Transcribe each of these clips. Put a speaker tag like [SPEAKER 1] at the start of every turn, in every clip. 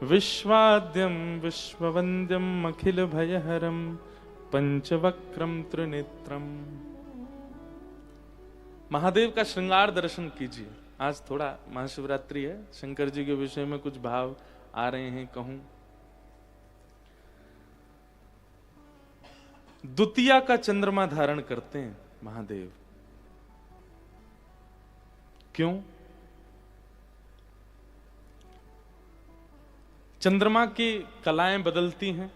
[SPEAKER 1] विश्वाद्यं विश्ववन्द्यं अखिल भयहरं पंचवक्रम त्रिनेत्रम। महादेव का श्रृंगार दर्शन कीजिए। आज थोड़ा महाशिवरात्रि है, शंकर जी के विषय में कुछ भाव आ रहे हैं। कहूं द्वितीया का चंद्रमा धारण करते हैं महादेव। क्यों? चंद्रमा की कलाएं बदलती हैं।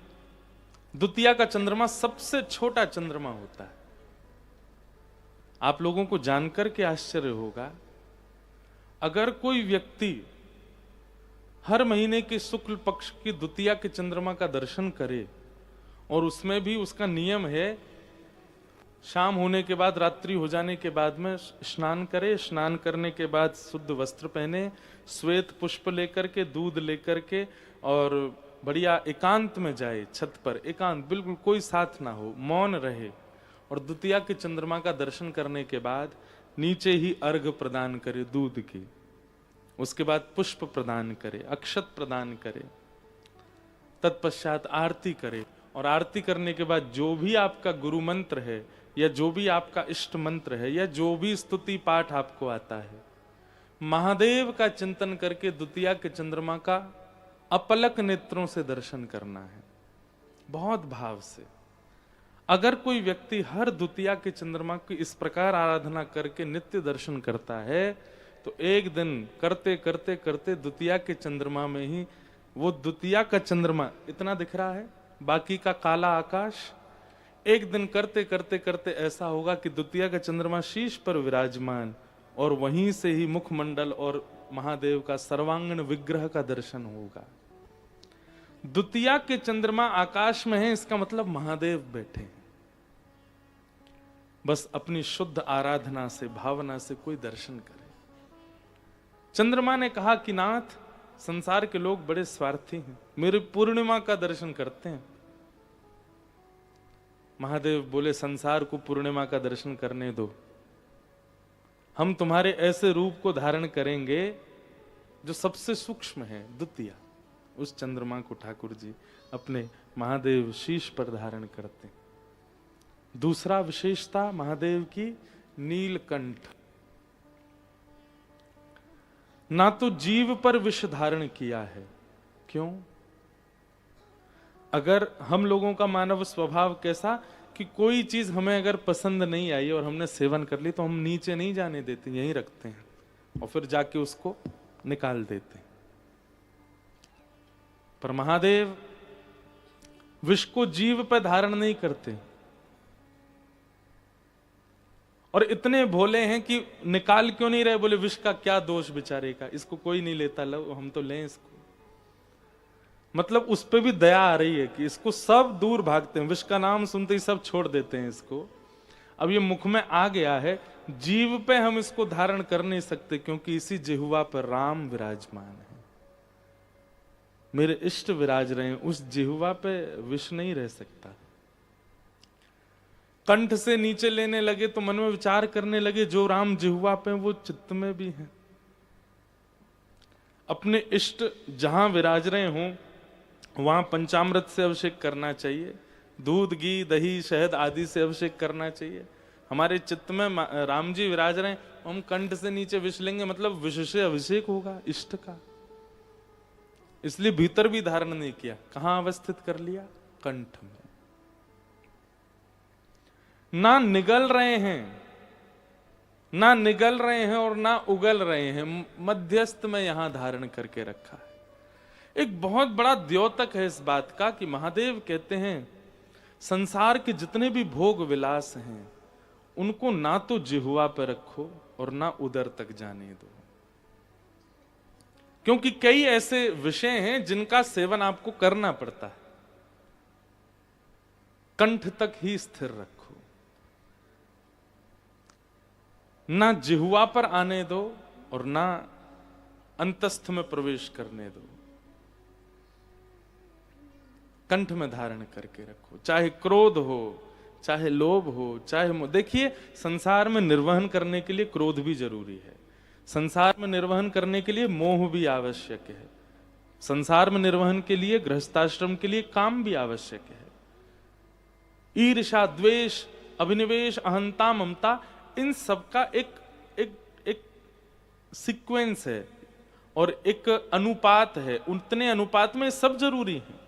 [SPEAKER 1] द्वितीया का चंद्रमा सबसे छोटा चंद्रमा होता है। आप लोगों को जानकर के आश्चर्य होगा, अगर कोई व्यक्ति हर महीने के शुक्ल पक्ष की द्वितीया के चंद्रमा का दर्शन करे, और उसमें भी उसका नियम है शाम होने के बाद, रात्रि हो जाने के बाद में स्नान करे, स्नान करने के बाद शुद्ध वस्त्र पहने, श्वेत पुष्प लेकर के, दूध लेकर के, और बढ़िया एकांत में जाए, छत पर एकांत, बिल्कुल कोई साथ ना हो, मौन रहे, और द्वितीया के चंद्रमा का दर्शन करने के बाद नीचे ही अर्घ प्रदान करे दूध की, उसके बाद पुष्प प्रदान करे, अक्षत प्रदान करे, तत्पश्चात आरती करे, और आरती करने के बाद जो भी आपका गुरु मंत्र है, या जो भी आपका इष्ट मंत्र है, या जो भी स्तुति पाठ आपको आता है, महादेव का चिंतन करके द्वितीया के चंद्रमा का अपलक नेत्रों से दर्शन करना है, बहुत भाव से। अगर कोई व्यक्ति हर द्वितीया के चंद्रमा की इस प्रकार आराधना करके नित्य दर्शन करता है, तो एक दिन करते करते करते द्वितीया के चंद्रमा में ही वो द्वितीया का चंद्रमा इतना दिख रहा है, बाकी का काला आकाश, एक दिन करते करते करते ऐसा होगा कि द्वितीया का चंद्रमा शीश पर विराजमान, और वहीं से ही मुखमंडल और महादेव का सर्वांगण विग्रह का दर्शन होगा। द्वितीया के चंद्रमा आकाश में है, इसका मतलब महादेव बैठे हैं। बस अपनी शुद्ध आराधना से, भावना से कोई दर्शन करे। चंद्रमा ने कहा कि नाथ, संसार के लोग बड़े स्वार्थी हैं, मेरे पूर्णिमा का दर्शन करते हैं। महादेव बोले, संसार को पूर्णिमा का दर्शन करने दो, हम तुम्हारे ऐसे रूप को धारण करेंगे जो सबसे सूक्ष्म है, द्वितीया। उस चंद्रमा को ठाकुर जी अपने महादेव शीश पर धारण करते हैं। दूसरा विशेषता महादेव की, नीलकंठ। ना तो जीव पर विष धारण किया है। क्यों? अगर हम लोगों का मानव स्वभाव कैसा कि कोई चीज हमें अगर पसंद नहीं आई और हमने सेवन कर ली, तो हम नीचे नहीं जाने देते, यहीं रखते हैं और फिर जाके उसको निकाल देते हैं। पर महादेव विष को जीव पर धारण नहीं करते, और इतने भोले हैं कि निकाल क्यों नहीं रहे? बोले विष का क्या दोष बेचारे का, इसको कोई नहीं लेता, लो हम तो लें इसको। मतलब उस पे भी दया आ रही है कि इसको सब दूर भागते हैं, विष का नाम सुनते ही सब छोड़ देते हैं इसको। अब ये मुख में आ गया है, जीव पे हम इसको धारण कर नहीं सकते, क्योंकि इसी जिह्वा पर राम विराजमान है, मेरे इष्ट विराज रहे हैं, उस जिह्वा पे विष नहीं रह सकता। कंठ से नीचे लेने लगे तो मन में विचार करने लगे, जो राम जिह्वा पे वो चित्त में भी है। अपने इष्ट जहां विराज रहे हों वहां पंचामृत से अभिषेक करना चाहिए, दूध, घी, दही, शहद आदि से अभिषेक करना चाहिए। हमारे चित्त में राम जी विराज रहे हैं, हम कंठ से नीचे विष लेंगे, मतलब विष से अभिषेक होगा इष्ट का। इसलिए भीतर भी धारण नहीं किया, कहां अवस्थित कर लिया? कंठ में। ना निगल रहे हैं, ना निगल रहे हैं और ना उगल रहे हैं, मध्यस्थ में यहां धारण करके रखा है। एक बहुत बड़ा द्योतक है इस बात का कि महादेव कहते हैं संसार के जितने भी भोग विलास हैं उनको ना तो जिह्वा पर रखो और ना उदर तक जाने दो, क्योंकि कई ऐसे विषय हैं जिनका सेवन आपको करना पड़ता है। कंठ तक ही स्थिर रखो, ना जिह्वा पर आने दो और ना अंतस्थ में प्रवेश करने दो, कंठ में धारण करके रखो। चाहे क्रोध हो, चाहे लोभ हो, चाहे मोह। देखिए संसार में निर्वहन करने के लिए क्रोध भी जरूरी है, संसार में निर्वहन करने के लिए मोह भी आवश्यक है। संसार में निर्वहन के लिए, गृहस्थाश्रम के लिए काम भी आवश्यक है। ईर्ष्या, द्वेष, अभिनिवेश, अहंता, ममता, इन सब का एक सीक्वेंस है और एक अनुपात है। उतने अनुपात में सब जरूरी है।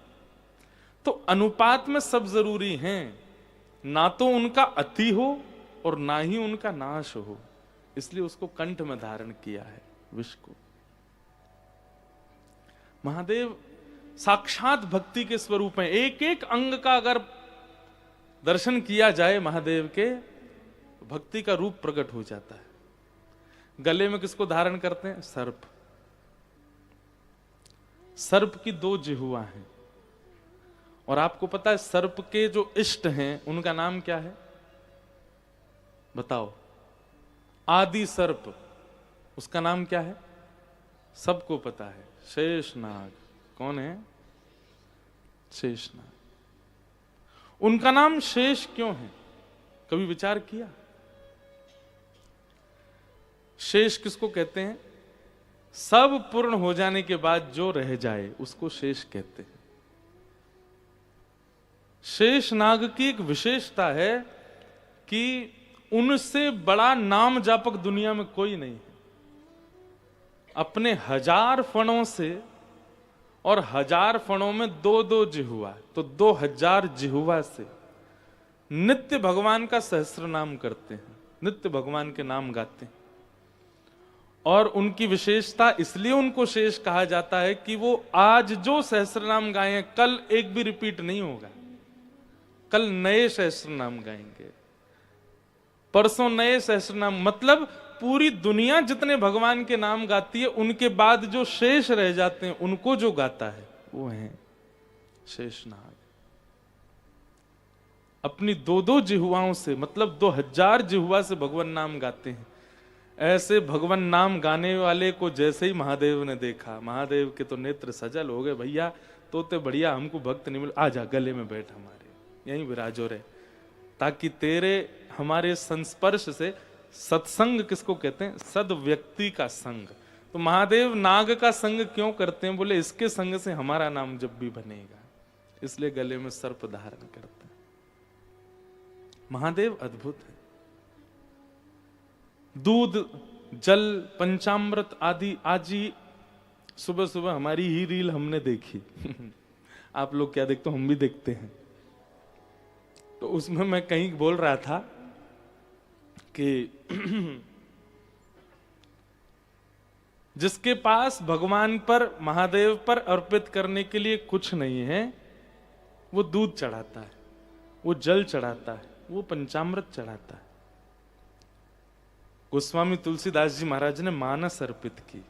[SPEAKER 1] तो अनुपात में सब जरूरी हैं, ना तो उनका अति हो और ना ही उनका नाश हो। इसलिए उसको कंठ में धारण किया है विष को। महादेव साक्षात भक्ति के स्वरूप हैं। एक एक अंग का अगर दर्शन किया जाए महादेव के, भक्ति का रूप प्रकट हो जाता है। गले में किसको धारण करते हैं? सर्प। सर्प की 2 जिह्वा हैं। और आपको पता है सर्प के जो इष्ट हैं उनका नाम क्या है? बताओ। आदि सर्प, उसका नाम क्या है? सबको पता है, शेषनाग। कौन है? शेषनाग। उनका नाम शेष क्यों है? कभी विचार किया? शेष किसको कहते हैं? सब पूर्ण हो जाने के बाद जो रह जाए उसको शेष कहते हैं। शेष नाग की एक विशेषता है कि उनसे बड़ा नाम जापक दुनिया में कोई नहीं है। अपने 1000 फणों से और 1000 फणों में 2-2 जिह्वा, तो 2000 जिह्वा से नित्य भगवान का सहस्र नाम करते हैं, नित्य भगवान के नाम गाते हैं। और उनकी विशेषता इसलिए उनको शेष कहा जाता है कि वो आज जो सहस्र नाम गाए कल एक भी रिपीट नहीं होगा। कल नए सहस्र नाम गाएंगे, परसों नए सहस्र नाम। मतलब पूरी दुनिया जितने भगवान के नाम गाती है, उनके बाद जो शेष रह जाते हैं उनको जो गाता है वो है शेषनाग। अपनी 2-2 जिह्वाओं से, मतलब 2000 जिह्वा से भगवान नाम गाते हैं। ऐसे भगवान नाम गाने वाले को जैसे ही महादेव ने देखा, महादेव के तो नेत्र सजल हो गए। भैया तोते बढ़िया, हमको भक्त नहीं मिले, आजा गले में बैठ, हमारे यहीं विराजो रहे, ताकि तेरे हमारे संस्पर्श से, सत्संग किसको कहते हैं? सद व्यक्ति का संग। तो महादेव नाग का संग क्यों करते हैं? बोले इसके संग से हमारा नाम जब भी बनेगा, इसलिए गले में सर्प धारण करते हैं। महादेव अद्भुत है। दूध, जल, पंचामृत आदि आज ही सुबह सुबह हमारी ही रील हमने देखी। आप लोग क्या देखते हो? हम भी देखते हैं। तो उसमें मैं कहीं बोल रहा था कि जिसके पास भगवान पर, महादेव पर अर्पित करने के लिए कुछ नहीं है, वो दूध चढ़ाता है, वो जल चढ़ाता है, वो पंचामृत चढ़ाता है। गोस्वामी तुलसीदास जी महाराज ने मानस अर्पित की।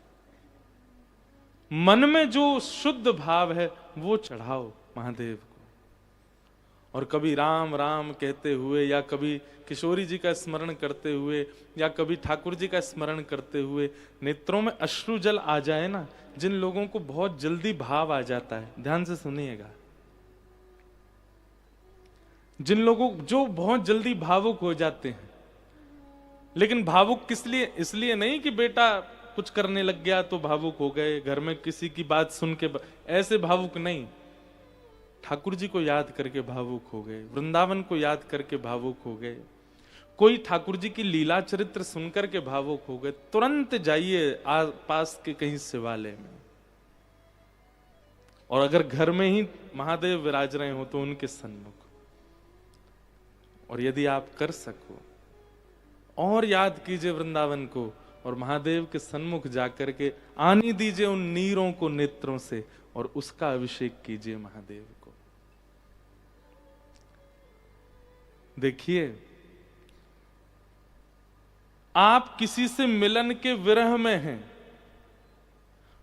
[SPEAKER 1] मन में जो शुद्ध भाव है वो चढ़ाओ महादेव को। और कभी राम राम कहते हुए, या कभी किशोरी जी का स्मरण करते हुए, या कभी ठाकुर जी का स्मरण करते हुए नेत्रों में अश्रु जल आ जाए ना, जिन लोगों को बहुत जल्दी भाव आ जाता है, ध्यान से सुनिएगा, जिन लोगों जो बहुत जल्दी भावुक हो जाते हैं, लेकिन भावुक किस लिए? इसलिए नहीं कि बेटा कुछ करने लग गया तो भावुक हो गए, घर में किसी की बात सुन के ऐसे भावुक नहीं। ठाकुर जी को याद करके भावुक हो गए, वृंदावन को याद करके भावुक हो गए, कोई ठाकुर जी की लीला चरित्र सुनकर के भावुक हो गए, तुरंत जाइए पास के कहीं शिवालय में, और अगर घर में ही महादेव विराज रहे हो तो उनके सन्मुख, और यदि आप कर सको और याद कीजिए वृंदावन को, और महादेव के सन्मुख जाकर के आने दीजिए उन नीरों को नेत्रों से, और उसका अभिषेक कीजिए महादेव को। देखिए, आप किसी से मिलन के विरह में हैं,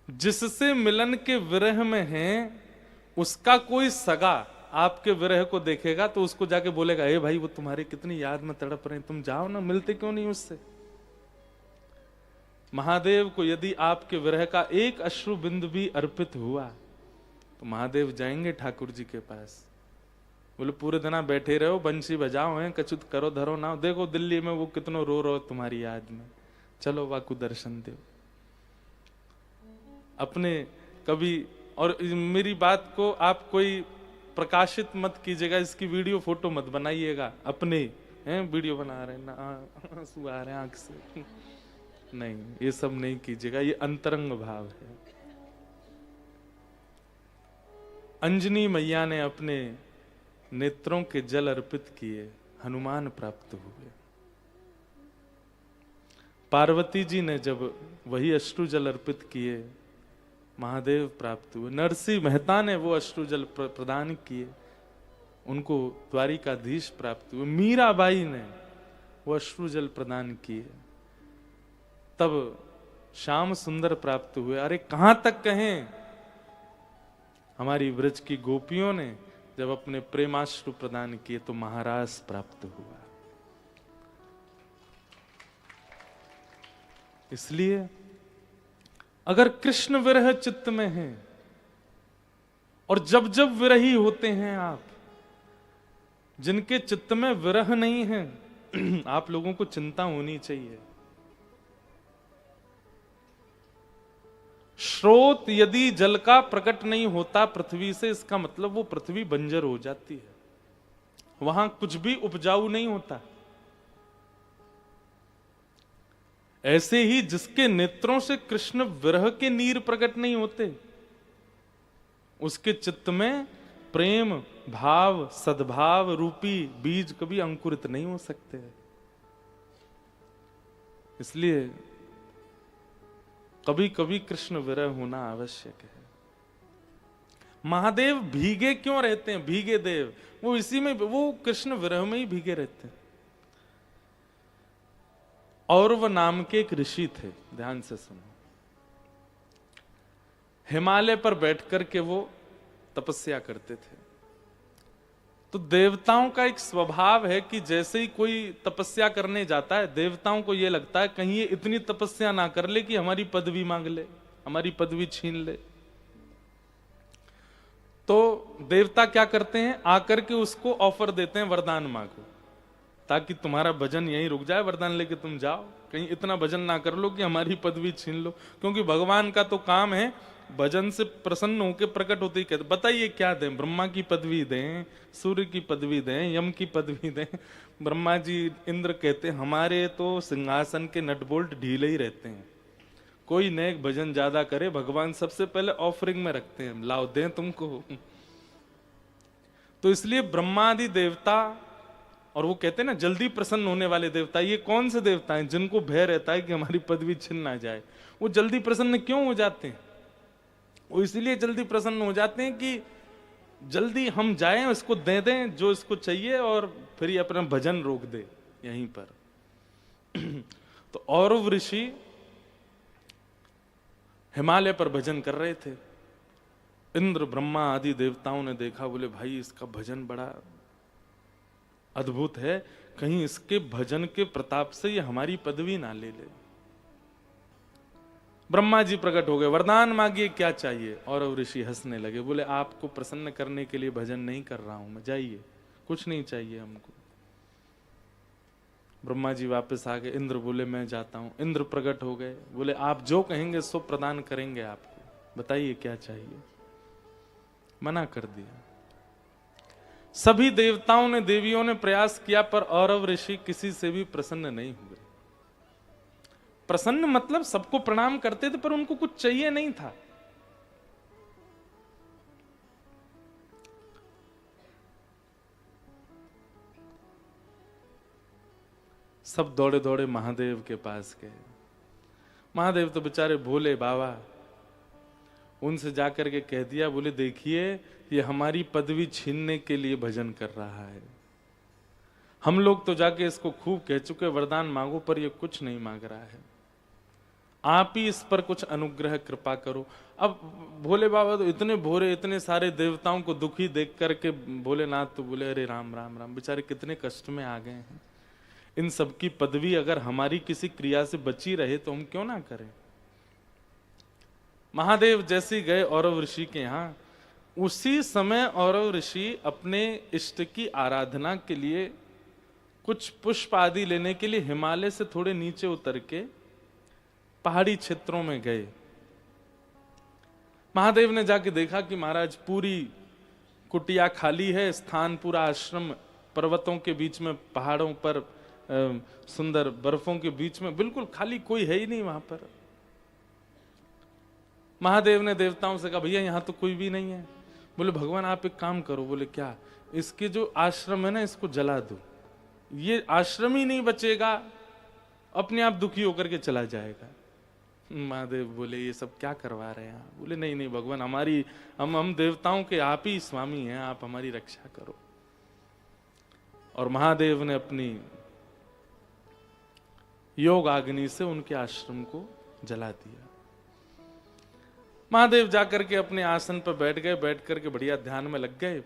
[SPEAKER 1] जिससे मिलन के विरह में हैं उसका कोई सगा आपके विरह को देखेगा तो उसको जाके बोलेगा, ए भाई वो तुम्हारी कितनी याद में तड़प रहे हैं, तुम जाओ ना, मिलते क्यों नहीं उससे। महादेव को यदि आपके विरह का एक अश्रु बिंदु भी अर्पित हुआ तो महादेव जाएंगे ठाकुर जी के पास, बोले पूरे दिन बैठे रहो, बंसी बजाओ हैं, कछुत करो धरो ना, देखो दिल्ली में वो कितनो रो रहो तुम्हारी याद में, चलो वाकु दर्शन दो। अपने कभी और मेरी बात को आप कोई प्रकाशित मत कीजिएगा, इसकी वीडियो फोटो मत बनाइएगा, अपने हैं वीडियो बना रहे हैं ना, आंसू आ रहे हैं आंख से, नहीं, ये सब नहीं कीजिएगा, ये अंतरंग भाव है। अंजनी मैया ने अपने नेत्रों के जल अर्पित किए, हनुमान प्राप्त हुए। पार्वती जी ने जब वही अश्रु जल अर्पित किए, महादेव प्राप्त हुए। नरसिंह मेहता ने वो अश्रु जल प्रदान किए, उनको द्वारिकाधीश प्राप्त हुए। मीराबाई ने वो अश्रु जल प्रदान किए, तब श्याम सुंदर प्राप्त हुए। अरे कहां तक कहें, हमारी ब्रज की गोपियों ने जब अपने प्रेमाश्रु प्रदान किए तो महाराज प्राप्त हुआ। इसलिए अगर कृष्ण विरह चित्त में है, और जब जब विरही होते हैं आप, जिनके चित्त में विरह नहीं है, आप लोगों को चिंता होनी चाहिए। स्रोत यदि जल का प्रकट नहीं होता पृथ्वी से, इसका मतलब वो पृथ्वी बंजर हो जाती है, वहां कुछ भी उपजाऊ नहीं होता। ऐसे ही जिसके नेत्रों से कृष्ण विरह के नीर प्रकट नहीं होते, उसके चित्त में प्रेम भाव सद्भाव रूपी बीज कभी अंकुरित नहीं हो सकते। इसलिए कभी कभी कृष्ण विरह होना आवश्यक है। महादेव भीगे क्यों रहते हैं? भीगे देव, वो इसी में, वो कृष्ण विरह में ही भीगे रहते हैं। औरव नाम के एक ऋषि थे, ध्यान से सुनो। हिमालय पर बैठकर के वो तपस्या करते थे। तो देवताओं का एक स्वभाव है कि जैसे ही कोई तपस्या करने जाता है, देवताओं को ये लगता है कहीं ये इतनी तपस्या ना कर ले कि हमारी पदवी मांग ले, हमारी पदवी छीन ले। तो देवता क्या करते हैं, आकर के उसको ऑफर देते हैं, वरदान मांगो, ताकि तुम्हारा भजन यहीं रुक जाए, वरदान लेके तुम जाओ, कहीं इतना भजन ना कर लो कि हमारी पदवी छीन लो। क्योंकि भगवान का तो काम है भजन से प्रसन्न होकर प्रकट होते ही कहते, बताइए क्या दें, ब्रह्मा की पदवी दें, सूर्य की पदवी दें, यम की पदवी दें। ब्रह्मा जी इंद्र कहते हमारे तो सिंहासन के नट बोल्ट ढीले ही रहते हैं, कोई नेक भजन ज्यादा करे भगवान सबसे पहले ऑफरिंग में रखते हैं, लाओ दें तुमको। तो इसलिए ब्रह्मादि देवता, और वो कहते हैं ना जल्दी प्रसन्न होने वाले देवता, ये कौन से देवता हैं जिनको भय रहता है कि हमारी पदवी छिन ना जाए? वो जल्दी प्रसन्न क्यों हो जाते हैं? वो इसलिए जल्दी प्रसन्न हो जाते हैं कि जल्दी हम जाएं, इसको दे दें जो इसको चाहिए, और फिर ये अपना भजन रोक दे यहीं पर। तो औरव ऋषि हिमालय पर भजन कर रहे थे। इंद्र ब्रह्मा आदि देवताओं ने देखा, बोले भाई इसका भजन बड़ा अद्भुत है, कहीं इसके भजन के प्रताप से ये हमारी पदवी ना ले ले। ब्रह्मा जी प्रकट हो गए, वरदान मांगिए क्या चाहिए? और ऋषि हंसने लगे, बोले आपको प्रसन्न करने के लिए भजन नहीं कर रहा हूं मैं, जाइए, कुछ नहीं चाहिए हमको। ब्रह्मा जी वापस आ गए, इंद्र बोले मैं जाता हूं। इंद्र प्रकट हो गए, बोले आप जो कहेंगे सो प्रदान करेंगे आपको, बताइए क्या चाहिए? मना कर दिया। सभी देवताओं ने देवियों ने प्रयास किया, पर औरव ऋषि किसी से भी प्रसन्न नहीं हुए। प्रसन्न मतलब सबको प्रणाम करते थे, पर उनको कुछ चाहिए नहीं था। सब दौड़े दौड़े महादेव के पास गए। महादेव तो बेचारे भोले बाबा, उनसे जाकर के कह दिया, बोले देखिए ये हमारी पदवी छीनने के लिए भजन कर रहा है, हम लोग तो जाके इसको खूब कह चुके वरदान मांगो, पर ये कुछ नहीं मांग रहा है, आप ही इस पर कुछ अनुग्रह कृपा करो। अब भोले बाबा तो इतने भोरे, इतने सारे देवताओं को दुखी देख करके भोलेनाथ तो बोले अरे राम राम राम, बेचारे कितने कष्ट में आ गए हैं, इन सब की पदवी अगर हमारी किसी क्रिया से बची रहे तो हम क्यों ना करें। महादेव जैसे गए औरव ऋषि के यहाँ, उसी समय औरव ऋषि अपने इष्ट की आराधना के लिए कुछ पुष्प आदि लेने के लिए हिमालय से थोड़े नीचे उतर के पहाड़ी क्षेत्रों में गए। महादेव ने जाके देखा कि महाराज पूरी कुटिया खाली है, स्थान पूरा आश्रम पर्वतों के बीच में, पहाड़ों पर, सुंदर बर्फों के बीच में, बिल्कुल खाली, कोई है ही नहीं वहां पर। महादेव ने देवताओं से कहा भैया यहां तो कोई भी नहीं है। बोले भगवान आप एक काम करो। बोले क्या? इसके जो आश्रम है ना इसको जला दो, ये आश्रम ही नहीं बचेगा, अपने आप दुखी होकर के चला जाएगा। महादेव बोले ये सब क्या करवा रहे हैं आप? बोले नहीं नहीं भगवान, हमारी हम देवताओं के आप ही स्वामी हैं, आप हमारी रक्षा करो। और महादेव ने अपनी योग अग्नि से उनके आश्रम को जला दिया। महादेव जाकर के अपने आसन पर बैठ गए, बैठ करके बढ़िया ध्यान में लग गए।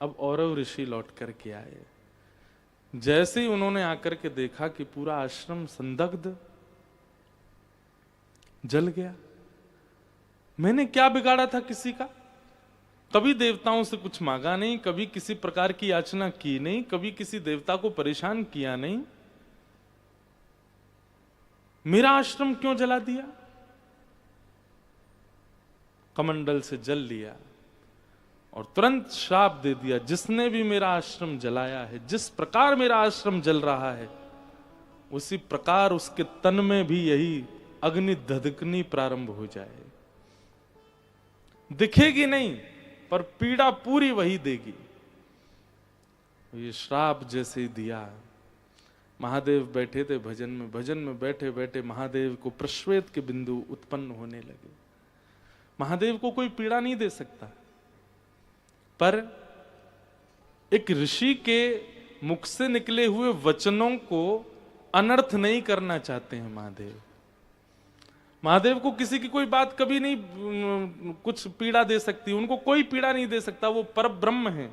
[SPEAKER 1] अब औरव ऋषि लौट करके आए। जैसे ही उन्होंने आकर के देखा कि पूरा आश्रम संदग्ध, जल गया। मैंने क्या बिगाड़ा था किसी का? कभी देवताओं से कुछ मांगा नहीं, कभी किसी प्रकार की याचना की नहीं, कभी किसी देवता को परेशान किया नहीं, मेरा आश्रम क्यों जला दिया? कमंडल से जल लिया और तुरंत श्राप दे दिया, जिसने भी मेरा आश्रम जलाया है, जिस प्रकार मेरा आश्रम जल रहा है उसी प्रकार उसके तन में भी यही अग्नि धधकनी प्रारंभ हो जाए। दिखेगी नहीं पर पीड़ा पूरी वही देगी। ये श्राप जैसे ही दिया, महादेव बैठे थे भजन में, भजन में बैठे बैठे महादेव को प्रश्वेत के बिंदु उत्पन्न होने लगे। महादेव को कोई पीड़ा नहीं दे सकता, पर एक ऋषि के मुख से निकले हुए वचनों को अनर्थ नहीं करना चाहते हैं महादेव। महादेव को किसी की कोई बात कभी नहीं कुछ पीड़ा दे सकती, उनको कोई पीड़ा नहीं दे सकता, वो पर ब्रह्म है।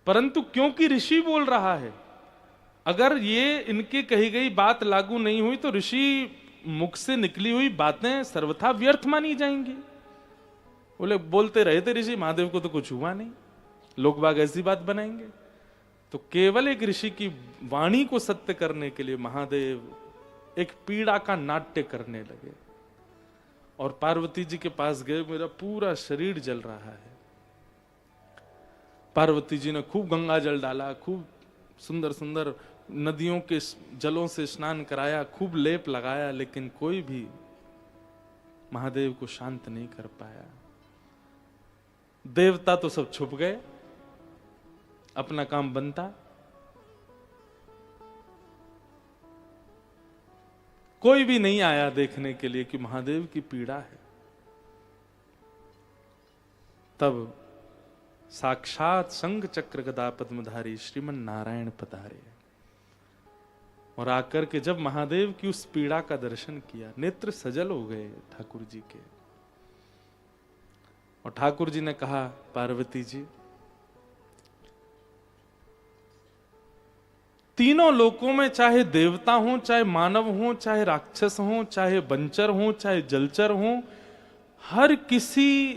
[SPEAKER 1] परंतु क्योंकि ऋषि बोल रहा है, अगर ये इनके कही गई बात लागू नहीं हुई तो ऋषि मुख से निकली हुई बातें सर्वथा व्यर्थ मानी जाएंगी। बोले बोलते रहे थे ऋषि, महादेव को तो कुछ हुआ नहीं, लोग बाग ऐसी बात बनाएंगे। तो केवल एक ऋषि की वाणी को सत्य करने के लिए महादेव एक पीड़ा का नाट्य करने लगे और पार्वती जी के पास गए। मेरा पूरा शरीर जल रहा है। पार्वती जी ने खूब गंगा जल डाला, खूब सुंदर सुंदर नदियों के जलों से स्नान कराया, खूब लेप लगाया, लेकिन कोई भी महादेव को शांत नहीं कर पाया। देवता तो सब छुप गए, अपना काम बनता। कोई भी नहीं आया देखने के लिए कि महादेव की पीड़ा है। तब साक्षात शंख चक्र गदा पद्मधारी श्रीमन नारायण पधारे और आकर के जब महादेव की उस पीड़ा का दर्शन किया, नेत्र सजल हो गए ठाकुर जी के। और ठाकुर जी ने कहा, पार्वती जी, तीनों लोकों में चाहे देवता हो, चाहे मानव हो, चाहे राक्षस हो, चाहे बंचर हो, चाहे जलचर हो, हर किसी,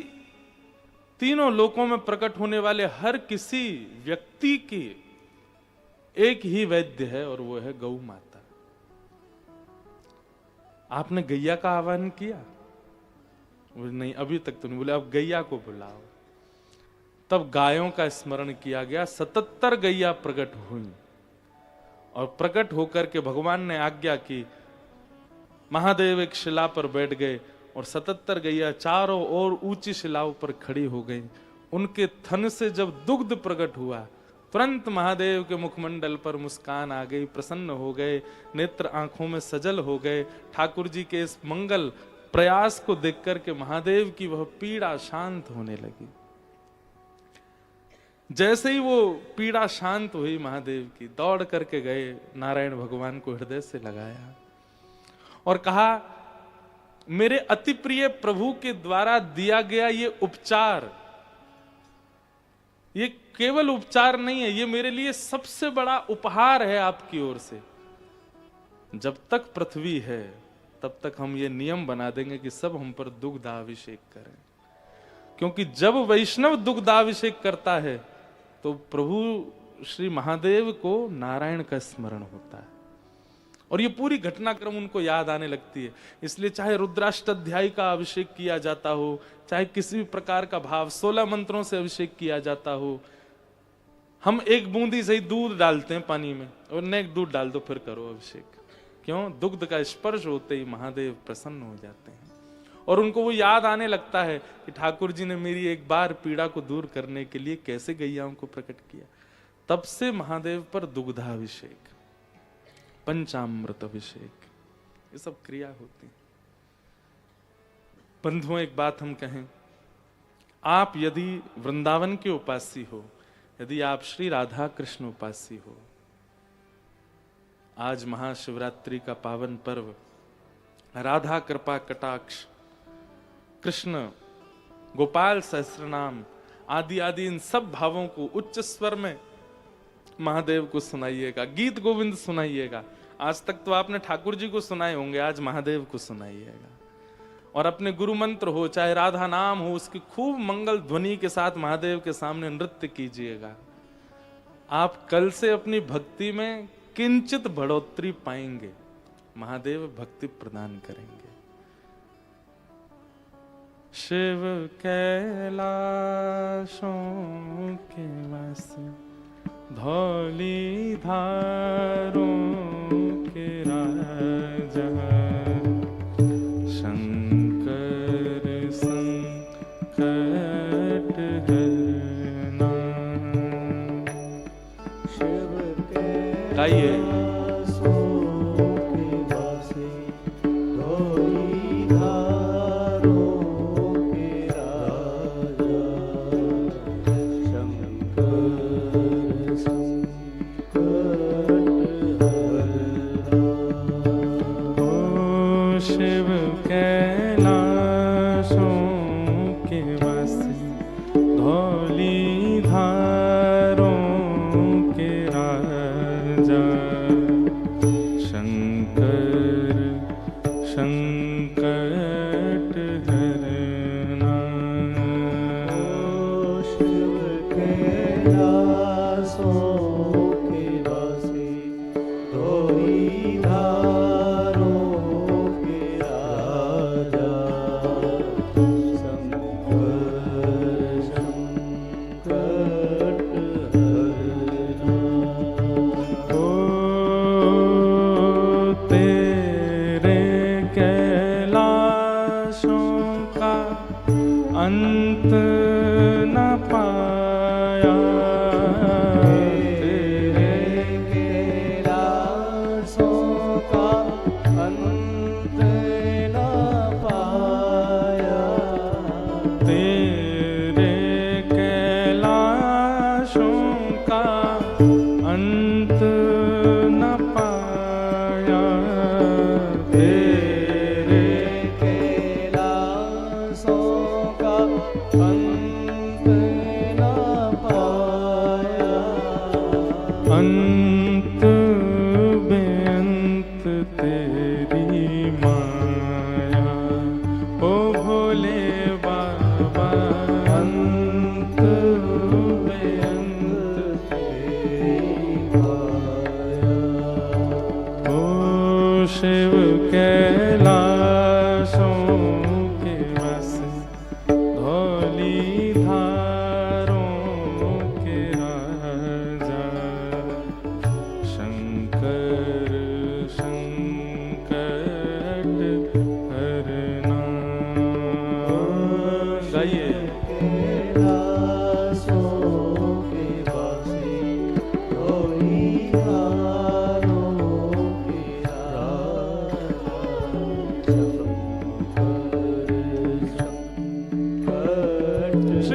[SPEAKER 1] तीनों लोकों में प्रकट होने वाले हर किसी व्यक्ति की एक ही वैद्य है और वो है गौ माता। आपने गैया का आह्वान किया? नहीं, अभी तक तो नहीं। बोले अब गैया को बुलाओ। तब गायों का स्मरण किया गया। 77 गैया प्रकट हुई और प्रकट होकर के भगवान ने आज्ञा की। महादेव एक शिला पर बैठ गए और 77 गैया चारों ओर ऊंची शिलाओं पर खड़ी हो गई। उनके थन से जब दुग्ध प्रकट हुआ, तुरंत महादेव के मुखमंडल पर मुस्कान आ गई, प्रसन्न हो गए, नेत्र आंखों में सजल हो गए। ठाकुर जी के इस मंगल प्रयास को देख करके महादेव की वह पीड़ा शांत होने लगी। जैसे ही वो पीड़ा शांत हुई, महादेव की दौड़ करके गए, नारायण भगवान को हृदय से लगाया और कहा, मेरे अति प्रिय प्रभु के द्वारा दिया गया ये उपचार, ये केवल उपचार नहीं है, ये मेरे लिए सबसे बड़ा उपहार है आपकी ओर से। जब तक पृथ्वी है तब तक हम ये नियम बना देंगे कि सब हम पर दुग्धाभिषेक करें, क्योंकि जब वैष्णव दुग्धाभिषेक करता है तो प्रभु श्री महादेव को नारायण का स्मरण होता है और ये पूरी घटनाक्रम उनको याद आने लगती है। इसलिए चाहे रुद्राष्टाध्यायी का अभिषेक किया जाता हो, चाहे किसी भी प्रकार का भाव 16 मंत्रों से अभिषेक किया जाता हो, हम एक बूंदी से ही दूध डालते हैं पानी में और नेक दूध डाल दो फिर करो अभिषेक। क्यों? दुग्ध का स्पर्श होते ही महादेव प्रसन्न हो जाते हैं और उनको वो याद आने लगता है कि ठाकुर जी ने मेरी एक बार पीड़ा को दूर करने के लिए कैसे गैयाओं को प्रकट किया। तब से महादेव पर दुग्धाभिषेक, पंचामृत अभिषेक, ये सब क्रिया होती है। बंधुओं, एक बात हम कहें, आप यदि वृंदावन के उपासी हो, यदि आप श्री राधा कृष्ण उपासी हो, आज महाशिवरात्रि का पावन पर्व, राधा कृपा कटाक्ष, कृष्ण गोपाल सहस्रनाम आदि आदि इन सब भावों को उच्च स्वर में महादेव को सुनाइएगा, गीत गोविंद सुनाइएगा। आज तक तो आपने ठाकुर जी को सुनाए होंगे, आज महादेव को सुनाइएगा। और अपने गुरु मंत्र हो, चाहे राधा नाम हो, उसकी खूब मंगल ध्वनि के साथ महादेव के सामने नृत्य कीजिएगा। आप कल से अपनी भक्ति में किंचित बढ़ोतरी पाएंगे, महादेव भक्ति प्रदान करेंगे। शिव कैलाशों के वासी, धौली धारों के राजा, शंकर संकट हरना। शिव गाइए।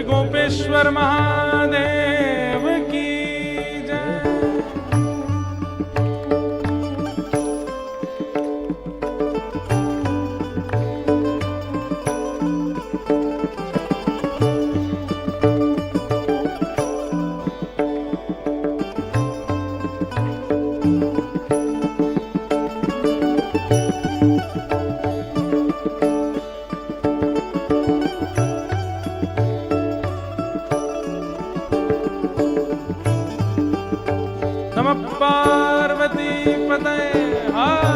[SPEAKER 1] गोपेश्वर महादेव की जय। नमः पार्वती पतये।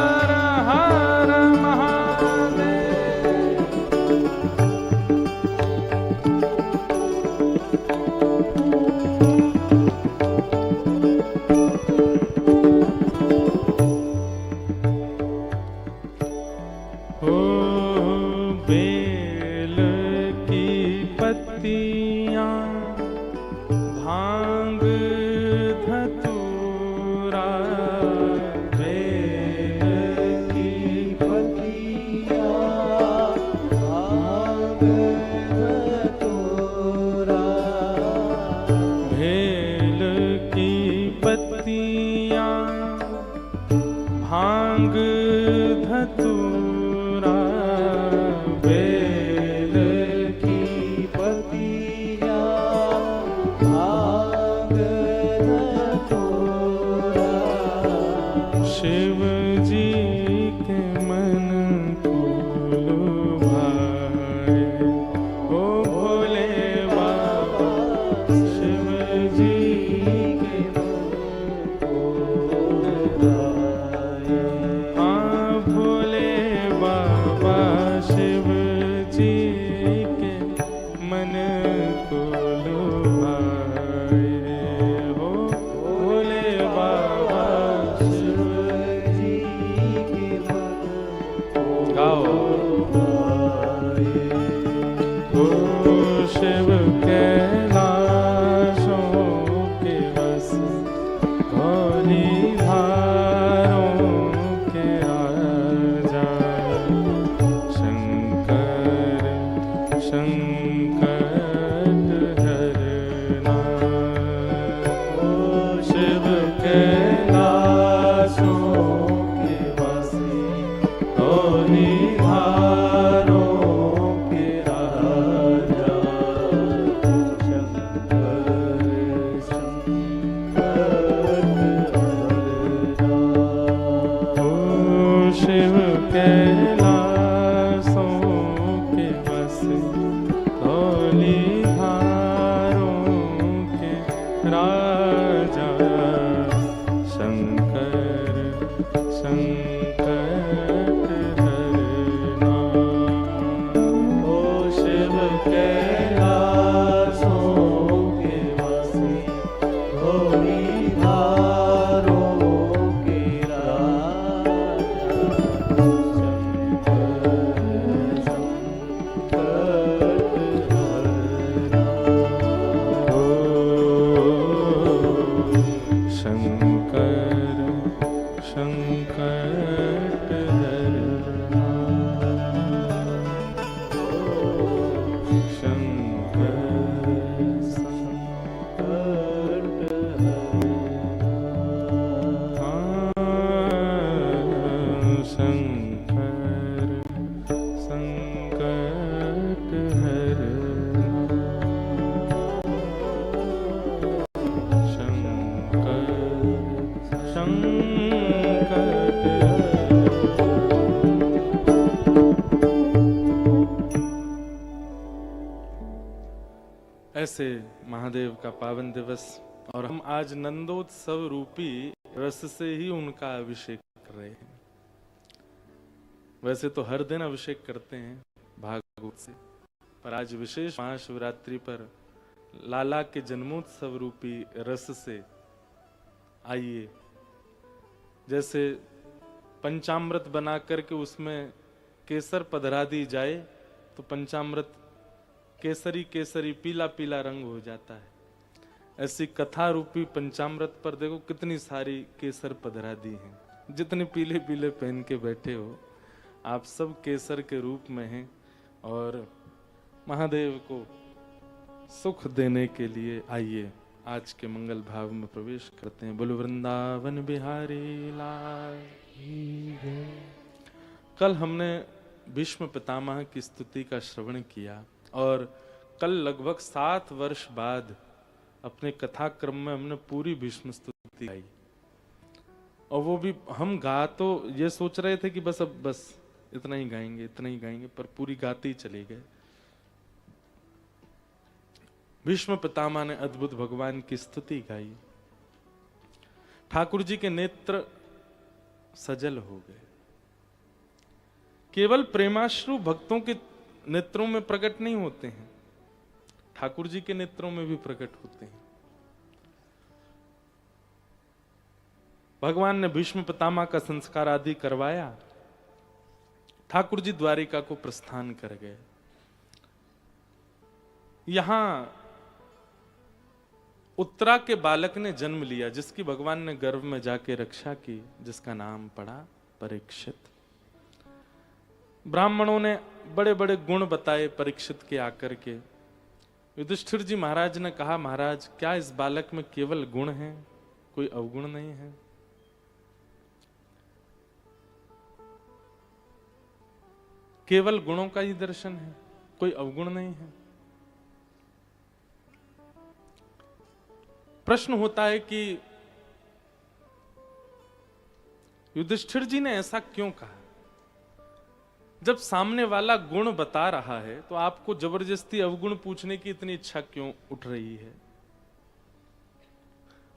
[SPEAKER 1] शिव जी के मन को लुभाए, ओ भोले बाबा शिव जी के मन को लुभाए। हाँ भोले बाबा शिव जी के मन को लुभाए, हो भोले बाबा शिव कैलाशों के बस भोली धारों के राजा, शंकर संकट हरना। शिव कैलाशों के बस भोली कैलाशों के बस धौली धारों के राजा, शंकर संकट हरना। ओ शिव कैलाशों के बस धौली धारों के ऐसे महादेव का पावन दिवस, और हम आज नंदोत्सव रूपी रस से ही उनका अभिषेक कर रहे हैं। वैसे तो हर दिन अभिषेक करते हैं भागवत से, पर आज विशेष महाशिवरात्रि पर लाला के जन्मोत्सव रूपी रस से आइए, जैसे पंचामृत बना करके उसमें केसर पधरा दी जाए तो पंचामृत केसरी केसरी पीला पीला रंग हो जाता है, ऐसी कथा रूपी पंचामृत पर देखो कितनी सारी केसर पधरा दी हैं। जितने पीले पीले पहन के बैठे हो आप सब केसर के रूप में हैं, और महादेव को सुख देने के लिए आइए आज के मंगल भाव में प्रवेश करते हैं। बोलो वृंदावन बिहारी लाल की जय। कल हमने भीष्म पितामह की स्तुति का श्रवण किया, और कल लगभग 7 वर्ष बाद अपने कथाक्रम में हमने पूरी भीष्म स्तुति गाई, और वो भी हम गा तो ये सोच रहे थे कि बस अब बस इतना ही गाएंगे इतना ही गाएंगे, पर पूरी गाते ही चले गए। भीष्म पितामह ने अद्भुत भगवान की स्तुति गाई, ठाकुर जी के नेत्र सजल हो गए। केवल प्रेमाश्रु भक्तों के नेत्रों में प्रकट नहीं होते हैं, ठाकुर जी के नेत्रों में भी प्रकट होते हैं। भगवान ने भीष्म पितामह का संस्कार आदि करवाया, ठाकुर जी द्वारिका को प्रस्थान कर गए। यहां उत्तरा के बालक ने जन्म लिया, जिसकी भगवान ने गर्भ में जाके रक्षा की, जिसका नाम पड़ा परीक्षित। ब्राह्मणों ने बड़े बड़े गुण बताए परीक्षित के आकर के। युधिष्ठिर जी महाराज ने कहा, महाराज क्या इस बालक में केवल गुण हैं, कोई अवगुण नहीं है? केवल गुणों का ही दर्शन है, कोई अवगुण नहीं है? प्रश्न होता है कि युधिष्ठिर जी ने ऐसा क्यों कहा? जब सामने वाला गुण बता रहा है तो आपको जबरदस्ती अवगुण पूछने की इतनी इच्छा क्यों उठ रही है?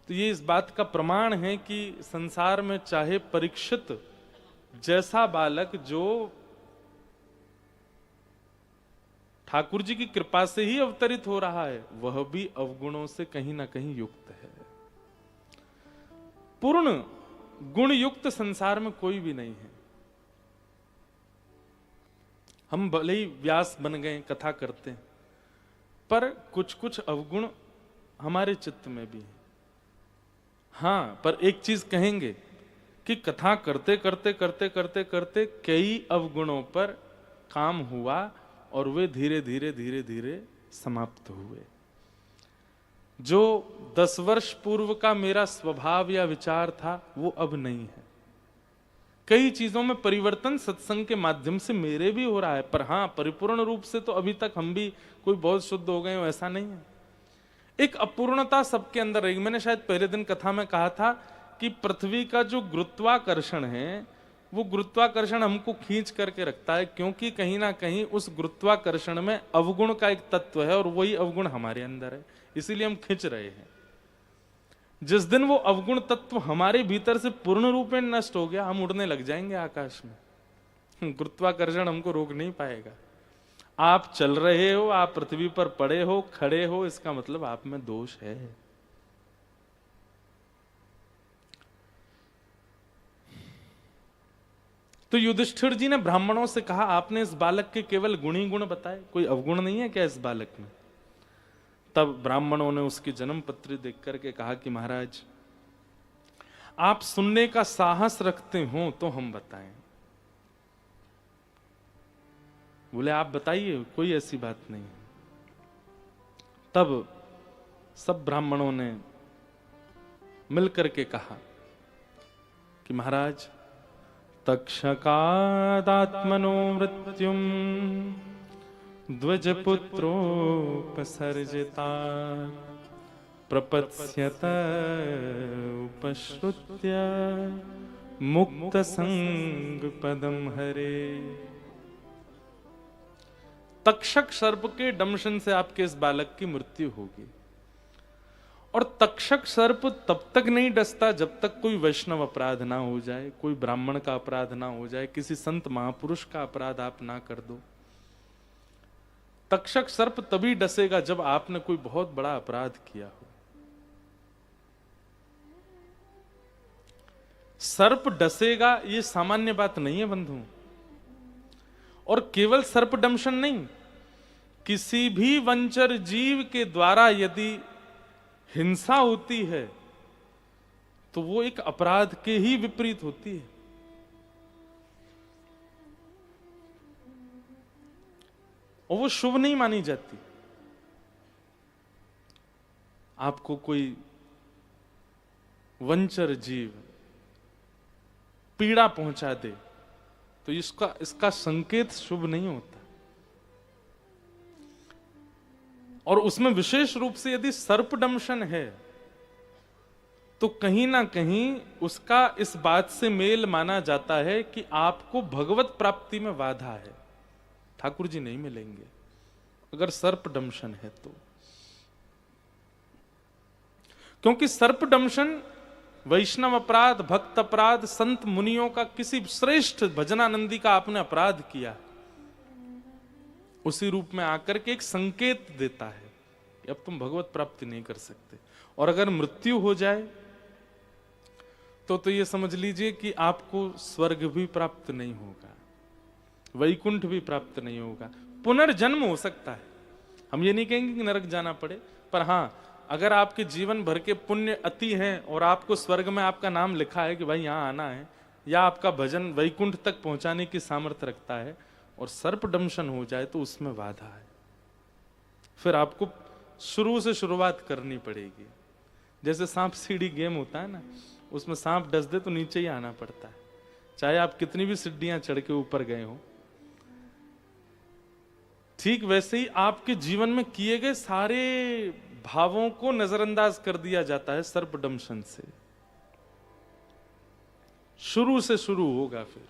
[SPEAKER 1] तो ये इस बात का प्रमाण है कि संसार में चाहे परीक्षित जैसा बालक जो ठाकुर जी की कृपा से ही अवतरित हो रहा है, वह भी अवगुणों से कहीं ना कहीं युक्त है। पूर्ण गुण युक्त संसार में कोई भी नहीं है। हम भले ही व्यास बन गए, कथा करते हैं, पर कुछ कुछ अवगुण हमारे चित्त में भी है। हाँ, पर एक चीज कहेंगे कि कथा करते करते करते करते करते कई अवगुणों पर काम हुआ और वे धीरे धीरे धीरे धीरे समाप्त हुए। जो 10 वर्ष पूर्व का मेरा स्वभाव या विचार था वो अब नहीं है। कई चीजों में परिवर्तन सत्संग के माध्यम से मेरे भी हो रहा है, पर हाँ, परिपूर्ण रूप से तो अभी तक हम भी कोई बहुत शुद्ध हो गए हो ऐसा नहीं है। एक अपूर्णता सबके अंदर रहेगी। मैंने शायद पहले दिन कथा में कहा था कि पृथ्वी का जो गुरुत्वाकर्षण है, वो गुरुत्वाकर्षण हमको खींच करके रखता है, क्योंकि कहीं ना कहीं उस गुरुत्वाकर्षण में अवगुण का एक तत्व है और वही अवगुण हमारे अंदर है, इसीलिए हम खींच रहे हैं। जिस दिन वो अवगुण तत्व हमारे भीतर से पूर्ण रूप में नष्ट हो गया, हम उड़ने लग जाएंगे आकाश में। गुरुत्वाकर्षण हमको रोक नहीं पाएगा। आप चल रहे हो, आप पृथ्वी पर पड़े हो, खड़े हो, इसका मतलब आप में दोष है। तो युधिष्ठिर जी ने ब्राह्मणों से कहा, आपने इस बालक के केवल गुण ही गुण बताए, कोई अवगुण नहीं है क्या इस बालक में? तब ब्राह्मणों ने उसकी जन्म पत्री देख करके कहा कि महाराज, आप सुनने का साहस रखते हो तो हम बताएं। बोले आप बताइए, कोई ऐसी बात नहीं। तब सब ब्राह्मणों ने मिलकर के कहा कि महाराज, तक्षकादात्मनो मृत्युम द्विजपुत्रोपसर्जिता प्रपत्स्यत उपश्रुत्य मुक्त संग पदम हरे। तक्षक सर्प के दंशन से आपके इस बालक की मृत्यु होगी। और तक्षक सर्प तब तक नहीं डसता जब तक कोई वैष्णव अपराध ना हो जाए, कोई ब्राह्मण का अपराध ना हो जाए, किसी संत महापुरुष का अपराध आप ना कर दो। तक्षक सर्प तभी डसेगा जब आपने कोई बहुत बड़ा अपराध किया हो। सर्प डसेगा ये सामान्य बात नहीं है बंधु। और केवल सर्प दंशन नहीं, किसी भी वंचर जीव के द्वारा यदि हिंसा होती है तो वो एक अपराध के ही विपरीत होती है। और वो शुभ नहीं मानी जाती। आपको कोई वंचर जीव पीड़ा पहुंचा दे तो इसका संकेत शुभ नहीं होता। और उसमें विशेष रूप से यदि सर्पदंशन है तो कहीं ना कहीं उसका इस बात से मेल माना जाता है कि आपको भगवत प्राप्ति में बाधा है, ठाकुर जी नहीं मिलेंगे अगर सर्पदंशन है तो। क्योंकि सर्पदंशन वैष्णव अपराध, भक्त अपराध, संत मुनियों का, किसी श्रेष्ठ भजनानंदी का आपने अपराध किया, उसी रूप में आकर के एक संकेत देता है कि अब तुम भगवत प्राप्ति नहीं कर सकते। और अगर मृत्यु हो जाए तो ये समझ लीजिए कि आपको स्वर्ग भी प्राप्त नहीं होगा, वैकुंठ भी प्राप्त नहीं होगा, पुनर्जन्म हो सकता है। हम ये नहीं कहेंगे कि नरक जाना पड़े, पर हां, अगर आपके जीवन भर के पुण्य अति हैं और आपको स्वर्ग में आपका नाम लिखा है कि भाई यहां आना है, या आपका भजन वैकुंठ तक पहुंचाने की सामर्थ्य रखता है, और सर्पदंशन हो जाए तो उसमें बाधा है। फिर आपको शुरू से शुरुआत करनी पड़ेगी। जैसे सांप सीढ़ी गेम होता है ना, उसमें सांप डस दे तो नीचे ही आना पड़ता है, चाहे आप कितनी भी सीढ़ियां चढ़ के ऊपर गए हो। ठीक वैसे ही आपके जीवन में किए गए सारे भावों को नजरअंदाज कर दिया जाता है सर्पदंशन से। शुरू से शुरू होगा फिर,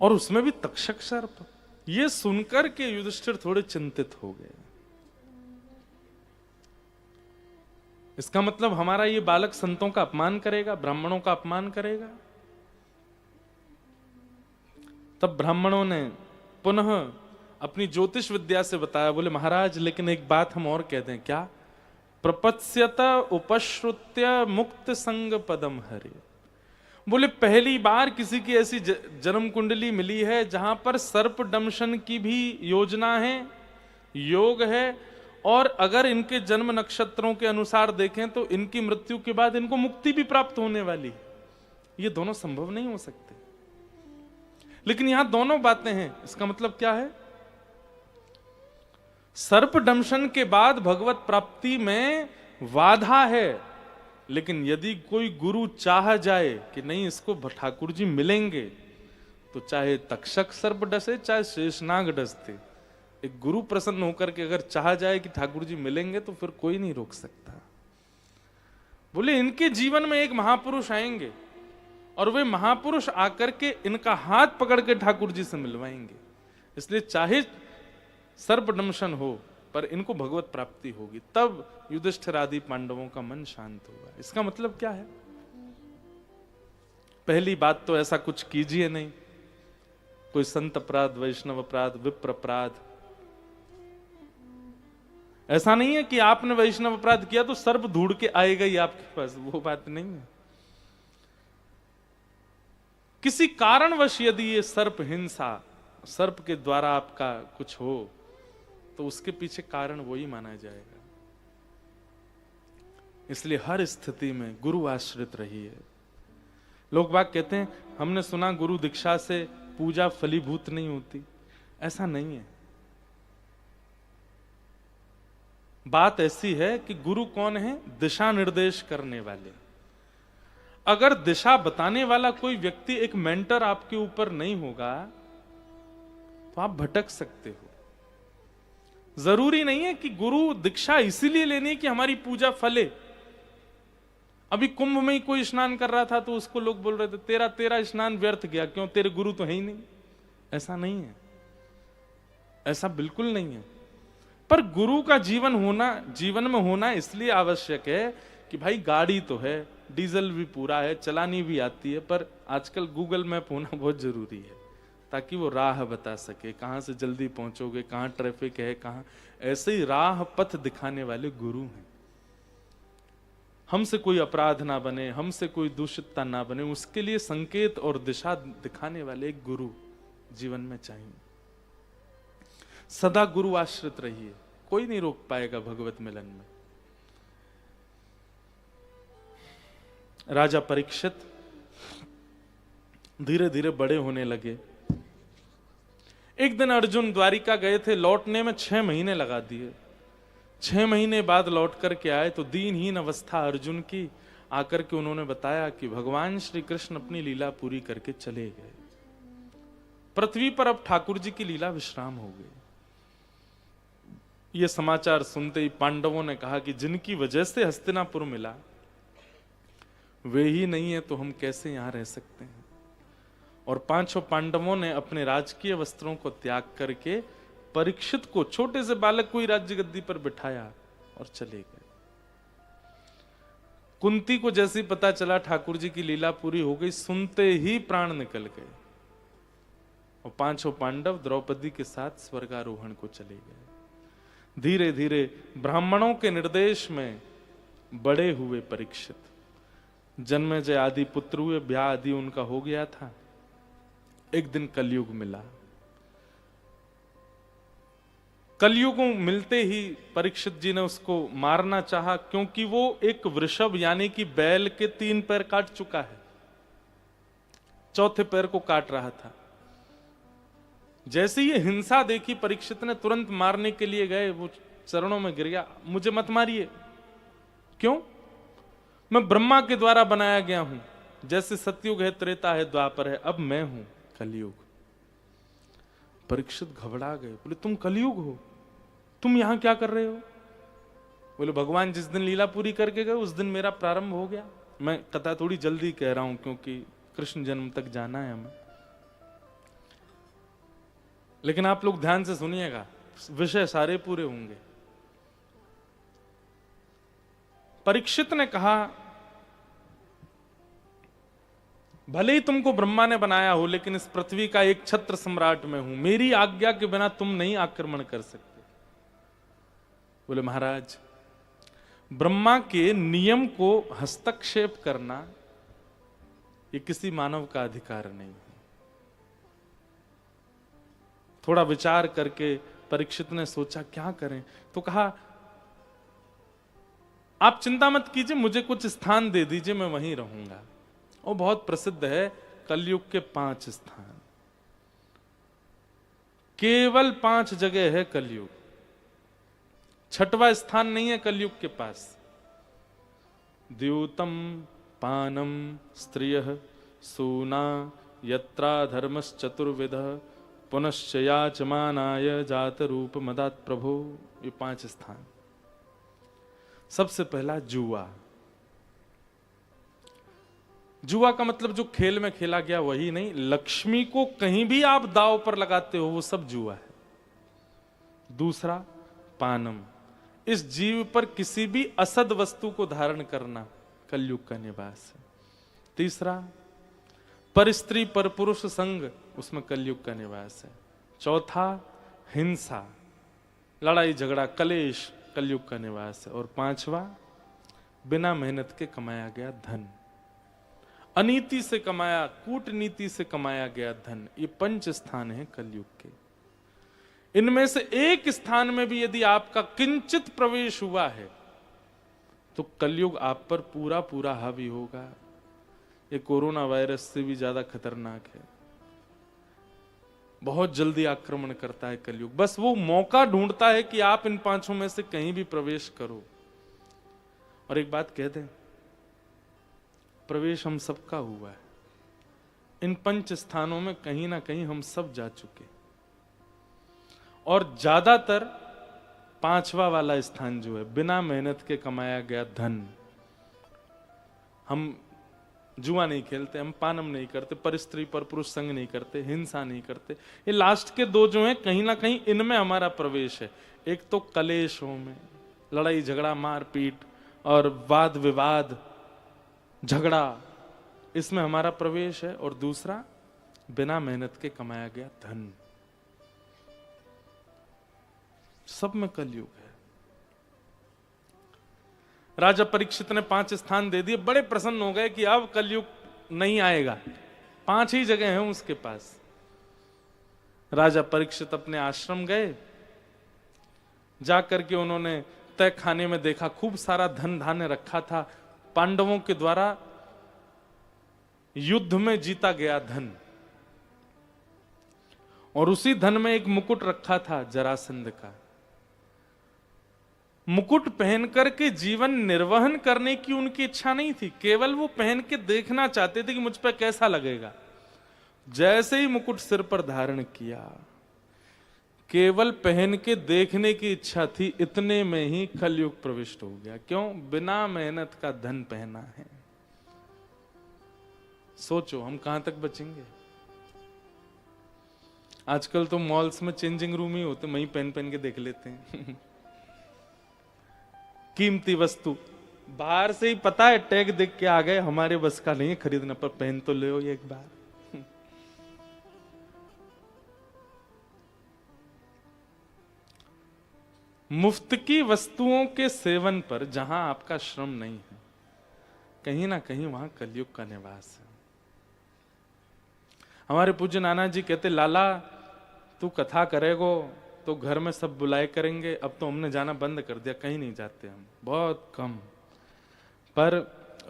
[SPEAKER 1] और उसमें भी तक्षक सर्प। ये सुनकर के युधिष्ठिर थोड़े चिंतित हो गए। इसका मतलब हमारा ये बालक संतों का अपमान करेगा, ब्राह्मणों का अपमान करेगा। तब ब्राह्मणों ने पुनः अपनी ज्योतिष विद्या से बताया, बोले महाराज लेकिन एक बात हम और कहते हैं। क्या? प्रपत्स्यत उपश्रुत्य मुक्त संग पदम हरे। बोले पहली बार किसी की ऐसी जन्म कुंडली मिली है जहां पर सर्पदंशन की भी योजना है, योग है, और अगर इनके जन्म नक्षत्रों के अनुसार देखें तो इनकी मृत्यु के बाद इनको मुक्ति भी प्राप्त होने वाली है। ये दोनों संभव नहीं हो सकते, लेकिन यहां दोनों बातें हैं। इसका मतलब क्या है? सर्पदंशन के बाद भगवत प्राप्ति में बाधा है, लेकिन यदि कोई गुरु चाह जाए कि नहीं इसको ठाकुर जी मिलेंगे, तो चाहे तक्षक सर्प डसे चाहे शेषनाग डसते, एक गुरु प्रसन्न होकर के अगर चाह जाए कि ठाकुर जी मिलेंगे तो फिर कोई नहीं रोक सकता। बोले इनके जीवन में एक महापुरुष आएंगे और वे महापुरुष आकर के इनका हाथ पकड़ के ठाकुर जी से मिलवाएंगे। इसलिए चाहे सर्पदंशन हो पर इनको भगवत प्राप्ति होगी, तब युधिष्ठिर आदि पांडवों का मन शांत होगा। इसका मतलब क्या है? पहली बात तो ऐसा कुछ कीजिए नहीं, कोई संत अपराध, वैष्णव अपराध, विप्र अपराध। ऐसा नहीं है कि आपने वैष्णव अपराध किया तो सर्प ढूंढ के आएगा ही आपके पास, वो बात नहीं है। किसी कारणवश यदि ये सर्प हिंसा, सर्प के द्वारा आपका कुछ हो, तो उसके पीछे कारण वही माना जाएगा। इसलिए हर स्थिति में गुरु आश्रित रहिए। लोग बाग कहते हैं हमने सुना गुरु दीक्षा से पूजा फलीभूत नहीं होती। ऐसा नहीं है। बात ऐसी है कि गुरु कौन है? दिशा निर्देश करने वाले। अगर दिशा बताने वाला कोई व्यक्ति, एक मेंटर आपके ऊपर नहीं होगा तो आप भटक सकते हो। जरूरी नहीं है कि गुरु दीक्षा इसीलिए लेनी है कि हमारी पूजा फले। अभी कुंभ में ही कोई स्नान कर रहा था तो उसको लोग बोल रहे थे तेरा स्नान व्यर्थ गया, क्यों? तेरे गुरु तो है ही नहीं। ऐसा नहीं है, ऐसा बिल्कुल नहीं है। पर गुरु का जीवन में होना इसलिए आवश्यक है कि भाई गाड़ी तो है, डीजल भी पूरा है, चलानी भी आती है, पर आजकल गूगल मैप होना बहुत जरूरी है ताकि वो राह बता सके, कहां से जल्दी पहुंचोगे, कहां ट्रैफिक है, कहां। ऐसे ही राह पथ दिखाने वाले गुरु हैं। हमसे कोई अपराध ना बने, हमसे कोई दूषितता ना बने, उसके लिए संकेत और दिशा दिखाने वाले एक गुरु जीवन में चाहिए। सदा गुरु आश्रित रहिए, कोई नहीं रोक पाएगा भगवत मिलन में। राजा परीक्षित धीरे धीरे बड़े होने लगे। एक दिन अर्जुन द्वारिका गए थे, लौटने में 6 महीने लगा दिए। 6 महीने बाद लौट करके आए तो दीनहीन अवस्था अर्जुन की। आकर के उन्होंने बताया कि भगवान श्री कृष्ण अपनी लीला पूरी करके चले गए। पृथ्वी पर अब ठाकुर जी की लीला विश्राम हो गई। यह समाचार सुनते ही पांडवों ने कहा कि जिनकी वजह से हस्तिनापुर मिला वे ही नहीं है तो हम कैसे यहां रह सकते हैं। और 5 पांडवों ने अपने राजकीय वस्त्रों को त्याग करके परीक्षित को, छोटे से बालक को ही राज्य गद्दी पर बिठाया और चले गए। कुंती को जैसे ही पता चला ठाकुर जी की लीला पूरी हो गई, सुनते ही प्राण निकल गए और 5 पांडव द्रौपदी के साथ स्वर्गारोहण को चले गए। धीरे धीरे ब्राह्मणों के निर्देश में बड़े हुए परीक्षित। जन्मेजय आदि पुत्र हुए, ब्याह आदि उनका हो गया था। एक दिन कलयुग मिला। कलयुग मिलते ही परीक्षित जी ने उसको मारना चाहा, क्योंकि वो एक वृषभ यानी कि बैल के 3 पैर काट चुका है, 4थे पैर को काट रहा था। जैसे ये हिंसा देखी परीक्षित ने तुरंत मारने के लिए गए, वो चरणों में गिर गया, मुझे मत मारिए। क्यों? मैं ब्रह्मा के द्वारा बनाया गया हूं। जैसे सतयुग है, त्रेता है, द्वापर है, अब मैं हूं कलयुग। परीक्षित घबरा गए, बोले तुम कलयुग हो? तुम यहां क्या कर रहे हो? बोले भगवान जिस दिन लीला पूरी करके गए उस दिन मेरा प्रारंभ हो गया। मैं कथा थोड़ी जल्दी कह रहा हूं क्योंकि कृष्ण जन्म तक जाना है हमें, लेकिन आप लोग ध्यान से सुनिएगा, विषय सारे पूरे होंगे। परीक्षित ने कहा भले ही तुमको ब्रह्मा ने बनाया हो, लेकिन इस पृथ्वी का एक छत्र सम्राट मैं हूं, मेरी आज्ञा के बिना तुम नहीं आक्रमण कर सकते। बोले महाराज ब्रह्मा के नियम को हस्तक्षेप करना ये किसी मानव का अधिकार नहीं है। थोड़ा विचार करके परीक्षित ने सोचा क्या करें, तो कहा आप चिंता मत कीजिए, मुझे कुछ स्थान दे दीजिए, मैं वहीं रहूंगा। और बहुत प्रसिद्ध है कलयुग के 5 स्थान, केवल 5 जगह है कलयुग, 6वां स्थान नहीं है कलयुग के पास। द्यूतम पानम स्त्रियः सूना यत्रा धर्मश्चतुर्विध पुनश्च याचमानाय जात रूप मदात प्रभो। ये 5 स्थान। सबसे पहला जुआ। जुआ का मतलब जो खेल में खेला गया वही नहीं, लक्ष्मी को कहीं भी आप दांव पर लगाते हो वो सब जुआ है। दूसरा पानम, इस जीव पर किसी भी असद वस्तु को धारण करना कलयुग का निवास है। तीसरा पर स्त्री पर पुरुष संग, उसमें कलयुग का निवास है। चौथा हिंसा, लड़ाई झगड़ा कलेश, कलयुग का निवास है। और 5वां बिना मेहनत के कमाया गया धन, अनीति से कमाया, कूटनीति से कमाया गया धन। ये 5 स्थान हैं कलयुग के। इनमें से एक स्थान में भी यदि आपका किंचित प्रवेश हुआ है तो कलयुग आप पर पूरा पूरा हावी होगा। ये कोरोना वायरस से भी ज्यादा खतरनाक है, बहुत जल्दी आक्रमण करता है कलयुग। बस वो मौका ढूंढता है कि आप इन 5 में से कहीं भी प्रवेश करो। और एक बात कह दें, प्रवेश हम सबका हुआ है। इन 5 स्थानों में कहीं ना कहीं हम सब जा चुके, और ज्यादातर 5वां वाला स्थान जो है बिना मेहनत के कमाया गया धन। हम जुआ नहीं खेलते, हम पानम नहीं करते, पर स्त्री पर पुरुष संग नहीं करते, हिंसा नहीं करते। ये लास्ट के 2 जो हैं कहीं ना कहीं इनमें हमारा प्रवेश है। एक तो कलेशों में, लड़ाई झगड़ा मारपीट और वाद विवाद झगड़ा, इसमें हमारा प्रवेश है। और दूसरा बिना मेहनत के कमाया गया धन, सब में कलयुग है। राजा परीक्षित ने 5 स्थान दे दिए, बड़े प्रसन्न हो गए कि अब कलयुग नहीं आएगा, 5 ही जगह हैं उसके पास। राजा परीक्षित अपने आश्रम गए, जाकर के उन्होंने तय खाने में देखा खूब सारा धन धान्य रखा था, पांडवों के द्वारा युद्ध में जीता गया धन। और उसी धन में एक मुकुट रखा था जरासंध का। मुकुट पहन करके जीवन निर्वहन करने की उनकी इच्छा नहीं थी, केवल वो पहन के देखना चाहते थे कि मुझ पर कैसा लगेगा। जैसे ही मुकुट सिर पर धारण किया, केवल पहन के देखने की इच्छा थी, इतने में ही कलयुग प्रविष्ट हो गया। क्यों? बिना मेहनत का धन पहना है। सोचो हम कहां तक बचेंगे। आजकल तो मॉल्स में चेंजिंग रूम ही होते, वहीं पहन पहन के देख लेते हैं। कीमती वस्तु बाहर से ही पता है, टैग देख के आ गए, हमारे बस का नहीं है खरीदना, पर पहन तो ले ये एक बार। मुफ्त की वस्तुओं के सेवन पर जहां आपका श्रम नहीं है, कहीं ना कहीं वहां कलयुग का निवास है। हमारे पूज्य नाना जी कहते, लाला तू कथा करेगो तो घर में सब बुलाए करेंगे। अब तो हमने जाना बंद कर दिया, कहीं नहीं जाते हम, बहुत कम। पर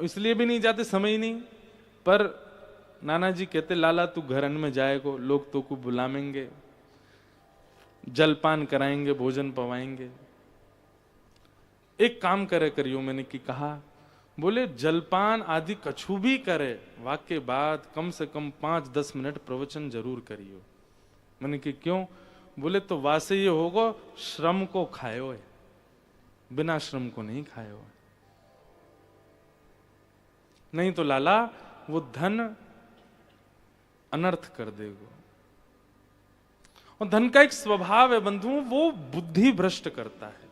[SPEAKER 1] इसलिए भी नहीं जाते, समय ही नहीं। पर नाना जी कहते, लाला तू घरन में जाएगो, लोग तो को बुलाएंगे, जलपान कराएंगे, भोजन पवाएंगे। एक काम करे करियो, मैंने की कहा, बोले जलपान आदि कछु भी करे, वाक्य बाद कम से कम 5-10 मिनट प्रवचन जरूर करियो। मैंने कि क्यों? बोले तो वासे ये होगा श्रम को खायो है, बिना श्रम को नहीं खायो है। नहीं तो लाला वो धन अनर्थ कर देगा। और धन का एक स्वभाव है बंधुओं, वो बुद्धि भ्रष्ट करता है।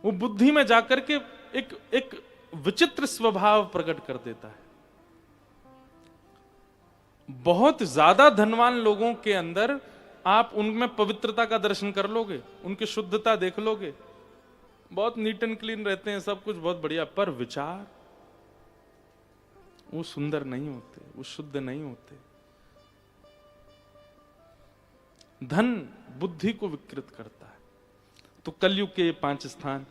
[SPEAKER 1] वो बुद्धि में जाकर के एक विचित्र स्वभाव प्रकट कर देता है। बहुत ज्यादा धनवान लोगों के अंदर आप उनमें पवित्रता का दर्शन कर लोगे, उनकी शुद्धता देख लोगे, बहुत नीट एंड क्लीन रहते हैं, सब कुछ बहुत बढ़िया, पर विचार वो सुंदर नहीं होते, वो शुद्ध नहीं होते। धन बुद्धि को विकृत करता है। तो कलयुग के ये 5 स्थान,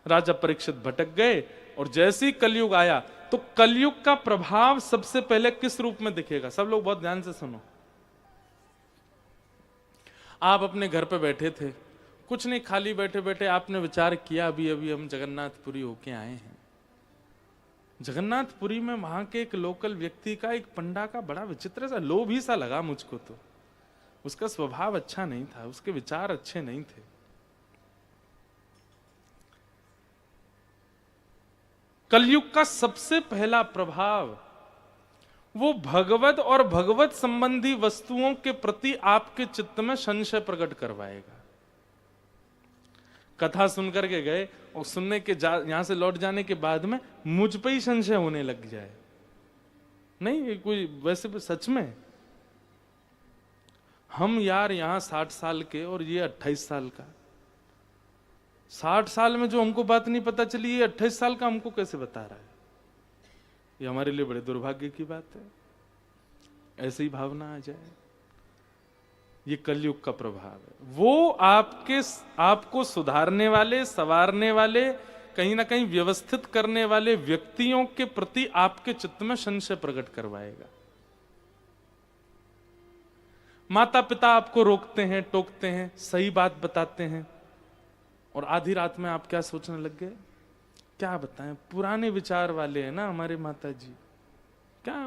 [SPEAKER 1] राजा परीक्षित भटक गए, और जैसे ही कलयुग आया तो कलयुग का प्रभाव सबसे पहले किस रूप में दिखेगा? सब लोग बहुत ध्यान से सुनो। आप अपने घर पे बैठे थे, कुछ नहीं, खाली बैठे बैठे आपने विचार किया, अभी अभी हम जगन्नाथपुरी होके आए हैं। जगन्नाथपुरी में वहां के एक लोकल व्यक्ति का, एक पंडा का बड़ा विचित्र सा लोभ ही सा लगा मुझको। तो उसका स्वभाव अच्छा नहीं था, उसके विचार अच्छे नहीं थे। कलयुग का सबसे पहला प्रभाव वो भगवत और भगवत संबंधी वस्तुओं के प्रति आपके चित्त में संशय प्रकट करवाएगा। कथा सुनकर के गए और सुनने के यहां से लौट जाने के बाद में मुझ पे ही संशय होने लग जाए। नहीं, ये कोई वैसे भी सच में हम यार यहां 60 साल के और ये 28 साल का, 60 साल में जो हमको बात नहीं पता चली, ये 28 साल का हमको कैसे बता रहा है? ये हमारे लिए बड़े दुर्भाग्य की बात है। ऐसी भावना आ जाए, ये कलयुग का प्रभाव है। वो आपको सुधारने वाले, संवारने वाले, कहीं ना कहीं व्यवस्थित करने वाले व्यक्तियों के प्रति आपके चित्त में संशय प्रकट करवाएगा। माता पिता आपको रोकते हैं, टोकते हैं, सही बात बताते हैं, और आधी रात में आप क्या सोचने लग गए? क्या बताएं, पुराने विचार वाले हैं ना हमारे माता जी, क्या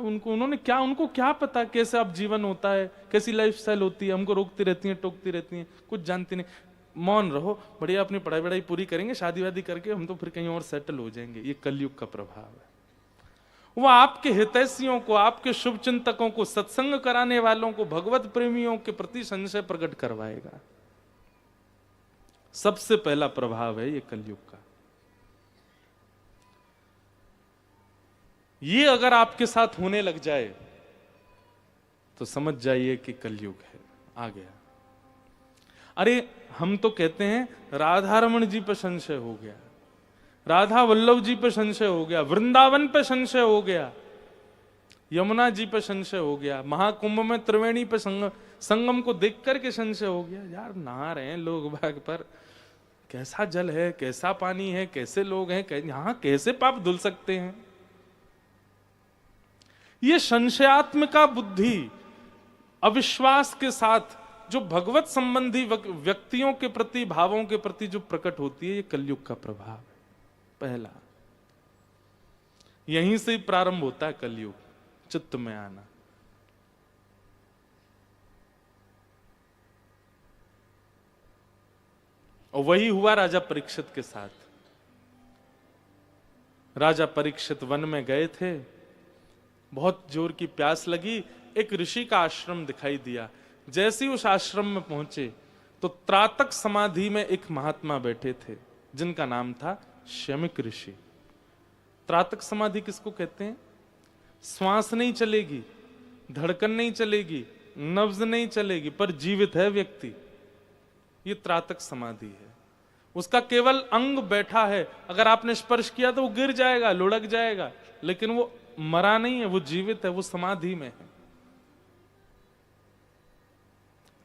[SPEAKER 1] उनको क्या पता कैसे अब जीवन होता है, कैसी लाइफस्टाइल होती है। हमको रोकती रहती हैं, टोकती रहती हैं, कुछ जानती नहीं। मौन रहो, बढ़िया अपनी पढ़ाई वढ़ाई पूरी करेंगे, शादी वादी करके हम तो फिर कहीं और सेटल हो जाएंगे। ये कलयुग का प्रभाव है। वो आपके हितैषियों को, आपके शुभ चिंतकों को, सत्संग कराने वालों को, भगवत प्रेमियों के प्रति संशय प्रकट करवाएगा। सबसे पहला प्रभाव है ये कलयुग का। ये अगर आपके साथ होने लग जाए तो समझ जाइए कि कलयुग है, आ गया। अरे हम तो कहते हैं राधा रमण जी पे संशय हो गया, राधा वल्लभ जी पे संशय हो गया, वृंदावन पे संशय हो गया, यमुना जी पे संशय हो गया, महाकुंभ में त्रिवेणी पे संगम को देख करके संशय हो गया। यार नहा रहे हैं लोग बाग पर, कैसा जल है, कैसा पानी है, कैसे लोग हैं, यहां कैसे पाप धुल सकते हैं? ये संशयात्मिका बुद्धि, अविश्वास के साथ जो भगवत संबंधी व्यक्तियों के प्रति, भावों के प्रति जो प्रकट होती है, ये कलयुग का प्रभाव है पहला। यहीं से ही प्रारंभ होता है कलयुग, चित्त में आना। और वही हुआ राजा परीक्षित के साथ। राजा परीक्षित वन में गए थे, बहुत जोर की प्यास लगी, एक ऋषि का आश्रम दिखाई दिया। जैसे ही उस आश्रम में पहुंचे तो त्रातक समाधि में एक महात्मा बैठे थे जिनका नाम था शमिक ऋषि। त्रातक समाधि किसको कहते हैं? श्वास नहीं चलेगी, धड़कन नहीं चलेगी, नब्ज नहीं चलेगी, पर जीवित है व्यक्ति, ये त्रातक समाधि है। उसका केवल अंग बैठा है, अगर आपने स्पर्श किया तो वो गिर जाएगा, लुढ़क जाएगा, लेकिन वो मरा नहीं है, वो जीवित है, वो समाधि में है।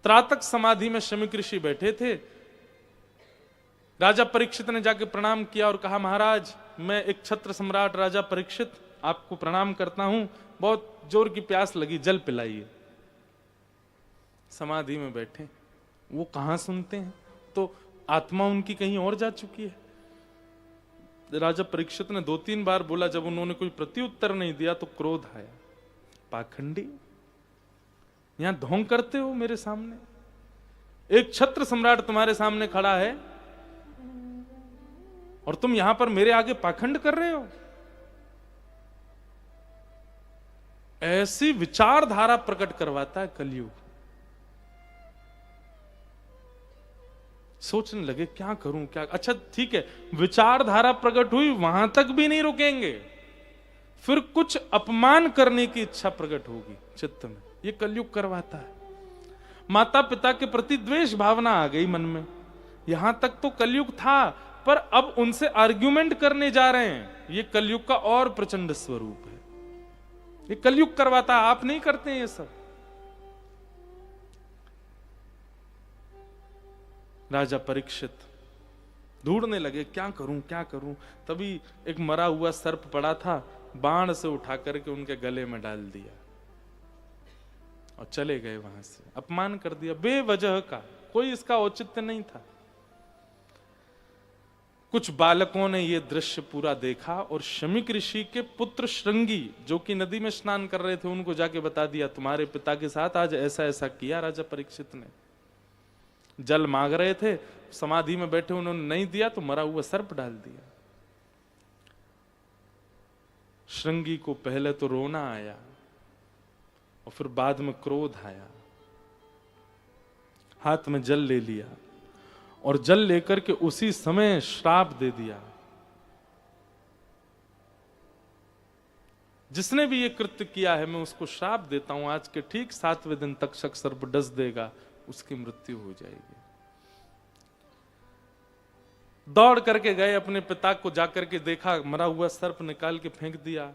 [SPEAKER 1] त्रातक समाधि में शमिक ऋषि बैठे थे। राजा परीक्षित ने जाके प्रणाम किया और कहा, महाराज मैं एक छत्र सम्राट राजा परीक्षित आपको प्रणाम करता हूं, बहुत जोर की प्यास लगी, जल पिलाइए। समाधि में बैठे, वो कहां सुनते हैं, तो आत्मा उनकी कहीं और जा चुकी है। राजा परीक्षित ने 2-3 बार बोला, जब उन्होंने कोई प्रत्युत्तर नहीं दिया तो क्रोध आया। पाखंडी, यहां ढोंग करते हो मेरे सामने। एक छत्र सम्राट तुम्हारे सामने खड़ा है और तुम यहां पर मेरे आगे पाखंड कर रहे हो। ऐसी विचारधारा प्रकट करवाता है कलयुग। सोचने लगे क्या करूं क्या। अच्छा ठीक है, विचारधारा प्रकट हुई, वहां तक भी नहीं रुकेंगे, फिर कुछ अपमान करने की इच्छा प्रकट होगी चित्त में। ये कलयुग करवाता है। माता पिता के प्रति द्वेष भावना आ गई मन में। यहां तक तो कलयुग था, पर अब उनसे आर्ग्यूमेंट करने जा रहे हैं। ये कलयुग का और प्रचंड स्वरूप है। ये कलयुग करवाता है, आप नहीं करते हैं ये सब। राजा परीक्षित ढूंढने लगे क्या करूं क्या करूं। तभी एक मरा हुआ सर्प पड़ा था, बाण से उठा करके उनके गले में डाल दिया और चले गए वहां से। अपमान कर दिया बेवजह का, कोई इसका औचित्य नहीं था। कुछ बालकों ने यह दृश्य पूरा देखा और शमीक ऋषि के पुत्र श्रृंगी, जो कि नदी में स्नान कर रहे थे, उनको जाके बता दिया तुम्हारे पिता के साथ आज ऐसा ऐसा किया राजा परीक्षित ने। जल मांग रहे थे, समाधि में बैठे, उन्होंने नहीं दिया तो मरा हुआ सर्प डाल दिया। श्रृंगी को पहले तो रोना आया और फिर बाद में क्रोध आया। हाथ में जल ले लिया और जल लेकर के उसी समय श्राप दे दिया। जिसने भी ये कृत्य किया है मैं उसको श्राप देता हूं, आज के ठीक 7वें दिन तक्षक सर्प डस देगा, उसकी मृत्यु हो जाएगी। दौड़ करके गए, अपने पिता को जाकर के देखा, मरा हुआ सर्प निकाल के फेंक दिया।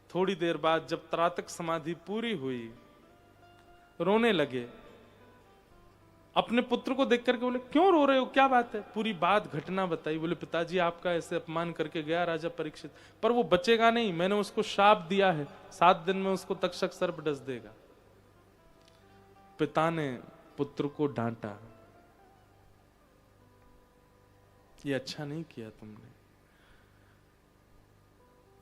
[SPEAKER 1] थोड़ी देर बाद जब त्रातक समाधि पूरी हुई, रोने लगे। अपने पुत्र को देख करके बोले क्यों रो रहे हो, क्या बात है। पूरी बात घटना बताई। बोले पिताजी आपका ऐसे अपमान करके गया राजा परीक्षित, पर वो बचेगा नहीं, मैंने उसको शाप दिया है, 7 दिन में उसको तक्षक सर्प डस देगा। पिता ने पुत्र को डांटा, ये अच्छा नहीं किया तुमने।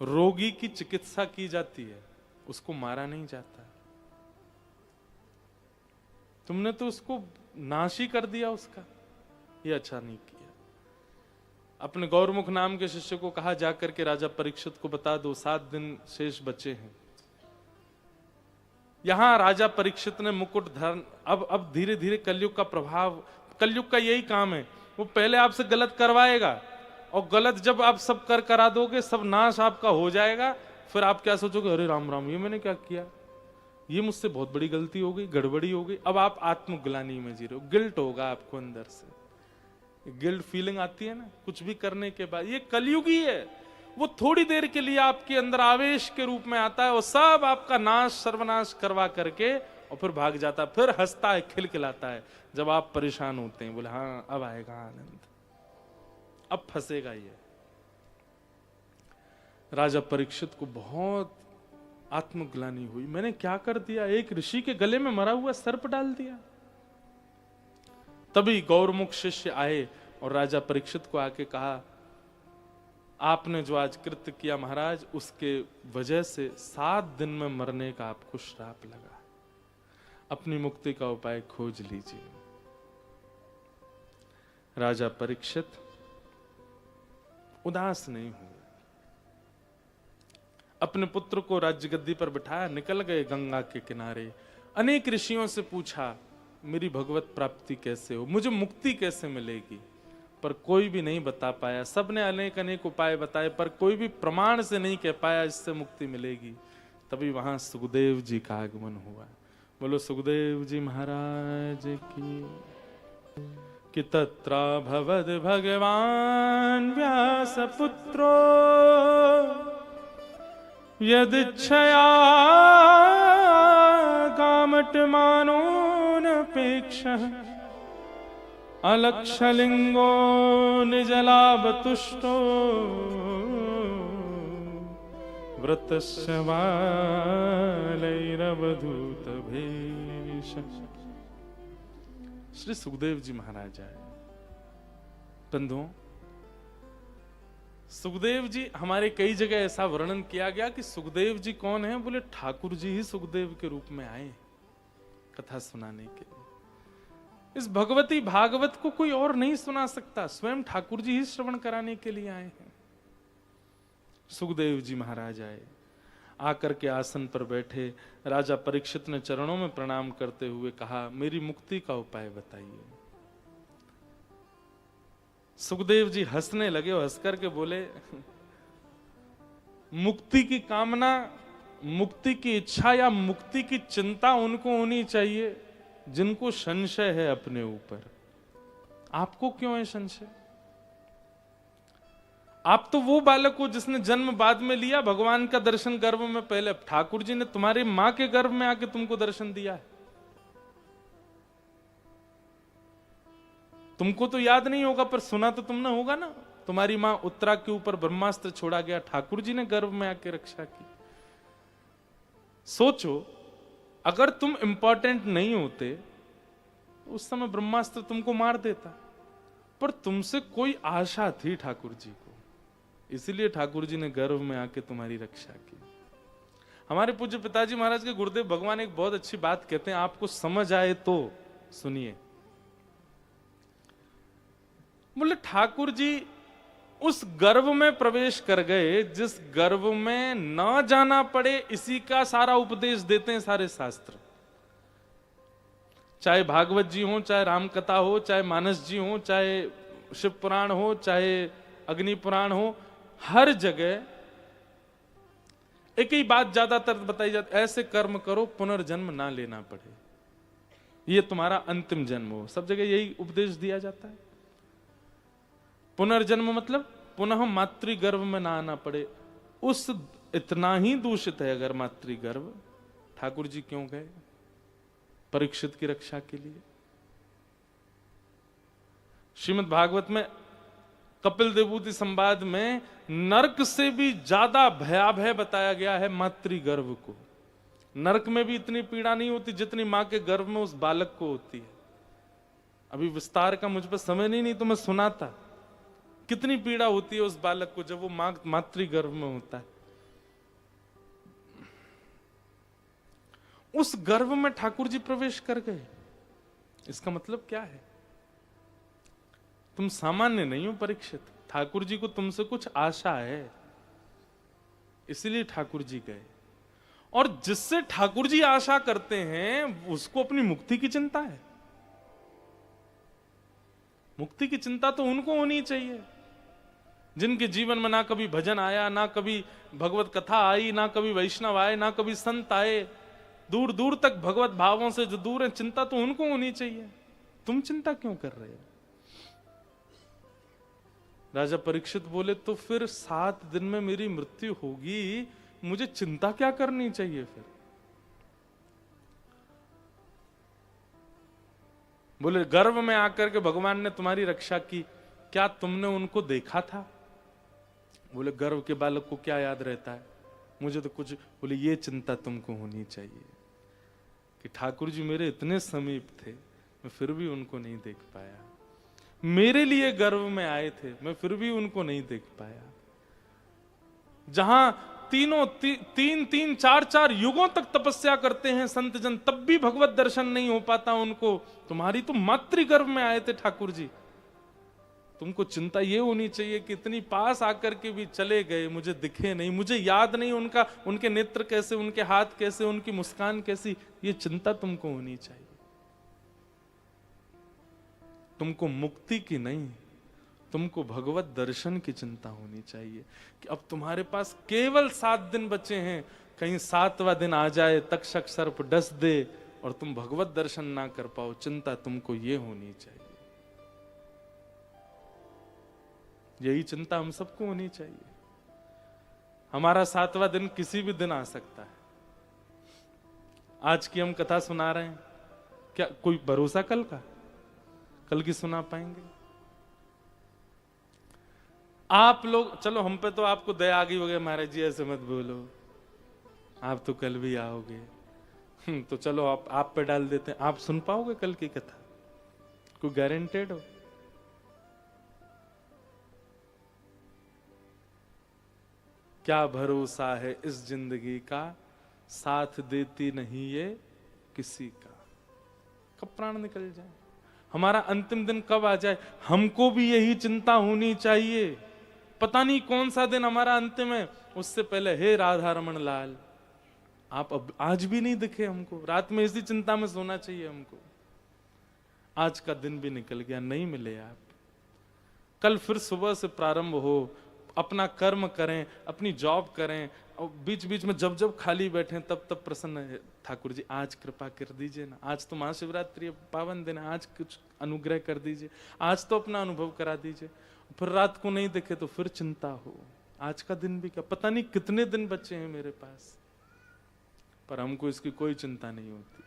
[SPEAKER 1] रोगी की चिकित्सा की जाती है, उसको मारा नहीं जाता। तुमने तो उसको नाश ही कर दिया उसका, ये अच्छा नहीं किया। अपने गौरमुख नाम के शिष्य को कहा जाकर के राजा परीक्षित को बता दो 7 दिन शेष बचे हैं। यहां राजा परीक्षित ने मुकुट धर, अब धीरे धीरे कलयुग का प्रभाव, कलयुग का यही काम है, वो पहले आपसे गलत करवाएगा और गलत जब आप सब करा दोगे, सब नाश आपका हो जाएगा, फिर आप क्या सोचोगे, अरे राम राम ये मैंने क्या किया, ये मुझसे बहुत बड़ी गलती हो गई, गड़बड़ी हो गई। अब आप आत्मग्लानि में जी रहे हो, गिल्ट होगा आपको अंदर से, गिल्ट फीलिंग आती है ना कुछ भी करने के बाद। ये कलयुगी है, वो थोड़ी देर के लिए आपके अंदर आवेश के रूप में आता है और सब आपका नाश सर्वनाश करवा करके और फिर भाग जाता है, फिर हंसता है, खिलखिलाता है जब आप परेशान होते हैं। बोले हाँ अब आएगा आनंद, अब फंसेगा ये। राजा परीक्षित को बहुत आत्मग्लानि हुई, मैंने क्या कर दिया, एक ऋषि के गले में मरा हुआ सर्प डाल दिया। तभी गौरमुख शिष्य आए और राजा परीक्षित को आके कहा आपने जो आज कृत्य किया महाराज, उसके वजह से 7 दिन में मरने का आपको श्राप लगा, अपनी मुक्ति का उपाय खोज लीजिए। राजा परीक्षित उदास नहीं हुए, अपने पुत्र को राज्य गद्दी पर बिठाया, निकल गए गंगा के किनारे। अनेक ऋषियों से पूछा मेरी भगवत प्राप्ति कैसे हो, मुझे मुक्ति कैसे मिलेगी, पर कोई भी नहीं बता पाया। सबने अनेक अनेक उपाय बताए, पर कोई भी प्रमाण से नहीं कह पाया इससे मुक्ति मिलेगी। तभी वहां सुखदेव जी का आगमन हुआ। बोलो सुखदेव जी महाराज की। कि तत्रा भवद भगवान व्यास पुत्रो यदिच्छया कामटमानोऽनपेक्षः अलक्षलिंगो निजलाभतुष्टो वृतस्य बालैरवधूतभेषः। श्री सुखदेव जी महाराज आए। बंधुओं, सुखदेव जी हमारे कई जगह ऐसा वर्णन किया गया कि सुखदेव जी कौन है, बोले ठाकुर जी ही सुखदेव के रूप में आए। कथा सुनाने के लिए। इस भगवती भागवत को कोई और नहीं सुना सकता, स्वयं ठाकुर जी ही श्रवण कराने के लिए आए हैं। सुखदेव जी महाराज आए, आकर के आसन पर बैठे। राजा परीक्षित ने चरणों में प्रणाम करते हुए कहा, मेरी मुक्ति का उपाय बताइए। सुखदेव जी हंसने लगे और हंस करके बोले, मुक्ति की कामना, मुक्ति की इच्छा या मुक्ति की चिंता उनको होनी चाहिए जिनको संशय है अपने ऊपर। आपको क्यों है संशय? आप तो वो बालक हो जिसने जन्म बाद में लिया, भगवान का दर्शन गर्भ में पहले। ठाकुर जी ने तुम्हारी मां के गर्भ में आके तुमको दर्शन दिया है। तुमको तो याद नहीं होगा, पर सुना तो तुमने होगा ना। तुम्हारी मां उत्तरा के ऊपर ब्रह्मास्त्र छोड़ा गया, ठाकुर जी ने गर्भ में आके रक्षा की। सोचो, अगर तुम इंपॉर्टेंट नहीं होते उस समय ब्रह्मास्त्र तुमको मार देता, पर तुमसे कोई आशा थी ठाकुर जी को, इसलिए ठाकुर जी ने गर्भ में आके तुम्हारी रक्षा की। हमारे पूज्य पिताजी महाराज के गुरुदेव भगवान एक बहुत अच्छी बात कहते हैं, आपको समझ आए तो सुनिए। बोले ठाकुर जी उस गर्भ में प्रवेश कर गए जिस गर्भ में न जाना पड़े, इसी का सारा उपदेश देते हैं सारे शास्त्र। चाहे भागवत जी हो, चाहे राम कथा हो, चाहे मानस जी हो, चाहे शिव पुराण हो, चाहे अग्नि पुराण हो, हर जगह एक ही बात ज्यादातर बताई जाती, ऐसे कर्म करो पुनर्जन्म ना लेना पड़े, ये तुम्हारा अंतिम जन्म हो। सब जगह यही उपदेश दिया जाता है। पुनर्जन्म मतलब पुनः मातृगर्भ में ना आना पड़े। उस इतना ही दूषित है अगर मातृगर्भ, ठाकुर जी क्यों गए? परीक्षित की रक्षा के लिए। श्रीमद् भागवत में कपिल देवभूति संवाद में नरक से भी ज्यादा भयावह बताया गया है मातृगर्भ को। नरक में भी इतनी पीड़ा नहीं होती जितनी मां के गर्भ में उस बालक को होती है। अभी विस्तार का मुझ पर समय नहीं तो मैं सुनाता, कितनी पीड़ा होती है उस बालक को जब वो मातृगर्भ में होता है। उस गर्भ में ठाकुर जी प्रवेश कर गए, इसका मतलब क्या है? तुम सामान्य नहीं हो परीक्षित, ठाकुर जी को तुमसे कुछ आशा है, इसलिए ठाकुर जी गए। और जिससे ठाकुर जी आशा करते हैं उसको अपनी मुक्ति की चिंता है। मुक्ति की चिंता तो उनको होनी चाहिए जिनके जीवन में ना कभी भजन आया, ना कभी भगवत कथा आई, ना कभी वैष्णव आए, ना कभी संत आए, दूर दूर तक भगवत भावों से जो दूर है। चिंता तो उनको होनी चाहिए, तुम चिंता क्यों कर रहे हो? राजा परीक्षित बोले, तो फिर 7 दिन में मेरी मृत्यु होगी, मुझे चिंता क्या करनी चाहिए फिर? बोले, गर्भ में आकर के भगवान ने तुम्हारी रक्षा की, क्या तुमने उनको देखा था? बोले, गर्भ के बालक को क्या याद रहता है, मुझे तो कुछ। बोले, ये चिंता तुमको होनी चाहिए कि ठाकुर जी मेरे इतने समीप थे, मैं फिर भी उनको नहीं देख पाया। मेरे लिए गर्भ में आए थे, मैं फिर भी उनको नहीं देख पाया। जहां तीन 4 युगों तक तपस्या करते हैं संत जन, तब भी भगवत दर्शन नहीं हो पाता उनको। तुम्हारी तो मातृगर्भ में आए थे ठाकुर जी। तुमको चिंता ये होनी चाहिए कि इतनी पास आकर के भी चले गए, मुझे दिखे नहीं, मुझे याद नहीं उनके नेत्र कैसे, उनके हाथ कैसे, उनकी मुस्कान कैसी। ये चिंता तुमको होनी चाहिए। तुमको मुक्ति की नहीं, तुमको भगवत दर्शन की चिंता होनी चाहिए कि अब तुम्हारे पास केवल 7 दिन बचे हैं, कहीं 7वां दिन आ जाए, तक्षक सर्प डस दे और तुम भगवत दर्शन ना कर पाओ। चिंता तुमको ये होनी चाहिए। यही चिंता हम सबको होनी चाहिए। हमारा 7वां दिन किसी भी दिन आ सकता है। आज की हम कथा सुना रहे हैं, क्या कोई भरोसा कल का? कल की सुना पाएंगे? आप लोग चलो, हम पे तो आपको दया आ गई होगी, महाराज जी ऐसे मत बोलो, आप तो कल भी आओगे। तो चलो आप पे डाल देते हैं, आप सुन पाओगे कल की कथा? कोई गारंटेड हो? क्या भरोसा है इस जिंदगी का, साथ देती नहीं ये किसी का। कब प्राण निकल जाए, हमारा अंतिम दिन कब आ जाए, हमको भी यही चिंता होनी चाहिए। पता नहीं कौन सा दिन हमारा अंतिम है, उससे पहले हे राधा रमन लाल आप अब आज भी नहीं दिखे हमको, रात में इसी चिंता में सोना चाहिए हमको। आज का दिन भी निकल गया, नहीं मिले आप। कल फिर सुबह से प्रारंभ हो, अपना कर्म करें, अपनी जॉब करें, और बीच बीच में जब जब खाली बैठे तब तब प्रसन्न है ठाकुर जी आज कृपा कर दीजिए ना, आज तो महाशिवरात्रि पावन दिन है, आज कुछ अनुग्रह कर दीजिए, आज तो अपना अनुभव करा दीजिए। फिर रात को नहीं दिखे तो फिर चिंता हो, आज का दिन भी क्या, पता नहीं कितने दिन बचे हैं मेरे पास, पर हमको इसकी कोई चिंता नहीं होती,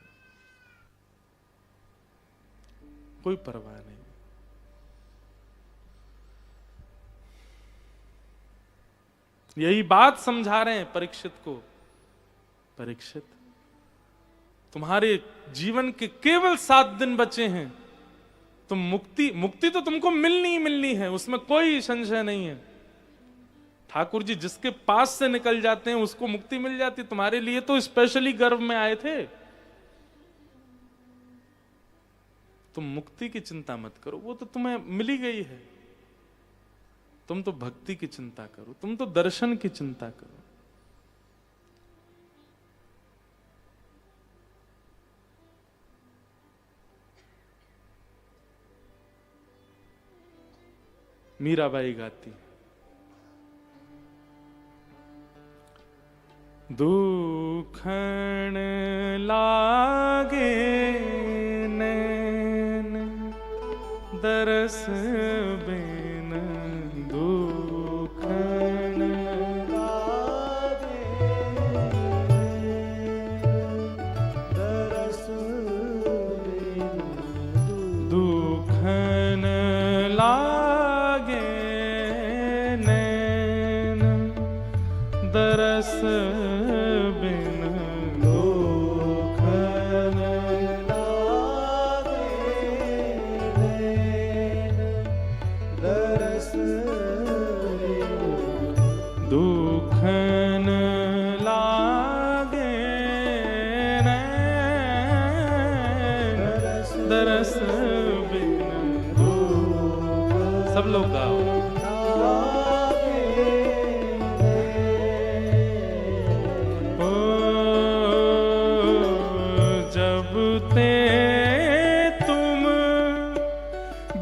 [SPEAKER 1] कोई परवाह नहीं। यही बात समझा रहे हैं परीक्षित को, परीक्षित तुम्हारे जीवन के केवल 7 दिन बचे हैं, तुम मुक्ति तो तुमको मिलनी ही मिलनी है, उसमें कोई संशय नहीं है। ठाकुर जी जिसके पास से निकल जाते हैं उसको मुक्ति मिल जाती, तुम्हारे लिए तो स्पेशली गर्भ में आए थे। तुम मुक्ति की चिंता मत करो, वो तो तुम्हें मिली गई है, तुम तो भक्ति की चिंता करो, तुम तो दर्शन की चिंता करो। मीराबाई गाती, दुखन लागे नैन दरस बिन, दुखन लागे दरस बिन, दुखन लागे नैन दरस बिन, दुखन लागे नैन दरस बिन, दुखन लागे नैन दरस बिन। सब लोग गाओ।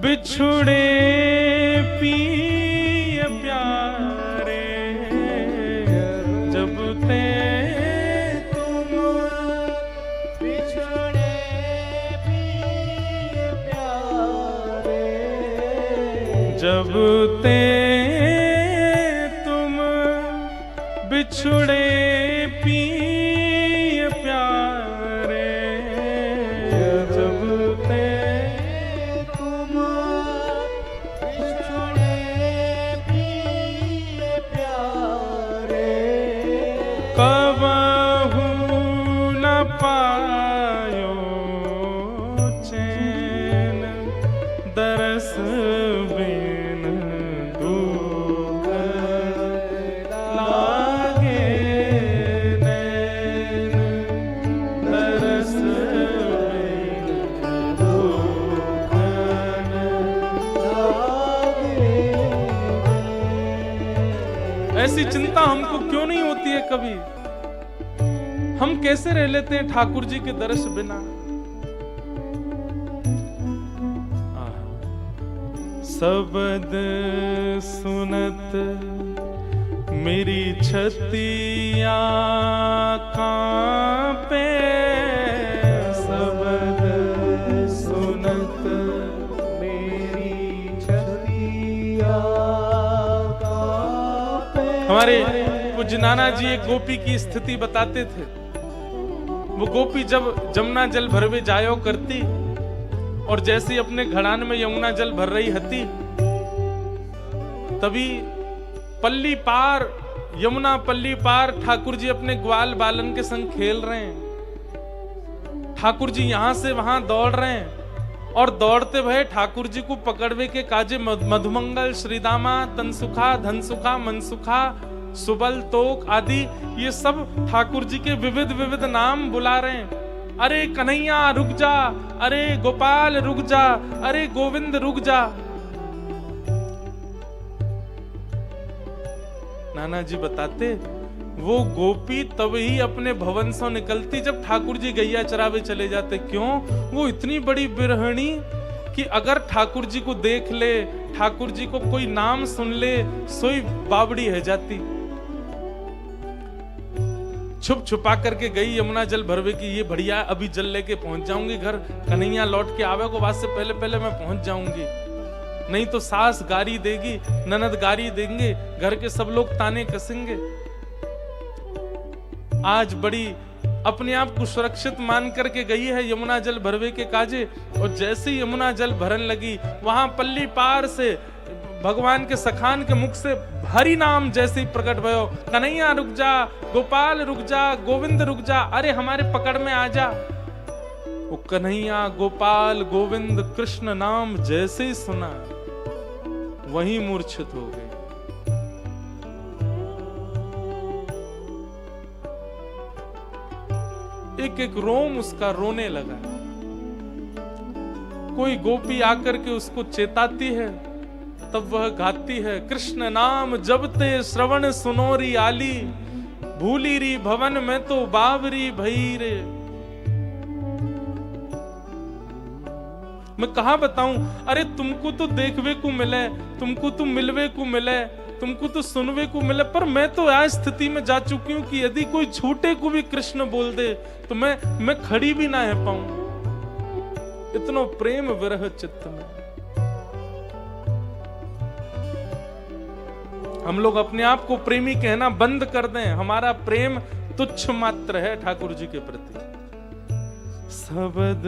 [SPEAKER 1] बिछुड़े पिय प्यारे, जब ते तुम बिछुड़े पिय प्यारे, जब ते तुम बिछुड़े पिय प्यारे, जब ते कबहू न पायो चैन दरस बिन, दुखन लागे नैन दरस बिन, दुखन लागे। ऐसी चिंता हमको क्यों नहीं होती है कभी? हम कैसे रह लेते हैं ठाकुर जी के दर्श बिना? सबद सुनत मेरी छतिया कांपे, सबद सुनत मेरी छतिया कांपे। हमारे पूज्य नाना जी एक गोपी की स्थिति बताते थे। वो गोपी जब जमुना जल भरवे जायो करती और जैसे अपने घड़ान में यमुना जल भर रही हती, तभी पल्ली पार, यमुना पल्ली पार ठाकुर जी अपने ग्वाल बालन के संग खेल रहे हैं। ठाकुर जी यहां से वहां दौड़ रहे हैं और दौड़ते भय ठाकुर जी को पकड़वे के काजे मधुमंगल, श्रीदामा, तनसुखा, धनसुखा, मनसुखा, सुबल, तोक आदि ये सब ठाकुर जी के विविध विविध नाम बुला रहे हैं। अरे कन्हैया रुक जा, अरे गोपाल रुक जा, अरे गोविंद रुक जा। नाना जी बताते, वो गोपी तब ही अपने भवन से निकलती जब ठाकुर जी गैया चरावे चले जाते। क्यों? वो इतनी बड़ी बिरहणी कि अगर ठाकुर जी को देख ले, ठाकुर जी को कोई नाम सुन ले, सोई बावड़ी है जाती। छुप छुपा करके गई यमुना जल भरवे की, ये बढ़िया अभी जल लेके पहुंच जाऊंगी घर, कन्हैया लौट के आवे को बाद से पहले पहले मैं पहुंच जाऊंगी, नहीं तो सास गारी देगी, ननद गारी देंगे, घर के सब लोग ताने कसेंगे। आज बड़ी अपने आप को सुरक्षित मान करके गई है यमुना जल भरवे के काजे, और जैसे ही यमुना जल भरन लगी, वहां पल्ली पार से भगवान के सखान के मुख से हरि नाम जैसे ही प्रकट भयो, कन्हैया रुक जा, गोपाल रुक जा, गोविंद रुक जा, अरे हमारे पकड़ में आ जा। वो कन्हैया, गोपाल, गोविंद, कृष्ण नाम जैसे ही सुना, वहीं मूर्छित हो गए। एक एक रोम उसका रोने लगा। कोई गोपी आकर के उसको चेताती है, तब वह गाती है, कृष्ण नाम जबते श्रवण सुनोरी आली, भूली री भवन में तो बावरी भई रे। मैं कहा बताऊं, अरे तुमको तो देखवे को मिले, तुमको तो मिलवे को मिले, तुमको तो सुनवे को मिले, पर मैं तो आज स्थिति में जा चुकी हूं कि यदि कोई छोटे को भी कृष्ण बोल दे तो मैं खड़ी भी ना है पाऊं। इतना प्रेम विरह चित्त में। हम लोग अपने आप को प्रेमी कहना बंद कर दें, हमारा प्रेम तुच्छ मात्र है ठाकुर जी के प्रति। शब्द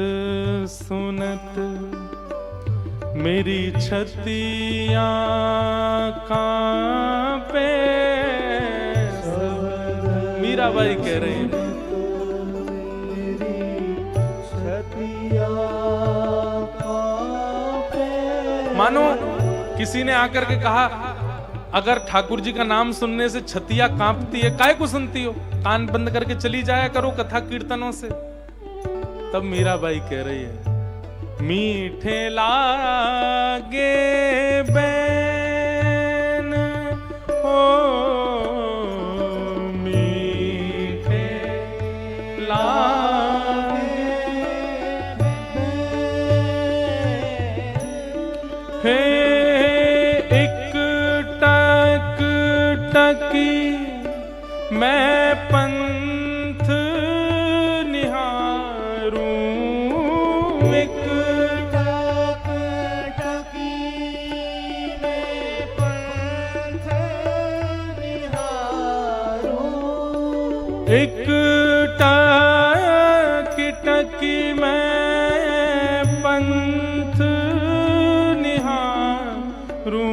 [SPEAKER 1] सुनत मेरी छतिया कांपे, मीराबाई कह रही हैं, मानो किसी ने आकर के कहा, अगर ठाकुर जी का नाम सुनने से छतिया कांपती है, काहे को सुनती हो, कान बंद करके चली जाया करो कथा कीर्तनों से। तब मीराबाई कह रही है, मीठे लागे बैन ओ मीठे लागे हे एक टक टकी मैं पंथ निहारूं, एक टक टकी मैं पंथ निहारूं, एक टक टकी मैं पंथ निहारूं,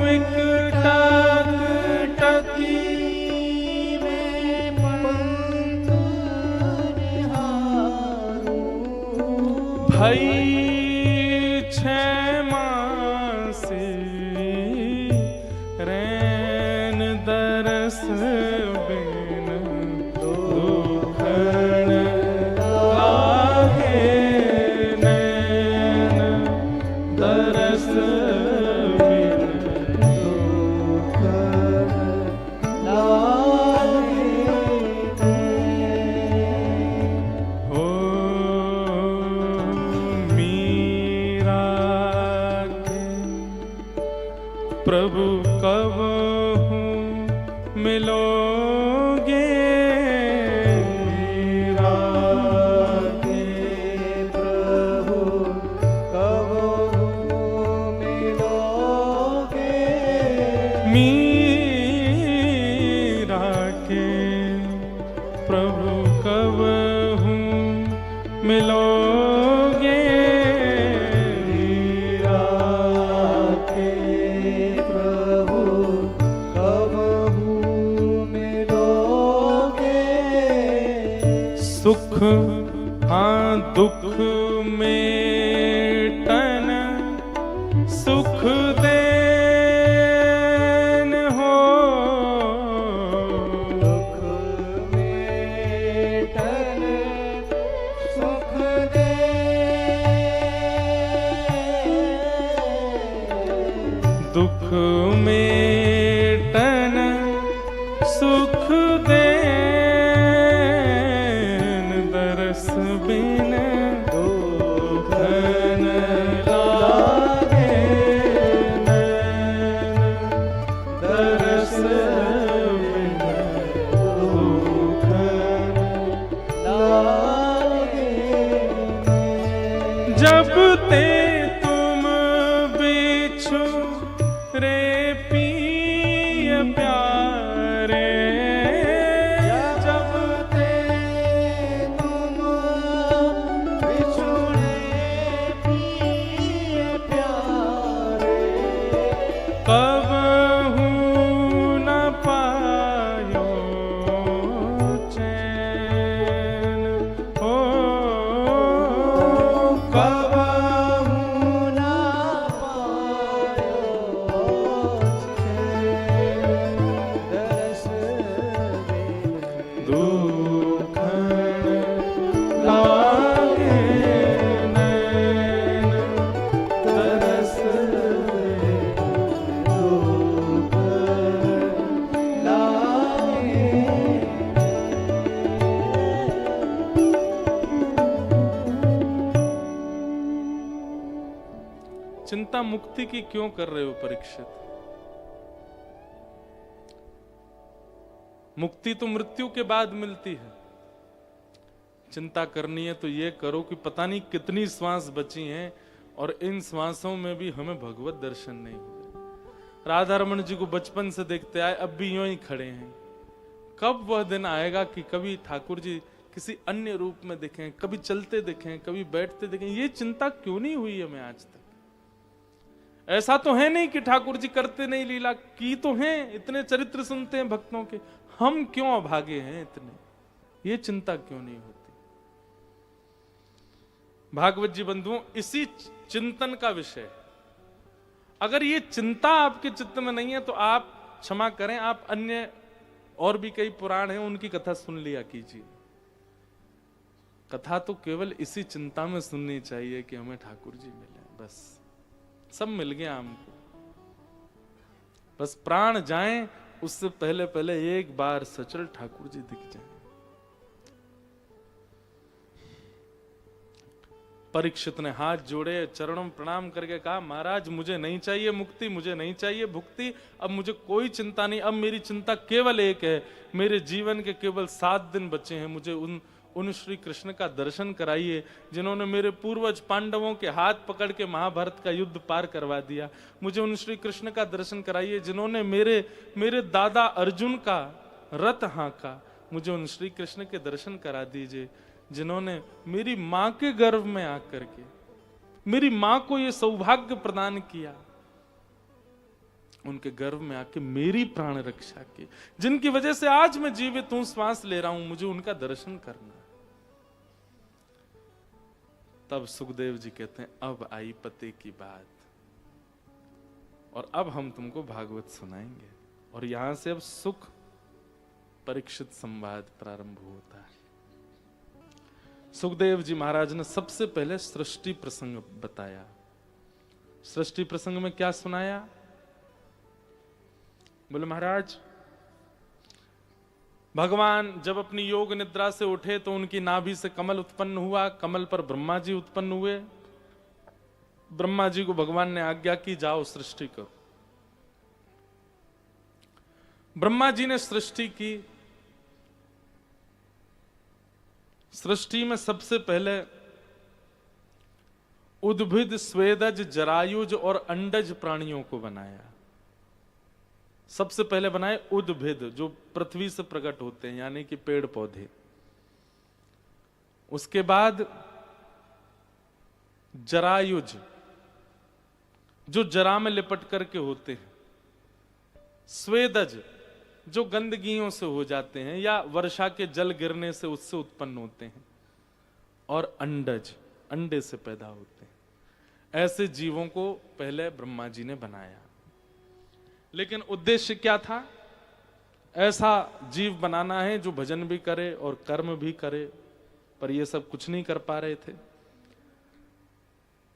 [SPEAKER 1] एक टक टकी भई क्षमा से रैन दरस बिन दुखन लागे, नैन दरस बिन दुखन लागे। हो प्रभु कब हूँ मिलोगे, मीरा के प्रभु कब हूँ मिलोगे, मीरा के प्रभु कब हूँ मिलोगे, सुख हाँ दुख मेटन सुख देन हो, दुख मेटन दुख मेटन सुख देन दरस बिन दुखन लागे नैन दरस बिन दुखन लागे जब ते तुम बिछु रे पिय प्यारे
[SPEAKER 2] जब ते तुम बिछुड़े प्रिय प्यारे
[SPEAKER 1] कबहू न पायो चैन हो
[SPEAKER 2] कबहू न पायो दरस बिन
[SPEAKER 1] दुखन लागे नैन तरस चिंता मुक्ति की क्यों कर रहे हो परीक्षित? मुक्ति तो मृत्यु के बाद मिलती है। चिंता करनी है तो ये करो कि पता नहीं कितनी श्वास बची हैं और इन श्वासों में भी हमें भगवत दर्शन नहीं हुए। राधा रमन जी को बचपन से देखते आए, अब भी यूं ही खड़े हैं। कब वह दिन आएगा कि कभी ठाकुर जी किसी अन्य रूप में दिखें, कभी चलते दिखें, कभी बैठते दिखें? ये चिंता क्यों नहीं हुई हमें आज तक? ऐसा तो है नहीं कि ठाकुर जी करते नहीं, लीला की तो हैं, इतने चरित्र सुनते हैं भक्तों के, हम क्यों अभागे हैं इतने? ये चिंता क्यों नहीं होती? भागवत जी बंधुओं, इसी चिंतन का विषय। अगर ये चिंता आपके चित्त में नहीं है तो आप क्षमा करें, आप अन्य और भी कई पुराण हैं उनकी कथा सुन लिया कीजिए। कथा तो केवल इसी चिंता में सुननी चाहिए कि हमें ठाकुर जी मिले, बस सब मिल गया हमको। बस प्राण जाएं उससे पहले पहले एक बार सचल ठाकुर जी दिख जाएं। परीक्षित ने हाथ जोड़े, चरणों में प्रणाम करके कहा, महाराज मुझे नहीं चाहिए मुक्ति, मुझे नहीं चाहिए भुक्ति, अब मुझे कोई चिंता नहीं। अब मेरी चिंता केवल एक है, मेरे जीवन के केवल 7 दिन बचे हैं। मुझे उन श्री कृष्ण का दर्शन कराइए जिन्होंने मेरे पूर्वज पांडवों के हाथ पकड़ के महाभारत का युद्ध पार करवा दिया। मुझे उन श्री कृष्ण का दर्शन कराइए जिन्होंने मेरे दादा अर्जुन का रथ हाँका। मुझे उन श्री कृष्ण के दर्शन करा दीजिए जिन्होंने मेरी मां के गर्भ में आकर के मेरी मां को यह सौभाग्य प्रदान किया, उनके गर्भ में आके मेरी प्राण रक्षा की, जिनकी वजह से आज मैं जीवित हूं, श्वास ले रहा हूं। मुझे उनका दर्शन करना। तब सुखदेव जी कहते हैं, अब आई पते की बात और अब हम तुमको भागवत सुनाएंगे। और यहां से अब सुख परीक्षित संवाद प्रारंभ होता है। सुखदेव जी महाराज ने सबसे पहले सृष्टि प्रसंग बताया। सृष्टि प्रसंग में क्या सुनाया? बोले महाराज, भगवान जब अपनी योग निद्रा से उठे तो उनकी नाभि से कमल उत्पन्न हुआ, कमल पर ब्रह्मा जी उत्पन्न हुए। ब्रह्मा जी को भगवान ने आज्ञा की, जाओ सृष्टि करो। ब्रह्मा जी ने सृष्टि की। सृष्टि में सबसे पहले उद्भिद, स्वेदज, जरायुज और अंडज प्राणियों को बनाया। सबसे पहले बनाए उद्भिद, जो पृथ्वी से प्रकट होते हैं, यानी कि पेड़ पौधे। उसके बाद जरायुज, जो जरा में लिपट करके होते हैं। स्वेदज, जो गंदगियों से हो जाते हैं या वर्षा के जल गिरने से उससे उत्पन्न होते हैं। और अंडज, अंडे से पैदा होते हैं। ऐसे जीवों को पहले ब्रह्मा जी ने बनाया। लेकिन उद्देश्य क्या था? ऐसा जीव बनाना है जो भजन भी करे और कर्म भी करे, पर ये सब कुछ नहीं कर पा रहे थे।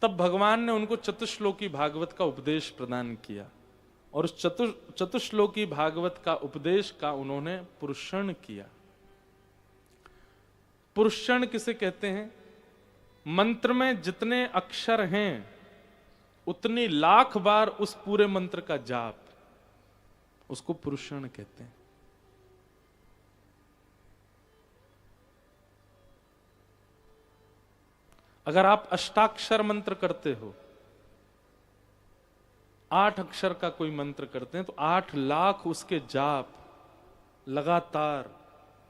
[SPEAKER 1] तब भगवान ने उनको चतुश्लोकी भागवत का उपदेश प्रदान किया। और उस चतुश्लोकी भागवत का उपदेश का उन्होंने पुरुषण किया। पुरुषण किसे कहते हैं? मंत्र में जितने अक्षर हैं उतनी लाख बार उस पूरे मंत्र का जाप, उसको पुरुषण कहते हैं। अगर आप अष्टाक्षर मंत्र करते हो, 8 अक्षर का कोई मंत्र करते हैं, तो 8 लाख उसके जाप लगातार,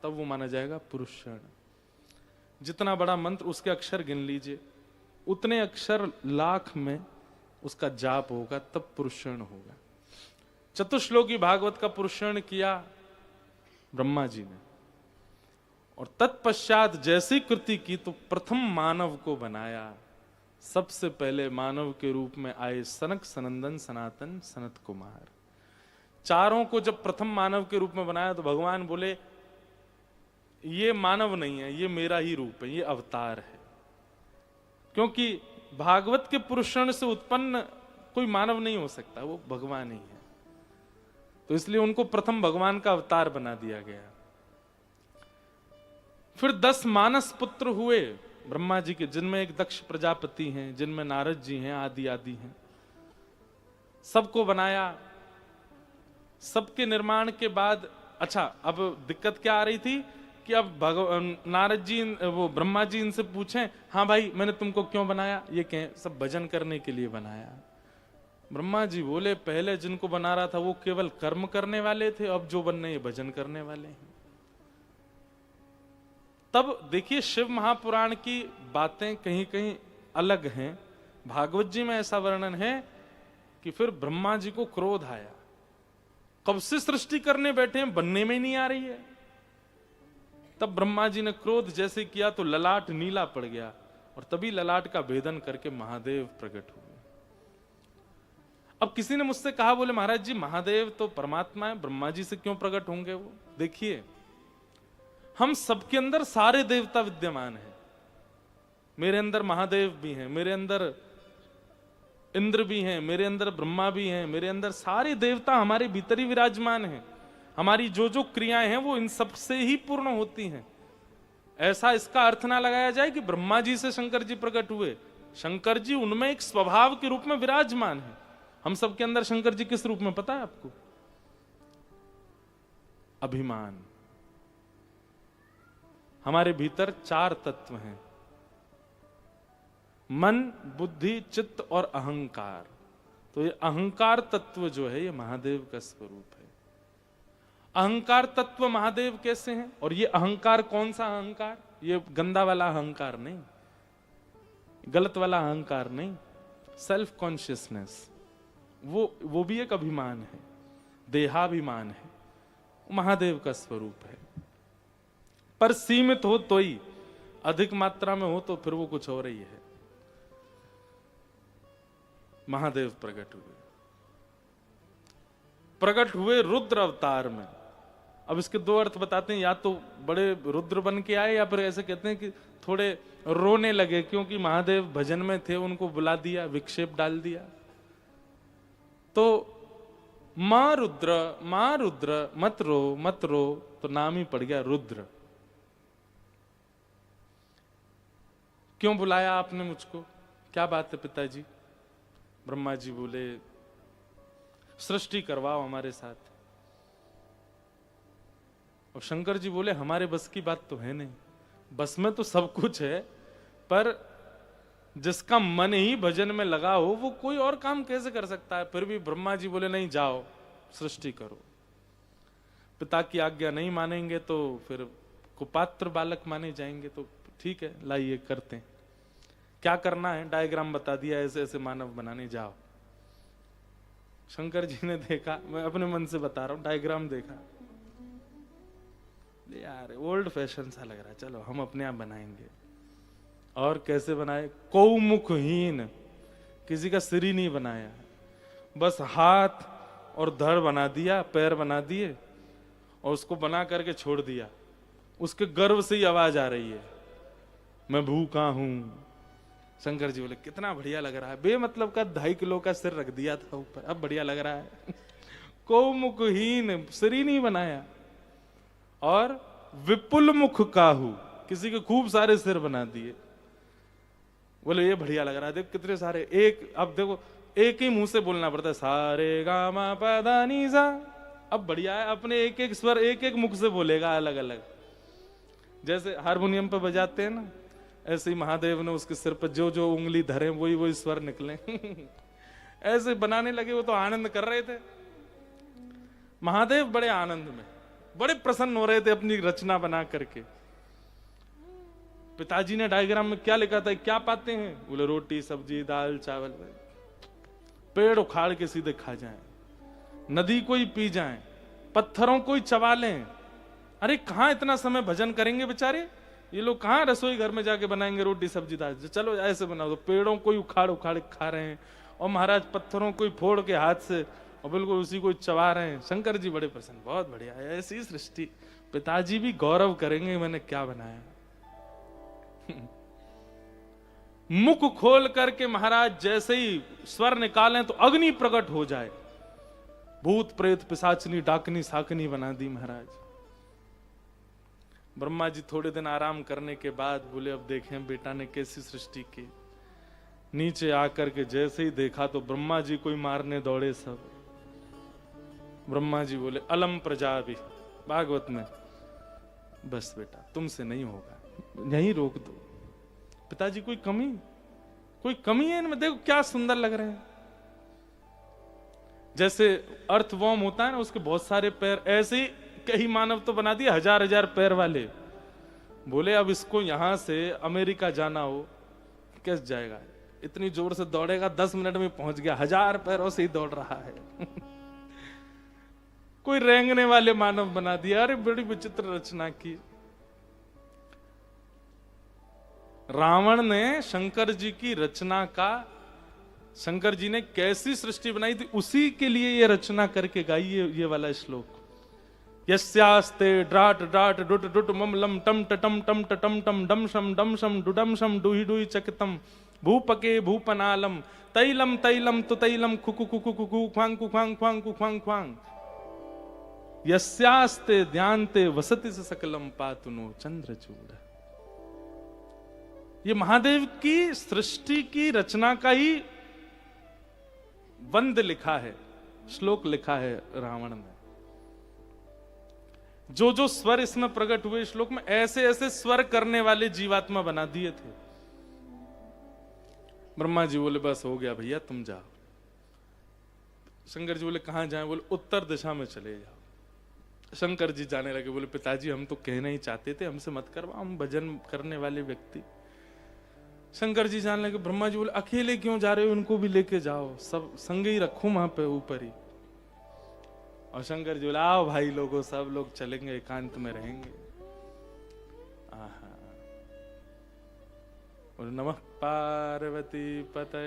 [SPEAKER 1] तब वो माना जाएगा पुरुषण। जितना बड़ा मंत्र उसके अक्षर गिन लीजिए, उतने अक्षर लाख में उसका जाप होगा, तब पुरुषण होगा। चतुश्लोकी भागवत का पुरुषण किया ब्रह्मा जी ने, और तत्पश्चात जैसी कृति की तो प्रथम मानव को बनाया। सबसे पहले मानव के रूप में आए सनक सनंदन सनातन सनत कुमार। चारों को जब प्रथम मानव के रूप में बनाया तो भगवान बोले ये मानव नहीं है, ये मेरा ही रूप है, ये अवतार है। क्योंकि भागवत के पुरुषण से उत्पन्न कोई मानव नहीं हो सकता, वो भगवान ही है। तो इसलिए उनको प्रथम भगवान का अवतार बना दिया गया। फिर 10 मानस पुत्र हुए ब्रह्मा जी के, जिनमें एक दक्ष प्रजापति हैं, जिनमें नारद जी हैं, आदि आदि हैं। सबको बनाया। सबके निर्माण के बाद, अच्छा, अब दिक्कत क्या आ रही थी कि अब नारद जी, वो ब्रह्मा जी इनसे पूछें, हाँ भाई मैंने तुमको क्यों बनाया? ये कहें सब भजन करने के लिए बनाया। ब्रह्मा जी बोले पहले जिनको बना रहा था वो केवल कर्म करने वाले थे, अब जो बनने ये भजन करने वाले हैं। तब देखिए शिव महापुराण की बातें कहीं कहीं अलग हैं। भागवत जी में ऐसा वर्णन है कि फिर ब्रह्मा जी को क्रोध आया, कब से सृष्टि करने बैठे हैं, बनने में ही नहीं आ रही है। तब ब्रह्मा जी ने क्रोध जैसे किया तो ललाट नीला पड़ गया, और तभी ललाट का भेदन करके महादेव प्रकट हुए। अब किसी ने मुझसे कहा, बोले महाराज जी महादेव तो परमात्मा है, ब्रह्मा जी से क्यों प्रकट होंगे वो? देखिए हम सबके अंदर सारे देवता विद्यमान हैं। मेरे अंदर महादेव भी हैं, मेरे अंदर इंद्र भी हैं, मेरे अंदर ब्रह्मा भी हैं, मेरे अंदर सारे देवता हमारे भीतर ही विराजमान हैं। हमारी जो जो क्रियाएं हैं वो इन सब से ही पूर्ण होती हैं। ऐसा इसका अर्थ ना लगाया जाए कि ब्रह्मा जी से शंकर जी प्रकट हुए। शंकर जी उनमें एक स्वभाव के रूप में विराजमान है। हम सबके अंदर शंकर जी किस रूप में पता है आपको? अभिमान। हमारे भीतर 4 तत्व हैं, मन, बुद्धि, चित्त और अहंकार। तो ये अहंकार तत्व जो है ये महादेव का स्वरूप है। अहंकार तत्व महादेव कैसे हैं? और ये अहंकार कौन सा अहंकार? ये गंदा वाला अहंकार नहीं, गलत वाला अहंकार नहीं, सेल्फ कॉन्शियसनेस। वो भी एक अभिमान है, देहाभिमान है, महादेव का स्वरूप है। पर सीमित हो तो ही, अधिक मात्रा में हो तो फिर वो कुछ और ही है। महादेव प्रकट हुए रुद्र अवतार में। अब इसके 2 अर्थ बताते हैं, या तो बड़े रुद्र बन के आए, या फिर ऐसे कहते हैं कि थोड़े रोने लगे, क्योंकि महादेव भजन में थे, उनको बुला दिया, विक्षेप डाल दिया। तो मां रुद्र मत रो, तो नाम ही पड़ गया रुद्र। क्यों बुलाया आपने मुझको? क्या बात है पिताजी? ब्रह्मा जी बोले सृष्टि करवाओ हमारे साथ। और शंकर जी बोले हमारे बस की बात तो है नहीं। बस में तो सब कुछ है, पर जिसका मन ही भजन में लगा हो वो कोई और काम कैसे कर सकता है? फिर भी ब्रह्मा जी बोले नहीं, जाओ सृष्टि करो। पिता की आज्ञा नहीं मानेंगे तो फिर कुपात्र बालक माने जाएंगे। तो ठीक है, लाइए करते हैं। क्या करना है? डायग्राम बता दिया, ऐसे ऐसे मानव बनाने जाओ। शंकर जी ने देखा, मैं अपने मन से बता रहा हूं, डायग्राम देखा, यार ओल्ड फैशन सा लग रहा है, चलो हम अपने आप बनाएंगे। और कैसे बनाए? कौमुखहीन, किसी का सिर ही नहीं बनाया, बस हाथ और धड़ बना दिया, पैर बना दिए, और उसको बना करके छोड़ दिया। उसके गर्भ से ही आवाज आ रही है, मैं भूखा हूं। शंकर जी बोले कितना बढ़िया लग रहा है। बेमतलब का 2.5 किलो का सिर रख दिया था ऊपर, अब बढ़िया लग रहा है। को मुखहीन, सिर ही नहीं बनाया। और विपुल मुख काहू, किसी के खूब सारे सिर बना दिए। बोले ये बढ़िया लग रहा है, देख कितने सारे। एक, अब देखो एक ही मुंह से बोलना पड़ता है, सारे गा मा पा धा नी सा। अब बढ़िया है, अपने एक एक स्वर एक एक मुख से बोलेगा अलग अलग। जैसे हारमोनियम पे बजाते हैं ना, ऐसे ही महादेव ने उसके सिर पर जो जो उंगली धरे वही वही स्वर निकले। ऐसे बनाने लगे, वो तो आनंद कर रहे थे। महादेव बड़े आनंद में, बड़े प्रसन्न हो रहे थे अपनी रचना बना करके। पिताजी ने डायग्राम में क्या लिखा था, क्या पाते हैं? बोले रोटी सब्जी दाल चावल। पेड़ उखाड़ के सीधे खा जाएं, नदी को ही पी जाएं, पत्थरों को ही चबा लें। अरे कहां इतना समय भजन करेंगे बेचारे ये लोग, कहां रसोई घर में जाके बनाएंगे रोटी सब्जी दाल। चलो ऐसे बनाओ। तो पेड़ों को ही उखाड़ उखाड़ खा रहे हैं, और महाराज पत्थरों को ही फोड़ के हाथ से और बिल्कुल उसी को चबा रहे हैं। शंकर जी बड़े प्रसन्न, बहुत बढ़िया है ऐसी सृष्टि। पिताजी भी गौरव करेंगे मैंने क्या बनाया। मुख खोल करके महाराज जैसे ही स्वर निकालें तो अग्नि प्रकट हो जाए। भूत प्रेत पिशाचनी डाकनी साकनी बना दी महाराज। ब्रह्मा जी थोड़े दिन आराम करने के बाद बोले अब देखें बेटा ने कैसी सृष्टि की। नीचे आकर के जैसे ही देखा तो ब्रह्मा जी को ही मारने दौड़े सब। ब्रह्मा जी बोले अलम प्रजा भी, भागवत में, बस बेटा तुमसे नहीं होगा, यहीं रोक दो। पिताजी कोई कमी है इनमें? देखो क्या सुंदर लग रहे हैं। जैसे अर्थवॉर्म होता है ना, उसके बहुत सारे पैर, ऐसे ही कई मानव तो बना दिए हजार हजार पैर वाले। बोले अब इसको यहां से अमेरिका जाना हो कैसे जाएगा? इतनी जोर से दौड़ेगा 10 मिनट में पहुंच गया, 1000 पैरों से ही दौड़ रहा है। कोई रेंगने वाले मानव बना दिया। अरे बड़ी विचित्र रचना की। रावण ने शंकर जी की रचना का, शंकर जी ने कैसी सृष्टि बनाई थी उसी के लिए ये रचना करके गाई ये वाला श्लोक। यस्यास्ते ड्राट ड्राट डुट डुट मम लम टम टम टम टम टम डम शम डुडम शम डुही डुही चकितम भूपके भूपनालम तैलम तैलम तु तैलम खुकु खुकु खुकु ख्वांग कुख्वांग ख्वांग कुख्वांग ख्वांग यस्यास्ते ध्यानते वसति स सकलम पातुनो चंद्रचूड़। ये महादेव की सृष्टि की रचना का ही वंद लिखा है, श्लोक लिखा है रावण ने। जो जो स्वर इसमें प्रकट हुए श्लोक में, ऐसे ऐसे स्वर करने वाले जीवात्मा बना दिए थे। ब्रह्मा जी बोले बस हो गया भैया तुम जाओ। शंकर जी बोले कहां जाएं? बोले उत्तर दिशा में चले जाओ। शंकर जी जाने लगे। बोले पिताजी हम तो कहना ही चाहते थे, हमसे मत करवाओ, हम भजन करने वाले व्यक्ति। शंकर जी जाने लगे। ब्रह्मा जी बोले अकेले क्यों जा रहे हो, उनको भी लेके जाओ, सब संग ही रखो वहां पे ऊपर ही। और शंकर जी बोले आओ भाई लोगों, सब लोग चलेंगे, एकांत में रहेंगे। और नमः पार्वती पते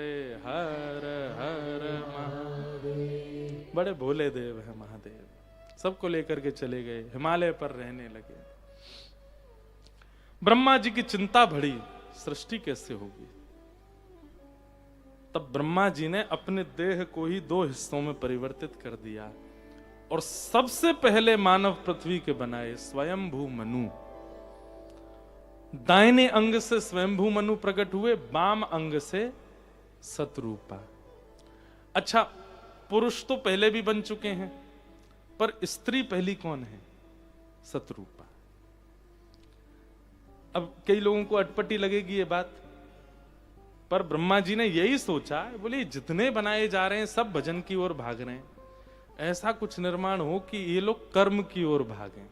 [SPEAKER 1] हर हर महादेव। बड़े भोले देव है महादेव। सबको लेकर के चले गए, हिमालय पर रहने लगे। ब्रह्मा जी की चिंता बढ़ी, सृष्टि कैसे होगी। तब ब्रह्मा जी ने अपने देह को ही 2 हिस्सों में परिवर्तित कर दिया और सबसे पहले मानव पृथ्वी के बनाए स्वयंभू मनु। दाहिने अंग से स्वयंभू मनु प्रकट हुए, बाम अंग से सतरूपा। अच्छा, पुरुष तो पहले भी बन चुके हैं, पर स्त्री पहली कौन है? सतरूपा। अब कई लोगों को अटपटी लगेगी ये बात, पर ब्रह्मा जी ने यही सोचा, बोले जितने बनाए जा रहे हैं सब भजन की ओर भाग रहे हैं, ऐसा कुछ निर्माण हो कि ये लोग कर्म की ओर भागें।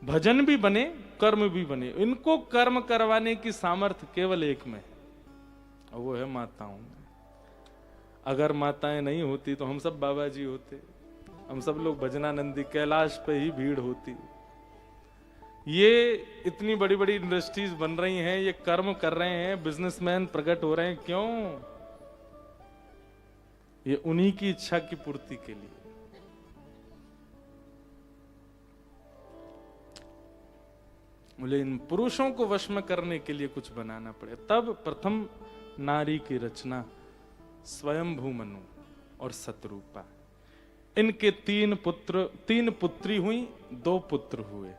[SPEAKER 1] भजन भी बने, कर्म भी बने। इनको कर्म करवाने की सामर्थ्य केवल एक में है, और वो है माताओं में। अगर माताएं नहीं होती तो हम सब बाबा जी होते, हम सब लोग भजनानंदी कैलाश पे ही भीड़ होती। ये इतनी बड़ी बड़ी इंडस्ट्रीज बन रही हैं, ये कर्म कर रहे हैं, बिजनेसमैन प्रकट हो रहे हैं, क्यों? ये उन्हीं की इच्छा की पूर्ति के लिए। बोले इन पुरुषों को वश में करने के लिए कुछ बनाना पड़े। तब प्रथम नारी की रचना स्वयंभू मनु और सतरूपा। इनके तीन पुत्री हुई, 2 पुत्र हुए।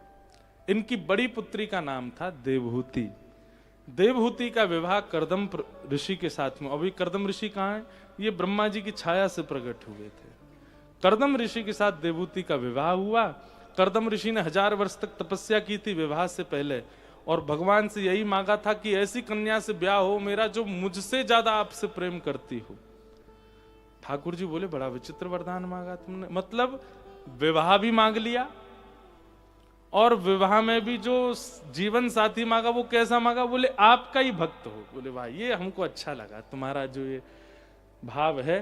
[SPEAKER 1] इनकी बड़ी पुत्री का नाम था देवहूति। देवहूति का विवाह कर्दम ऋषि के साथ में। अभी कर्दम ऋषि कहाँ है? ये ब्रह्मा जी की छाया से प्रकट हुए थे। कर्दम ऋषि के साथ देवहूति का विवाह हुआ। कर्दम ऋषि ने 1000 वर्ष तक तपस्या की थी विवाह से पहले, और भगवान से यही मांगा था कि ऐसी कन्या से ब्याह हो मेरा जो मुझसे ज्यादा आपसे प्रेम करती हो। ठाकुर जी बोले बड़ा विचित्र वरदान मांगा तुमने, मतलब विवाह भी मांग लिया और विवाह में भी जो जीवन साथी मांगा वो कैसा मांगा? बोले आपका ही भक्त हो। बोले भाई ये हमको अच्छा लगा तुम्हारा जो ये भाव है।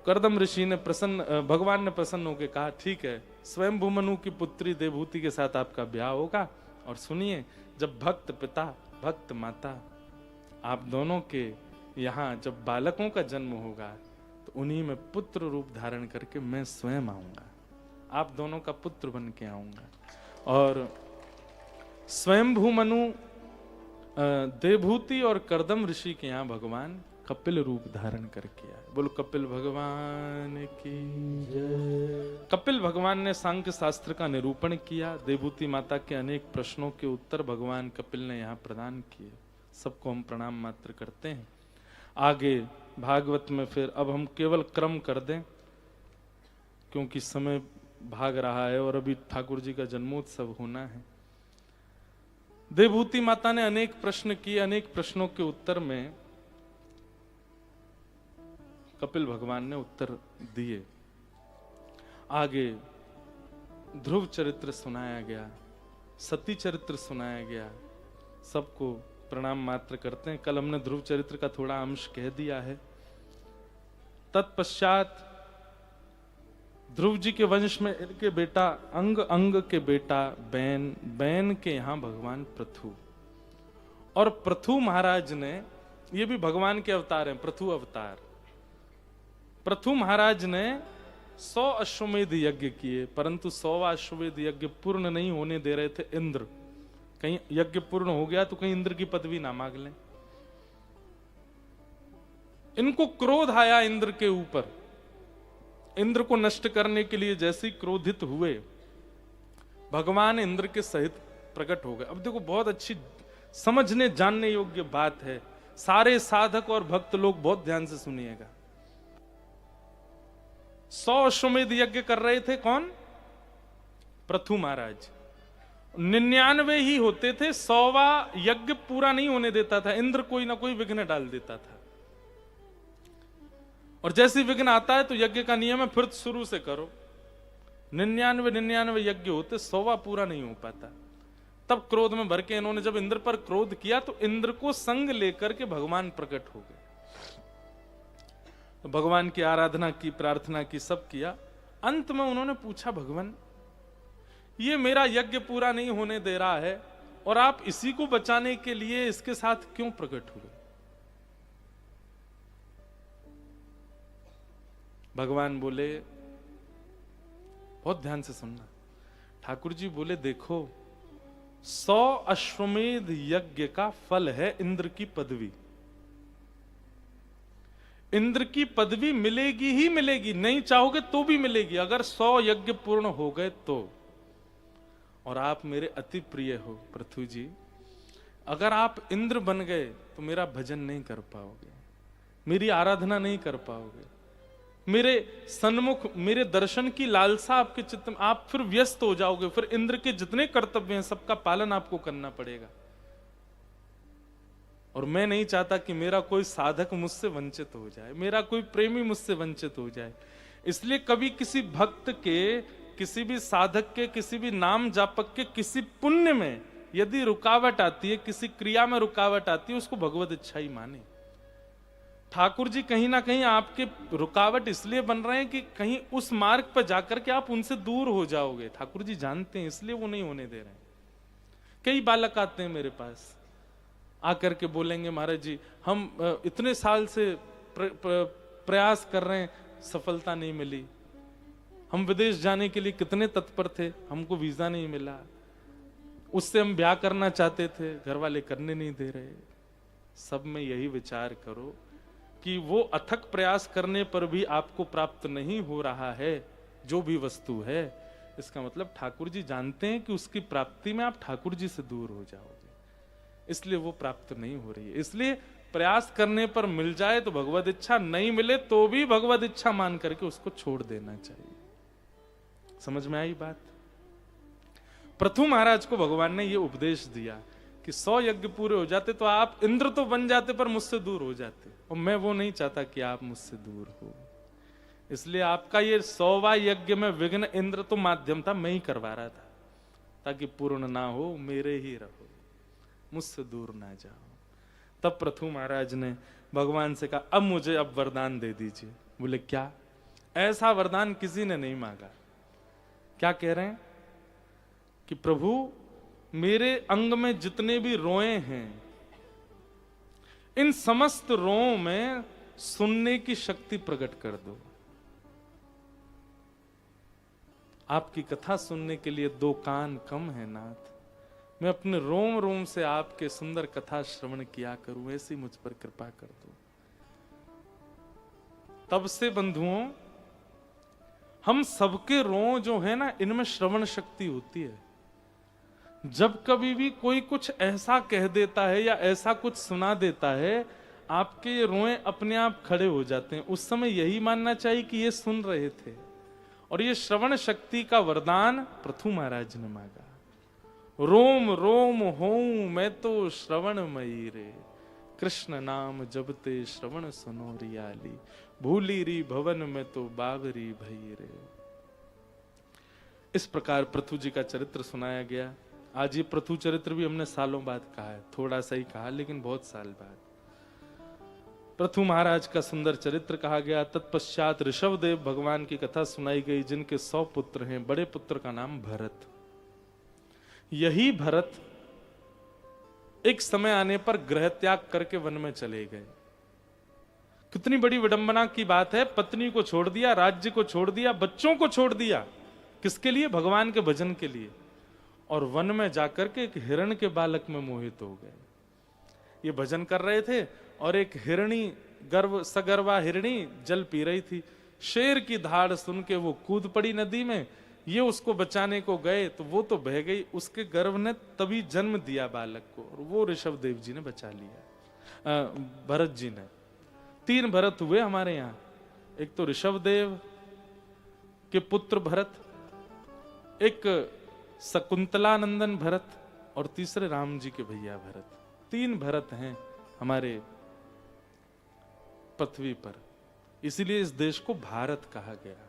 [SPEAKER 1] कर्दम ऋषि ने भगवान ने प्रसन्न होकर कहा ठीक है, स्वयं भूमनु की पुत्री देवहूति के साथ आपका ब्याह होगा। और सुनिए, जब भक्त पिता भक्त माता आप दोनों के यहाँ जब बालकों का जन्म होगा तो उन्हीं में पुत्र रूप धारण करके मैं स्वयं आऊंगा, आप दोनों का पुत्र बन के आऊंगा। और स्वयंभू मनु देवहूति और कर्दम ऋषि के यहाँ भगवान कपिल रूप धारण करके आए। बोलो कपिल भगवान की जय। कपिल भगवान ने सांख्य शास्त्र का निरूपण किया। देवहूति माता के अनेक प्रश्नों के उत्तर भगवान कपिल ने यहाँ प्रदान किए। सबको हम प्रणाम मात्र करते हैं। आगे भागवत में फिर अब हम केवल क्रम कर दें क्योंकि समय भाग रहा है और अभी ठाकुर जी का जन्मोत्सव होना है। देवहूति माता ने अनेक प्रश्न किए। अनेक प्रश्नों के उत्तर में कपिल भगवान ने उत्तर दिए। आगे ध्रुव चरित्र सुनाया गया, सती चरित्र सुनाया गया। सबको प्रणाम मात्र करते हैं। कल हमने ध्रुव चरित्र का थोड़ा अंश कह दिया है। तत्पश्चात ध्रुव जी के वंश में इनके बेटा अंग, अंग के बेटा बैन, बैन के यहां भगवान पृथु, और पृथु महाराज ने, ये भी भगवान के अवतार हैं, पृथु अवतार। पृथु महाराज ने 100 अश्वमेध यज्ञ किए, परंतु 100वां अश्वमेध यज्ञ पूर्ण नहीं होने दे रहे थे इंद्र। कहीं यज्ञ पूर्ण हो गया तो कहीं इंद्र की पदवी ना मांग लें। इनको क्रोध आया इंद्र के ऊपर। इंद्र को नष्ट करने के लिए जैसे ही क्रोधित हुए, भगवान इंद्र के सहित प्रकट हो गए। अब देखो बहुत अच्छी समझने जानने योग्य बात है। सारे साधक और भक्त लोग बहुत ध्यान से सुनिएगा। 100 अश्वमेध यज्ञ कर रहे थे कौन? पृथु महाराज। 99 ही होते थे, 100वां यज्ञ पूरा नहीं होने देता था। इंद्र कोई ना कोई विघ्न डाल देता था, और जैसे विघ्न आता है तो यज्ञ का नियम है फिर शुरू से करो। 99 यज्ञ होते, 100वां पूरा नहीं हो पाता। तब क्रोध में भर के इन्होंने जब इंद्र पर क्रोध किया तो इंद्र को संग लेकर के भगवान प्रकट हो गए। तो भगवान की आराधना की, प्रार्थना की, सब किया। अंत में उन्होंने पूछा, भगवान ये मेरा यज्ञ पूरा नहीं होने दे रहा है और आप इसी को बचाने के लिए इसके साथ क्यों प्रकट हुए? भगवान बोले, बहुत ध्यान से सुनना। ठाकुर जी बोले, देखो 100 अश्वमेध यज्ञ का फल है इंद्र की पदवी। इंद्र की पदवी मिलेगी ही मिलेगी, नहीं चाहोगे तो भी मिलेगी, अगर 100 यज्ञ पूर्ण हो गए तो। और आप मेरे अति प्रिय हो पृथ्वी जी, अगर आप इंद्र बन गए तो मेरा भजन नहीं कर पाओगे, मेरी आराधना नहीं कर पाओगे, मेरे सन्मुख मेरे दर्शन की लालसा आपके चित्त में, आप फिर व्यस्त हो जाओगे। फिर इंद्र के जितने कर्तव्य हैं सबका पालन आपको करना पड़ेगा। और मैं नहीं चाहता कि मेरा कोई साधक मुझसे वंचित हो जाए, मेरा कोई प्रेमी मुझसे वंचित हो जाए। इसलिए कभी किसी भक्त के, किसी भी साधक के, किसी भी नाम जापक के किसी पुण्य में यदि रुकावट आती है, किसी क्रिया में रुकावट आती है, उसको भगवत इच्छा ही माने। ठाकुर जी कहीं ना कहीं आपके रुकावट इसलिए बन रहे हैं कि कहीं उस मार्ग पर जाकर के आप उनसे दूर हो जाओगे। ठाकुर जी जानते हैं, इसलिए वो नहीं होने दे रहे हैं। कई बालक आते हैं मेरे पास, आकर के बोलेंगे, महाराज जी हम इतने साल से प्रयास कर रहे हैं, सफलता नहीं मिली। हम विदेश जाने के लिए कितने तत्पर थे, हमको वीजा नहीं मिला। उससे हम ब्याह करना चाहते थे, घर वाले करने नहीं दे रहे। सब में यही विचार करो कि वो अथक प्रयास करने पर भी आपको प्राप्त नहीं हो रहा है, जो भी वस्तु है, इसका मतलब ठाकुर जी जानते हैं कि उसकी प्राप्ति में आप ठाकुर जी से दूर हो जाओगे, इसलिए वो प्राप्त नहीं हो रही है। इसलिए प्रयास करने पर मिल जाए तो भगवद इच्छा, नहीं मिले तो भी भगवद इच्छा मान करके उसको छोड़ देना चाहिए। समझ में आई बात? पृथु महाराज को भगवान ने ये उपदेश दिया कि 100 यज्ञ पूरे हो जाते तो आप इंद्र तो बन जाते पर मुझसे दूर हो जाते, और मैं वो नहीं चाहता कि आप मुझसे दूर हो। इसलिए आपका ये 100वां यज्ञ में विघ्न इंद्र तो माध्यम था, मैं ही करवा रहा था, ताकि पूर्ण ना हो, मेरे ही रहो, मुझसे दूर ना जाओ। तब पृथु महाराज ने भगवान से कहा, अब मुझे अब वरदान दे दीजिए। बोले क्या? ऐसा वरदान किसी ने नहीं मांगा। क्या कह रहे हैं कि प्रभु मेरे अंग में जितने भी रोए हैं, इन समस्त रोओं में सुनने की शक्ति प्रकट कर दो। आपकी कथा सुनने के लिए 2 कान कम है नाथ, मैं अपने रोम रोम से आपके सुंदर कथा श्रवण किया करूं, ऐसी मुझ पर कृपा कर दो। तब से बंधुओं, हम सबके रों जो है ना, इनमें श्रवण शक्ति होती है। जब कभी भी कोई कुछ ऐसा कह देता है या ऐसा कुछ सुना देता है, आपके ये रोए अपने आप खड़े हो जाते हैं। उस समय यही मानना चाहिए कि ये सुन रहे थे। और ये श्रवण शक्ति का वरदान पृथु महाराज ने मांगा। रोम रोम होऊं मैं तो श्रवणमयी रे, कृष्ण नाम जबते श्रवण सुनो रियाली, भूली री भवन में तो बाबरी भई रे। इस प्रकार पृथु जी का चरित्र सुनाया गया। आज ये पृथु चरित्र भी हमने सालों बाद कहा है, थोड़ा सा ही कहा लेकिन बहुत साल बाद। पृथु महाराज का सुंदर चरित्र कहा गया। तत्पश्चात ऋषभदेव भगवान की कथा सुनाई गई, जिनके 100 पुत्र हैं। बड़े पुत्र का नाम भरत। यही भरत एक समय आने पर गृह त्याग करके वन में चले गए। कितनी बड़ी विडंबना की बात है, पत्नी को छोड़ दिया, राज्य को छोड़ दिया, बच्चों को छोड़ दिया। किसके लिए? भगवान के भजन के लिए। और वन में जाकर के एक हिरण के बालक में मोहित हो गए। ये भजन कर रहे थे और एक हिरणी, सगर्वा हिरणी जल पी रही थी। शेर की धाड़ सुन के वो कूद पड़ी नदी में। ये उसको बचाने को गए तो वो तो बह गई, उसके गर्भ ने तभी जन्म दिया बालक को, और वो ऋषभदेव जी ने बचा लिया, भरत जी ने। 3 भरत हुए हमारे यहाँ। एक तो ऋषभदेव के पुत्र भरत, एक शकुंतलानंदन भरत, और तीसरे राम जी के भैया भरत। 3 भरत हैं हमारे पृथ्वी पर, इसीलिए इस देश को भारत कहा गया।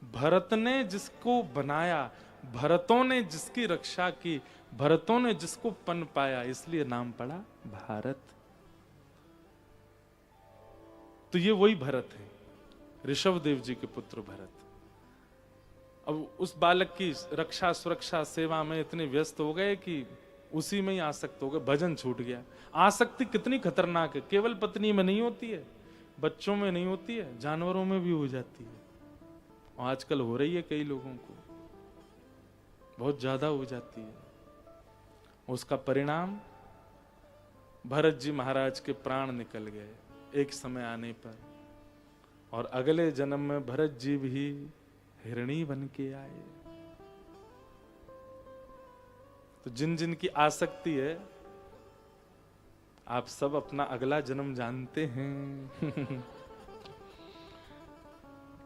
[SPEAKER 1] भरत ने जिसको बनाया, भरतों ने जिसकी रक्षा की, भरतों ने जिसको पन पाया, इसलिए नाम पड़ा भारत। तो ये वही भरत है, ऋषभदेव जी के पुत्र भरत। अब उस बालक की रक्षा सुरक्षा सेवा में इतने व्यस्त हो गए कि उसी में ही आसक्त हो गए, भजन छूट गया। आसक्ति कितनी खतरनाक है, केवल पत्नी में नहीं होती है, बच्चों में नहीं होती है, जानवरों में भी हो जाती है। और आजकल हो रही है, कई लोगों को बहुत ज्यादा हो जाती है। उसका परिणाम भरत जी महाराज के प्राण निकल गए एक समय आने पर, और अगले जन्म में भरत जी भी हिरणी बन के आए। तो जिन जिन की आसक्ति है, आप सब अपना अगला जन्म जानते हैं।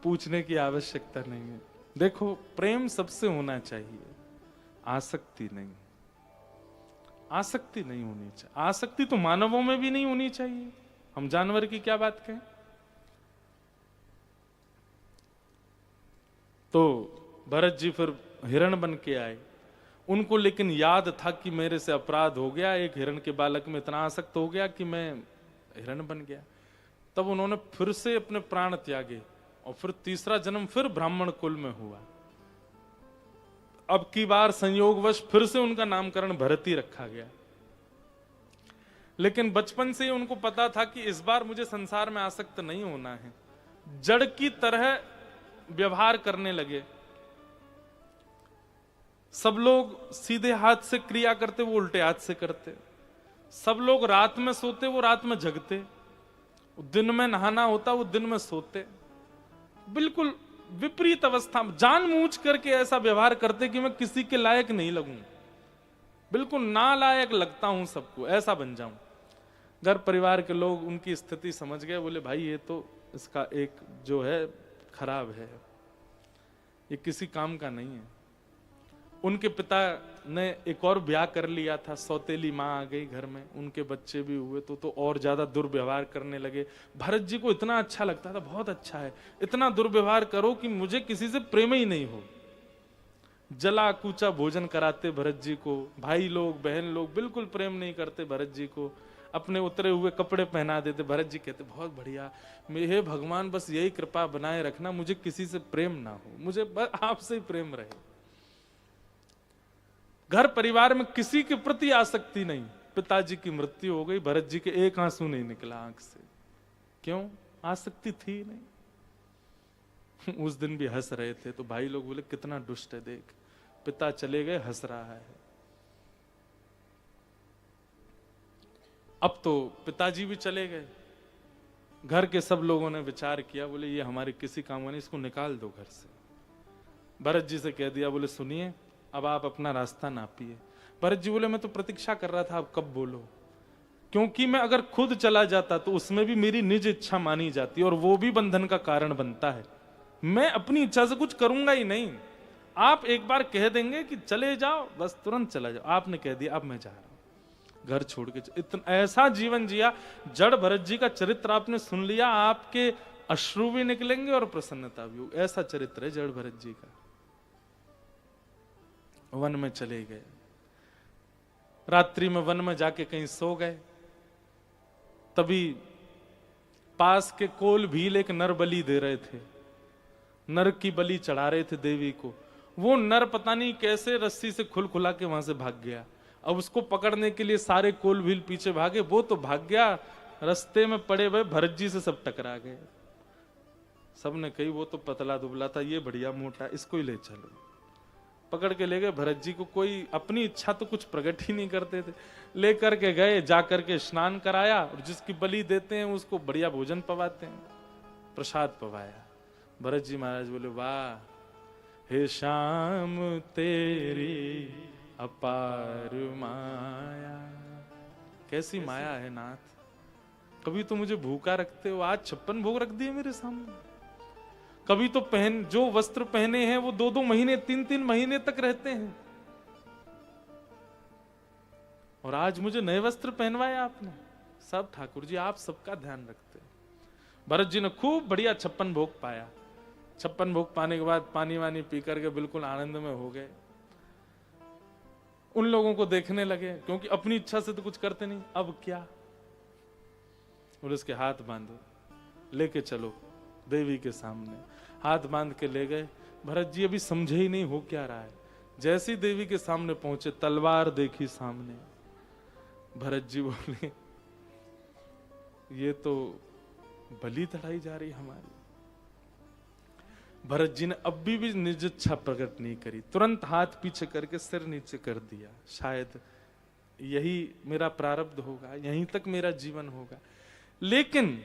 [SPEAKER 1] पूछने की आवश्यकता नहीं है। देखो, प्रेम सबसे होना चाहिए, आसक्ति नहीं। आसक्ति नहीं होनी चाहिए। आसक्ति तो मानवों में भी नहीं होनी चाहिए, हम जानवर की क्या बात कहें। तो भरत जी फिर हिरण बन के आए। उनको लेकिन याद था कि मेरे से अपराध हो गया, एक हिरण के बालक में इतना आसक्त हो गया कि मैं हिरण बन गया। तब उन्होंने फिर से अपने प्राण त्यागे, और फिर तीसरा जन्म फिर ब्राह्मण कुल में हुआ। अब की बार संयोगवश फिर से उनका नामकरण भरत ही रखा गया। लेकिन बचपन से ही उनको पता था कि इस बार मुझे संसार में आसक्त नहीं होना है। जड़ की तरह व्यवहार करने लगे। सब लोग सीधे हाथ से क्रिया करते, वो उल्टे हाथ से करते। सब लोग रात में सोते, वो रात में जगते। दिन में नहाना होता, वो दिन में सोते। बिल्कुल विपरीत अवस्था में जानबूझ करके ऐसा व्यवहार करते कि मैं किसी के लायक नहीं लगूं, बिल्कुल नालायक लगता हूं सबको, ऐसा बन जाऊं। घर परिवार के लोग उनकी स्थिति समझ गए, बोले भाई ये तो इसका एक जो है खराब है, ये किसी काम का नहीं है। उनके पिता ने एक और ब्याह कर लिया था, सौतेली माँ आ गई घर में, उनके बच्चे भी हुए तो और ज्यादा दुर्व्यवहार करने लगे। भरत जी को इतना अच्छा लगता था, बहुत अच्छा है, इतना दुर्व्यवहार करो कि मुझे किसी से प्रेम ही नहीं हो। जला कूचा भोजन कराते भरत जी को, भाई लोग बहन लोग बिल्कुल प्रेम नहीं करते भरत जी को, अपने उतरे हुए कपड़े पहना देते। भरत जी कहते बहुत बढ़िया, हे भगवान बस यही कृपा बनाए रखना, मुझे किसी से प्रेम ना हो, मुझे बस आपसे ही प्रेम रहे। घर परिवार में किसी के प्रति आसक्ति नहीं। पिताजी की मृत्यु हो गई, भरत जी के एक आंसू नहीं निकला आंख से। क्यों? आसक्ति थी नहीं। उस दिन भी हंस रहे थे तो भाई लोग बोले कितना दुष्ट है, देख पिता चले गए हंस रहा है। अब तो पिताजी भी चले गए, घर के सब लोगों ने विचार किया, बोले ये हमारे किसी काम का नहीं, इसको निकाल दो घर से। भरत जी से कह दिया, बोले सुनिए अब आप अपना रास्ता नापिए। भरत जी बोले मैं तो प्रतीक्षा कर रहा था आप कब बोलो, क्योंकि मैं अगर खुद चला जाता तो उसमें भी मेरी निज इच्छा मानी जाती और वो भी बंधन का कारण बनता है। मैं अपनी इच्छा से कुछ करूंगा ही नहीं, आप एक बार कह देंगे कि चले जाओ, बस तुरंत चला जाओ। आपने कह दिया अब मैं जा रहा हूं, घर छोड़ के। इतना ऐसा जीवन जिया, जड़ भरत जी का चरित्र आपने सुन लिया, आपके अश्रु भी निकलेंगे और प्रसन्नता भी होगी। ऐसा चरित्र है जड़ भरत जी का। वन में चले गए, रात्रि में वन में जाके कहीं सो गए, तभी पास के कोल भील एक नर बलि दे रहे थे, नर की बलि चढ़ा रहे थे देवी को। वो नर पता नहीं कैसे रस्सी से खुल खुला के वहां से भाग गया। अब उसको पकड़ने के लिए सारे कोल भील पीछे भागे, वो तो भाग गया, रास्ते में पड़े हुए भरत जी से सब टकरा गए। सबने कही वो तो पतला दुबला था, ये बढ़िया मोटा, इसको ही ले चलो। पकड़ के ले गए भरत जी को। कोई अपनी इच्छा तो कुछ प्रकट ही नहीं करते थे, लेकर के गए, जाकर के स्नान कराया और जिसकी बलि देते हैं उसको बढ़िया भोजन पवाते हैं, प्रसाद पवाया। भरत जी महाराज बोले वाह हे श्याम तेरी अपार माया। कैसी माया है नाथ, कभी तो मुझे भूखा रखते हो, आज 56 भोग रख दिए मेरे सामने। कभी तो जो वस्त्र पहने हैं वो 2-2 महीने 3-3 महीने तक रहते हैं, और आज मुझे नए वस्त्र पहनवाए आपने। सब ठाकुर जी आप सबका ध्यान रखते हैं। भरत जी ने खूब बढ़िया 56 भोग पाया। 56 भोग पाने के बाद पानी वानी पी करके बिल्कुल आनंद में हो गए। उन लोगों को देखने लगे, क्योंकि अपनी इच्छा से तो कुछ करते नहीं। अब क्या? बोले उसके हाथ बांधो, लेके चलो देवी के सामने। हाथ बांध के ले गए। भरत जी अभी समझे ही नहीं हो क्या रहा है। जैसी देवी के सामने पहुंचे, तलवार देखी सामने। भरत जी बोले ये तो बलि चढ़ाई जा रही हमारी। भरत जी ने अब भी निज इच्छा प्रकट नहीं करी, तुरंत हाथ पीछे करके सिर नीचे कर दिया। शायद यही मेरा प्रारब्ध होगा, यहीं तक मेरा जीवन होगा। लेकिन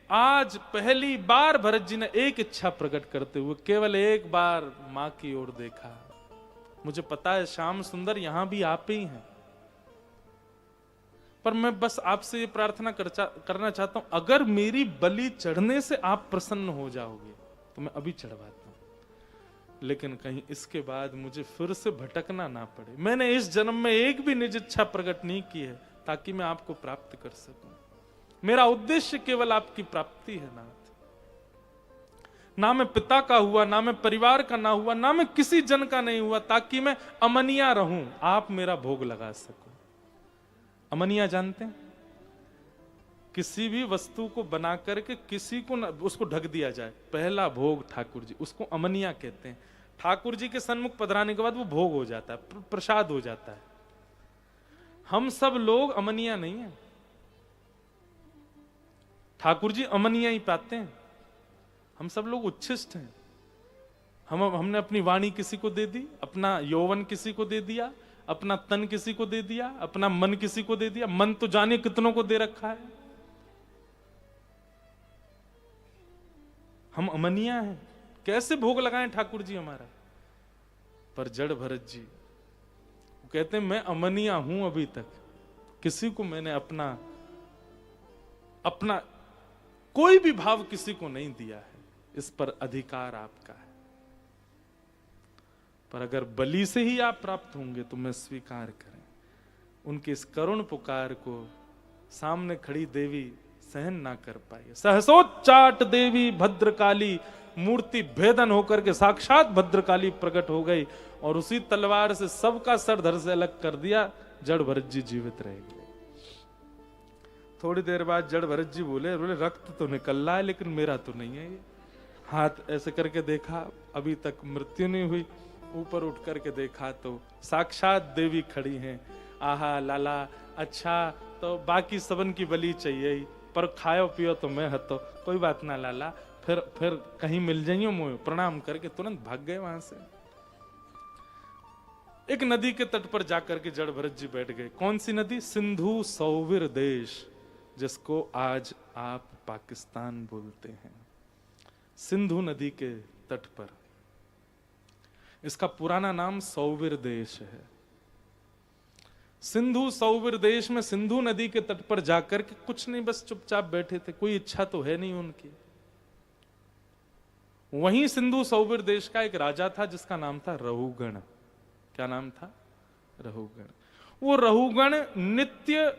[SPEAKER 1] आज पहली बार भरत जी ने एक इच्छा प्रकट करते हुए केवल एक बार मां की ओर देखा। मुझे पता है श्याम सुंदर यहां भी आप ही हैं, पर मैं बस आपसे ये प्रार्थना करना चाहता हूं, अगर मेरी बलि चढ़ने से आप प्रसन्न हो जाओगे तो मैं अभी चढ़वाता हूं, लेकिन कहीं इसके बाद मुझे फिर से भटकना ना पड़े। मैंने इस जन्म में एक भी निज इच्छा प्रकट नहीं की है ताकि मैं आपको प्राप्त कर सकूं। मेरा उद्देश्य केवल आपकी प्राप्ति है नाथ। ना मैं पिता का हुआ, ना मैं परिवार का ना हुआ, ना मैं किसी जन का नहीं हुआ, ताकि मैं अमनिया रहूं, आप मेरा भोग लगा सको। अमनिया जानते हैं? किसी भी वस्तु को बना करके किसी को उसको ढक दिया जाए, पहला भोग ठाकुर जी, उसको अमनिया कहते हैं। ठाकुर जी के सन्मुख पधराने के बाद वो भोग हो जाता है, प्रसाद हो जाता है। हम सब लोग अमनिया नहीं है, ठाकुर जी अमनिया ही पाते हैं। हम सब लोग उच्छिष्ट हैं। हमने अपनी वाणी किसी को दे दी, अपना यौवन किसी को दे दिया, अपना तन किसी को दे दिया, अपना मन किसी को दे दिया। मन तो जाने कितनों को दे रखा है। हम अमनिया हैं। कैसे भोग लगाएं ठाकुर जी हमारा। पर जड़ भरत जी वो कहते हैं मैं अमनिया हूं, अभी तक किसी को मैंने अपना कोई भी भाव किसी को नहीं दिया है, इस पर अधिकार आपका है। पर अगर बलि से ही आप प्राप्त होंगे तो मैं स्वीकार करें। उनके इस करुण पुकार को सामने खड़ी देवी सहन ना कर पाई। सहसोच्चाट देवी भद्रकाली, मूर्ति भेदन होकर के साक्षात भद्रकाली प्रकट हो गई और उसी तलवार से सबका सर धड़ से अलग कर दिया। जड़ भरत जी जीवित रह गए। थोड़ी देर बाद जड़ भरत जी बोले रक्त तो निकल रहा है लेकिन मेरा तो नहीं है ये। हाथ ऐसे करके देखा, अभी तक मृत्यु नहीं हुई। ऊपर उठ करके देखा तो साक्षात देवी खड़ी हैं। आहा लाला, अच्छा तो बाकी सबन की बलि चाहिए ही, पर खाओ पियो तो मैं हतो, कोई बात ना लाला, फिर कहीं मिल जाइयो मोह। प्रणाम करके तुरंत भाग गए वहां से। एक नदी के तट पर जाकर के जड़ भरत जी बैठ गए। कौन सी नदी? सिंधु सौवीर देश, जिसको आज आप पाकिस्तान बोलते हैं। सिंधु नदी के तट पर, इसका पुराना नाम सौवीर देश है। सिंधु सौवीर देश में सिंधु नदी के तट पर जाकर के कुछ नहीं, बस चुपचाप बैठे थे। कोई इच्छा तो है नहीं उनकी। वहीं सिंधु सौवीर देश का एक राजा था जिसका नाम था रहुगण। क्या नाम था? रहुगण। वो रहुगण नित्य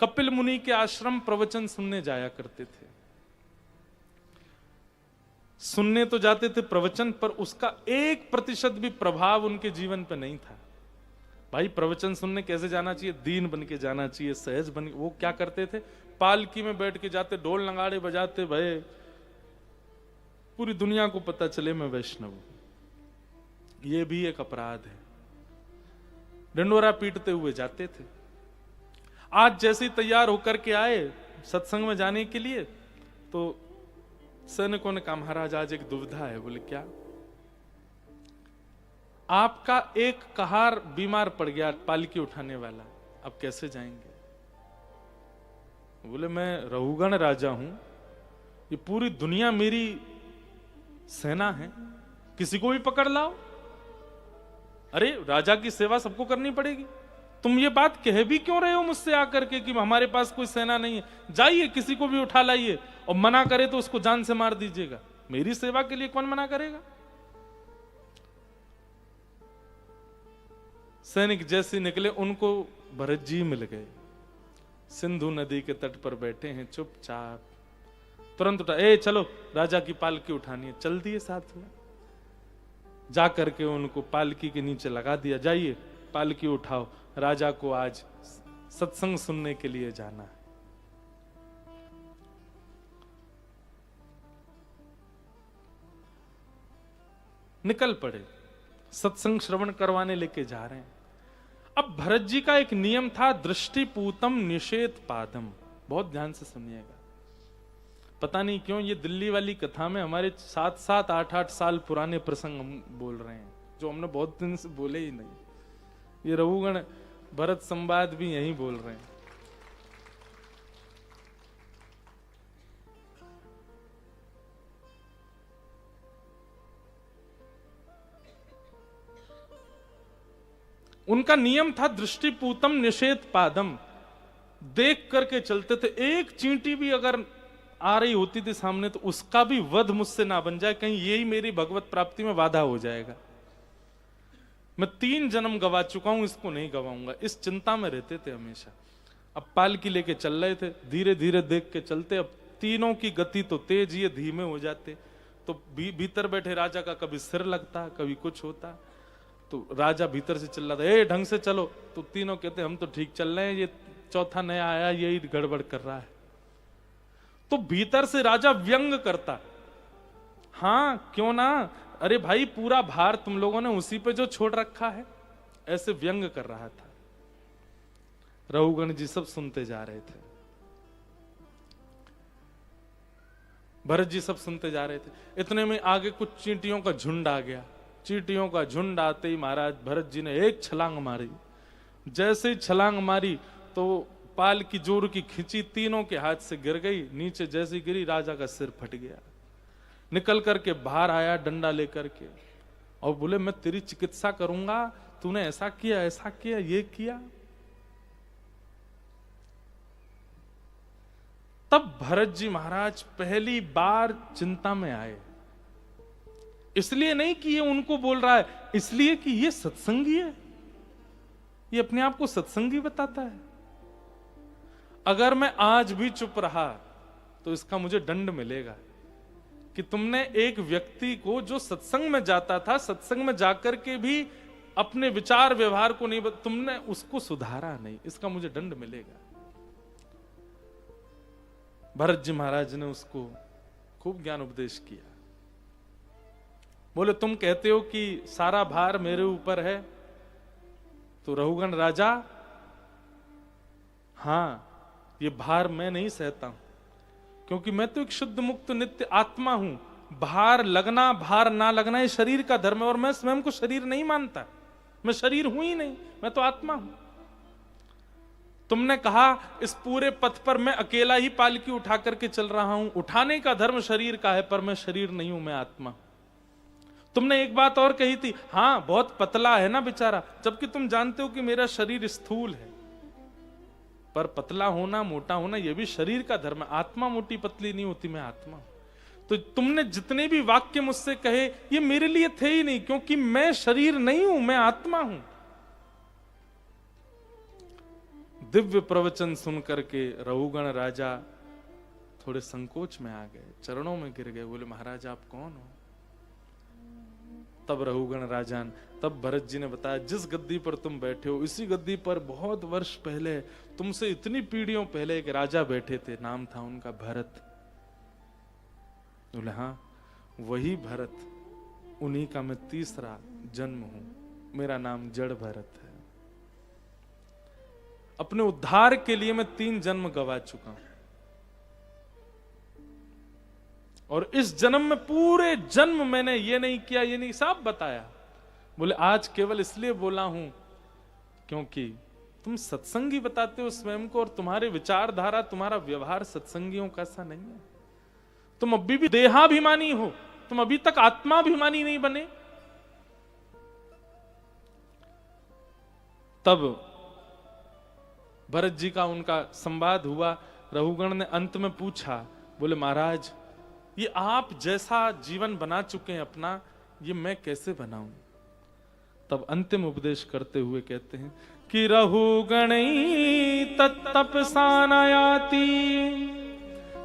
[SPEAKER 1] कपिल मुनि के आश्रम प्रवचन सुनने जाया करते थे। सुनने तो जाते थे प्रवचन, पर उसका 1% भी प्रभाव उनके जीवन पर नहीं था। भाई प्रवचन सुनने कैसे जाना चाहिए? दीन बन के जाना चाहिए, सहज बन। वो क्या करते थे? पालकी में बैठ के जाते, ढोल नगाड़े बजाते, भाई पूरी दुनिया को पता चले मैं वैष्णव हूं। ये भी एक अपराध है। डंडोरा पीटते हुए जाते थे। आज जैसे ही तैयार होकर के आए सत्संग में जाने के लिए, तो सैनिकों ने कहा महाराज आज एक दुविधा है। बोले क्या? आपका एक कहार बीमार पड़ गया, पालकी उठाने वाला, अब कैसे जाएंगे? बोले मैं रहुगण राजा हूं, ये पूरी दुनिया मेरी सेना है, किसी को भी पकड़ लाओ। अरे राजा की सेवा सबको करनी पड़ेगी। तुम ये बात कह भी क्यों रहे हो मुझसे आकर के कि हमारे पास कोई सेना नहीं है? जाइए किसी को भी उठा लाइए, और मना करे तो उसको जान से मार दीजिएगा। मेरी सेवा के लिए कौन मना करेगा? सैनिक जैसे निकले, उनको भरत जी मिल गए। सिंधु नदी के तट पर बैठे हैं चुपचाप। तुरंत उठा, ए चलो राजा की पालकी उठानी है। चल दिए साथ में। जा करके उनको पालकी के नीचे लगा दिया। जाइए पालकी उठाओ, राजा को आज सत्संग सुनने के लिए जाना है। निकल पड़े, सत्संग श्रवण करवाने लेके जा रहे हैं। अब भरत जी का एक नियम था, दृष्टिपूतम निषेध पादम। बहुत ध्यान से सुनिएगा। पता नहीं क्यों ये दिल्ली वाली कथा में हमारे 7-7, 8-8 साल पुराने प्रसंग हम बोल रहे हैं, जो हमने बहुत दिन से बोले ही नहीं। ये रघुगण भरत संवाद भी यही बोल रहे हैं। उनका नियम था दृष्टिपूतम निषेध पादम। देख करके चलते थे। एक चींटी भी अगर आ रही होती थी सामने तो उसका भी वध मुझसे ना बन जाए, कहीं यही मेरी भगवत प्राप्ति में बाधा हो जाएगा। मैं 3 जन्म गवा चुका हूं, इसको नहीं गवाऊंगा। इस चिंता में रहते थे हमेशा। अब पालकी लेके चल रहे थे, धीरे धीरे देख के चलते। अब तीनों की गति तो तेज, ये धीमे हो जाते। तो भीतर बैठे राजा का कभी सिर लगता, कभी कुछ होता। तो राजा भीतर से चिल्लाता, ए ढंग से चलो। तो तीनों कहते हम तो ठीक चल रहे हैं, ये चौथा नया आया यही गड़बड़ कर रहा है। तो भीतर से राजा व्यंग करता, हाँ क्यों ना, अरे भाई पूरा भार तुम लोगों ने उसी पे जो छोड़ रखा है। ऐसे व्यंग कर रहा था। रघुगण जी सब सुनते जा रहे थे, भरत जी सब सुनते जा रहे थे। इतने में आगे कुछ चींटियों का झुंड आ गया। चींटियों का झुंड आते ही महाराज भरत जी ने एक छलांग मारी। जैसे ही छलांग मारी तो पाल की जोर की खिंची, तीनों के हाथ से गिर गई। नीचे जैसी गिरी राजा का सिर फट गया। निकल करके बाहर आया डंडा लेकर के और बोले मैं तेरी चिकित्सा करूंगा, तूने ऐसा किया ये किया। तब भरत जी महाराज पहली बार चिंता में आए। इसलिए नहीं कि ये उनको बोल रहा है, इसलिए कि ये सत्संगी है, ये अपने आप को सत्संगी बताता है। अगर मैं आज भी चुप रहा तो इसका मुझे दंड मिलेगा कि तुमने एक व्यक्ति को जो सत्संग में जाता था, सत्संग में जाकर के भी अपने विचार व्यवहार को नहीं, तुमने उसको सुधारा नहीं, इसका मुझे दंड मिलेगा। भरत जी महाराज ने उसको खूब ज्ञान उपदेश किया। बोले तुम कहते हो कि सारा भार मेरे ऊपर है, तो रघुगण राजा, हां ये भार मैं नहीं सहता हूं, क्योंकि मैं तो एक शुद्ध मुक्त नित्य आत्मा हूं। भार लगना भार ना लगना ये शरीर का धर्म है, और मैं स्वयं को शरीर नहीं मानता, मैं शरीर हूं ही नहीं, मैं तो आत्मा हूं। तुमने कहा इस पूरे पथ पर मैं अकेला ही पालकी उठा करके चल रहा हूं, उठाने का धर्म शरीर का है, पर मैं शरीर नहीं हूं, मैं आत्मा हूं। तुमने एक बात और कही थी, हां बहुत पतला है ना बेचारा, जबकि तुम जानते हो कि मेरा शरीर स्थूल है, पर पतला होना मोटा होना यह भी शरीर का धर्म है। आत्मा मोटी पतली नहीं होती, मैं आत्मा हूं। तो तुमने जितने भी वाक्य मुझसे कहे ये मेरे लिए थे ही नहीं, क्योंकि मैं शरीर नहीं हूं, मैं आत्मा हूं। दिव्य प्रवचन सुन करके रघुगण राजा थोड़े संकोच में आ गए, चरणों में गिर गए, बोले महाराज आप कौन हो? तब रघुगण राजान, तब भरत जी ने बताया जिस गद्दी पर तुम बैठे हो, इसी गद्दी पर बहुत वर्ष पहले, तुमसे इतनी पीढ़ियों पहले एक राजा बैठे थे, नाम था उनका भरत। बोले हाँ वही भरत, उन्हीं का मैं तीसरा जन्म हूं, मेरा नाम जड़ भरत है। अपने उद्धार के लिए मैं 3 जन्म गवा चुका हूं, और इस जन्म में पूरे जन्म मैंने ये नहीं किया, ये नहीं, सब बताया। बोले आज केवल इसलिए बोला हूं क्योंकि तुम सत्संगी बताते हो स्वयं को, और तुम्हारे विचारधारा तुम्हारा व्यवहार सत्संगियों का सा नहीं है। तुम अभी भी देहाभिमानी हो, तुम अभी तक आत्माभिमानी नहीं बने। तब भरत जी का उनका संवाद हुआ। रघुगण ने अंत में पूछा, बोले महाराज ये आप जैसा जीवन बना चुके हैं अपना, ये मैं कैसे बनाऊं? तब अंतिम उपदेश करते हुए कहते हैं कि रघुगणई तत्तपसा नयाति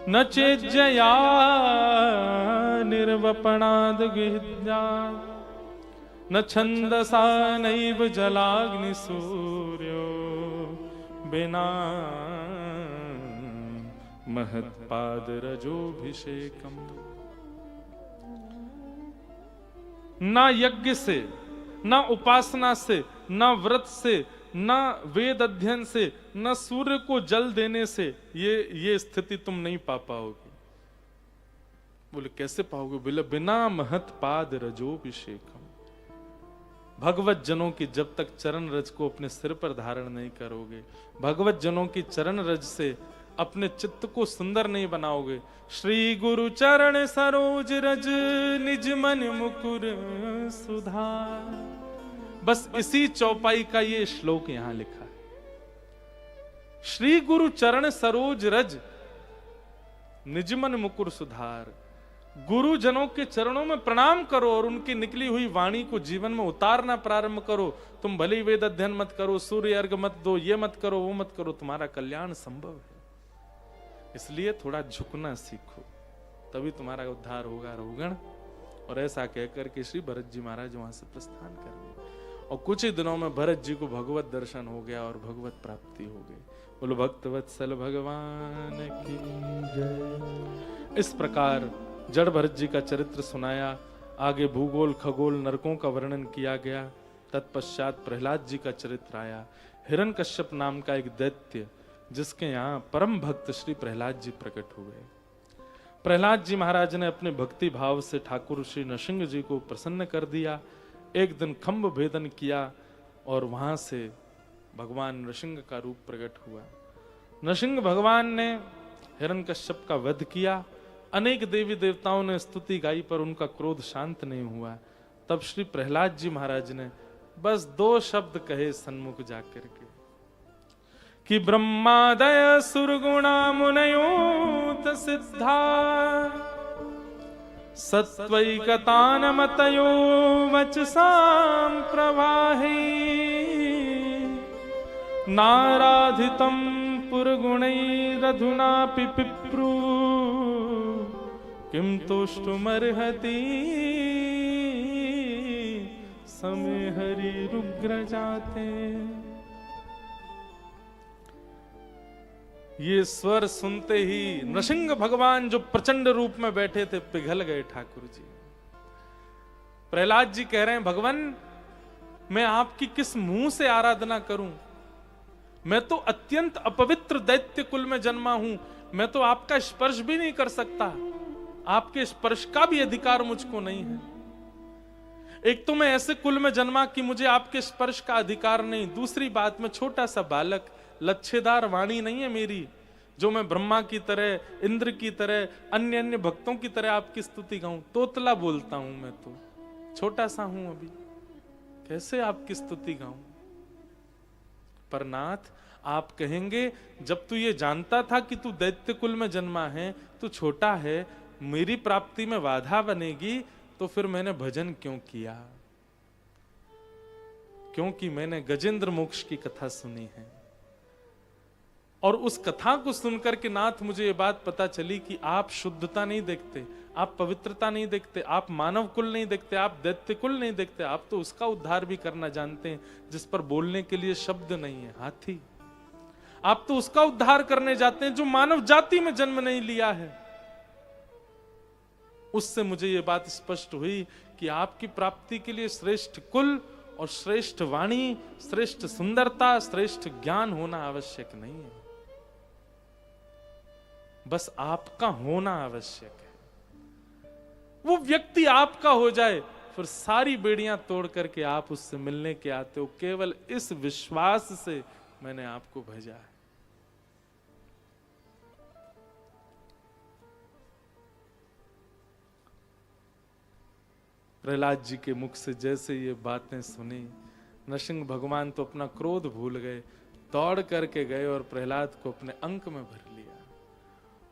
[SPEAKER 1] न चेज्जया निर्वपणाद गिह्या न छंदसा नैव जलाग्नि सूर्यो बिना महत्पाद रजोभिषेकम। ना यज्ञ से, ना उपासना से, ना व्रत से, ना वेद अध्ययन से, ना सूर्य को जल देने से ये स्थिति तुम नहीं पा पाओगे। बोले कैसे पाओगे? बोले बिना महत्पाद रजोभिषेकम। भगवत जनों की जब तक चरण रज को अपने सिर पर धारण नहीं करोगे, भगवत जनों की चरण रज से अपने चित्त को सुंदर नहीं बनाओगे, श्री गुरु चरण सरोज रज निज मन मुकुर सुधार। बस इसी चौपाई का ये श्लोक यहां लिखा है, श्री गुरु चरण सरोज रज निज मन मुकुर सुधार। गुरुजनों के चरणों में प्रणाम करो और उनकी निकली हुई वाणी को जीवन में उतारना प्रारंभ करो। तुम भले ही वेद अध्ययन मत करो, सूर्य अर्घ मत दो, ये मत करो, वो मत करो, तुम्हारा कल्याण संभव है। इसलिए थोड़ा झुकना सीखो, तभी तुम्हारा उद्धार होगा रघुगण। और ऐसा कहकर के श्री भरत जी महाराज वहां से प्रस्थान कर गए, और कुछ ही दिनों में भरत जी को भगवत दर्शन हो गया और भगवत प्राप्ति हो गई। बोलो भक्तवत्सल भगवान की जय। इस प्रकार जड़ भरत जी का चरित्र सुनाया। आगे भूगोल खगोल नरकों का वर्णन किया गया। तत्पश्चात प्रहलाद जी का चरित्र आया। हिरण्यकश्यप नाम का एक दैत्य, जिसके यहाँ परम भक्त श्री प्रहलाद जी प्रकट हुए। प्रहलाद जी महाराज ने अपने भक्ति भाव से ठाकुर श्री नृसिंह जी को प्रसन्न कर दिया। एक दिन खंभ भेदन किया और वहां से भगवान नृसिंह का रूप प्रकट हुआ। नृसिंह भगवान ने हिरण्यकश्यप का वध किया अनेक देवी देवताओं ने स्तुति गाई पर उनका क्रोध शांत नहीं हुआ। तब श्री प्रहलाद जी महाराज ने बस 2 शब्द कहे सन्मुख जाकर के कि ब्रह्मादय सुरगुणा मुनयोत सिद्धा सत्वैकतानमतयो वचसां प्रवाहे नाराधितं पुरगुणैरधुनापि पिप्रू किं तुष्टुमर्हति समे हरिरुग्र जाते। ये स्वर सुनते ही नृसिंह भगवान जो प्रचंड रूप में बैठे थे पिघल गए। ठाकुर जी प्रहलाद जी कह रहे हैं भगवान मैं आपकी किस मुंह से आराधना करूं, मैं तो अत्यंत अपवित्र दैत्य कुल में जन्मा हूं, मैं तो आपका स्पर्श भी नहीं कर सकता, आपके स्पर्श का भी अधिकार मुझको नहीं है। एक तो मैं ऐसे कुल में जन्मा कि मुझे आपके स्पर्श का अधिकार नहीं, दूसरी बात मैं छोटा सा बालक, लच्छेदार वाणी नहीं है मेरी जो मैं ब्रह्मा की तरह, इंद्र की तरह, अन्य अन्य भक्तों की तरह आपकी स्तुति गाऊं। तोतला बोलता हूं, मैं तो छोटा सा हूं, अभी कैसे आपकी स्तुति गाऊं। पर नाथ आप कहेंगे जब तू ये जानता था कि तू दैत्य कुल में जन्मा है, तू छोटा है, मेरी प्राप्ति में बाधा बनेगी, तो फिर मैंने भजन क्यों किया? क्योंकि मैंने गजेंद्र मोक्ष की कथा सुनी है और उस कथा को सुनकर के नाथ मुझे ये बात पता चली कि आप शुद्धता नहीं देखते, आप पवित्रता नहीं देखते, आप मानव कुल नहीं देखते, आप दैत्य कुल नहीं देखते, आप तो उसका उद्धार भी करना जानते हैं जिस पर बोलने के लिए शब्द नहीं है, हाथी। आप तो उसका उद्धार करने जाते हैं जो मानव जाति में जन्म नहीं लिया है। उससे मुझे ये बात स्पष्ट हुई कि आपकी प्राप्ति के लिए श्रेष्ठ कुल और श्रेष्ठ वाणी, श्रेष्ठ सुंदरता, श्रेष्ठ ज्ञान होना आवश्यक नहीं है, बस आपका होना आवश्यक है। वो व्यक्ति आपका हो जाए, फिर सारी बेड़ियां तोड़ करके आप उससे मिलने के आते हो। केवल इस विश्वास से मैंने आपको भेजा है। प्रहलाद जी के मुख से जैसे ये बातें सुनी, नरसिंह भगवान तो अपना क्रोध भूल गए, दौड़ करके गए और प्रहलाद को अपने अंक में भर लिया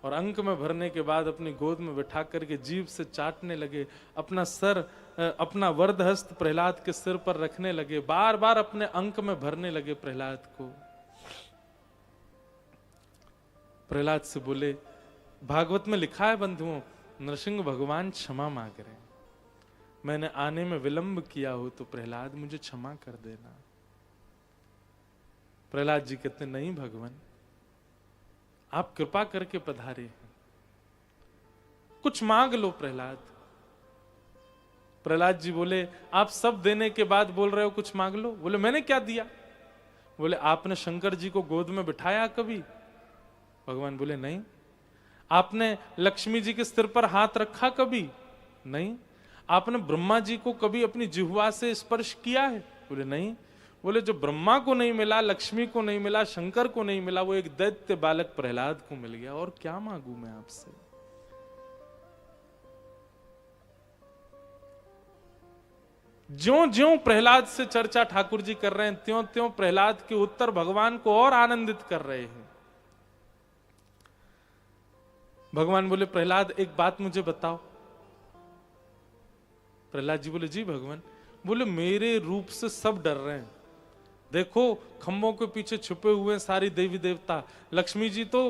[SPEAKER 1] और अंक में भरने के बाद अपनी गोद में बिठा करके जीभ से चाटने लगे, अपना सर, अपना वरद हस्त प्रहलाद के सिर पर रखने लगे, बार बार अपने अंक में भरने लगे प्रहलाद को। प्रहलाद से बोले, भागवत में लिखा है बंधुओं, नरसिंह भगवान क्षमा मांग रहे हैं, मैंने आने में विलंब किया हो तो प्रहलाद मुझे क्षमा कर देना। प्रहलाद जी कहते नहीं भगवान, आप कृपा करके पधारे हैं, कुछ मांग लो प्रहलाद। प्रहलाद जी बोले, आप सब देने के बाद बोल रहे हो कुछ मांग लो? बोले मैंने क्या दिया? बोले आपने शंकर जी को गोद में बिठाया कभी? भगवान बोले नहीं। आपने लक्ष्मी जी के सिर पर हाथ रखा कभी? नहीं। आपने ब्रह्मा जी को कभी अपनी जिह्वा से स्पर्श किया है? बोले नहीं। बोले जो ब्रह्मा को नहीं मिला, लक्ष्मी को नहीं मिला, शंकर को नहीं मिला, वो एक दैत्य बालक प्रहलाद को मिल गया, और क्या मांगू मैं आपसे? ज्यों ज्यों प्रहलाद से चर्चा ठाकुर जी कर रहे हैं, त्यों त्यों प्रहलाद के उत्तर भगवान को और आनंदित कर रहे हैं। भगवान बोले, प्रहलाद एक बात मुझे बताओ। प्रहलाद जी बोले, जी भगवान। बोले, मेरे रूप से सब डर रहे हैं, देखो खंभों के पीछे छुपे हुए हैं सारी देवी देवता। लक्ष्मी जी तो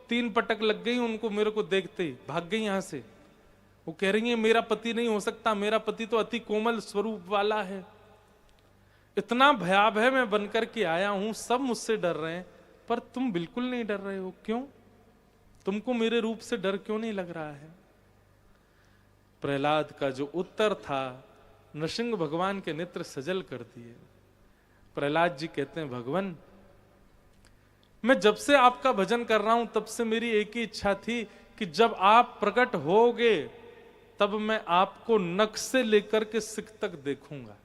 [SPEAKER 1] 3 पटक लग गई उनको, मेरे को देखते ही भाग गई यहां से। वो कह रही है मेरा पति नहीं हो सकता, मेरा पति तो अति कोमल स्वरूप वाला है। इतना भयावह मैं बनकर के आया हूं, सब मुझसे डर रहे हैं, पर तुम बिल्कुल नहीं डर रहे हो, क्यों? तुमको मेरे रूप से डर क्यों नहीं लग रहा है? प्रहलाद का जो उत्तर था, नरसिंह भगवान के नेत्र सजल कर दिए। प्रहलाद जी कहते हैं, भगवान मैं जब से आपका भजन कर रहा हूं तब से मेरी एक ही इच्छा थी कि जब आप प्रकट होगे तब मैं आपको नख से लेकर के सिक तक देखूंगा,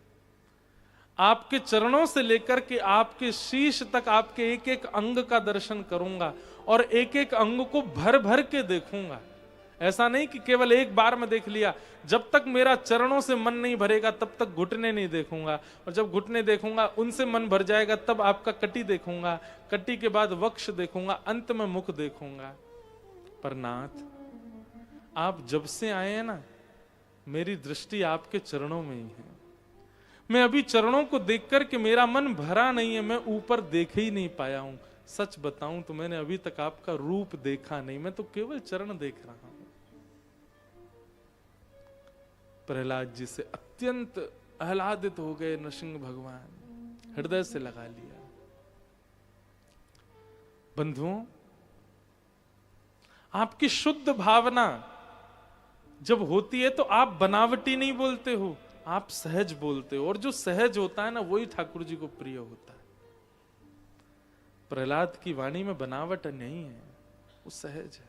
[SPEAKER 1] आपके चरणों से लेकर के आपके शीश तक आपके एक एक अंग का दर्शन करूंगा और एक एक अंग को भर भर के देखूंगा। ऐसा नहीं कि केवल एक बार में देख लिया। जब तक मेरा चरणों से मन नहीं भरेगा तब तक घुटने नहीं देखूंगा, और जब घुटने देखूंगा उनसे मन भर जाएगा तब आपका कटी देखूंगा, कटी के बाद वक्ष देखूंगा, अंत में मुख देखूंगा। पर नाथ, आप जब से आए हैं ना, मेरी दृष्टि आपके चरणों में ही है। मैं अभी चरणों को देख कर के मेरा मन भरा नहीं है, मैं ऊपर देख ही नहीं पाया हूं। सच बताऊं तो मैंने अभी तक आपका रूप देखा नहीं, मैं तो केवल चरण देख रहा हूं। प्रहलाद जी से अत्यंत आह्लादित हो गए नृसिंह भगवान, हृदय से लगा लिया। बंधुओं, आपकी शुद्ध भावना जब होती है तो आप बनावटी नहीं बोलते हो, आप सहज बोलते हो, और जो सहज होता है ना वही ठाकुर जी को प्रिय होता है। प्रहलाद की वाणी में बनावट नहीं है, वो सहज है।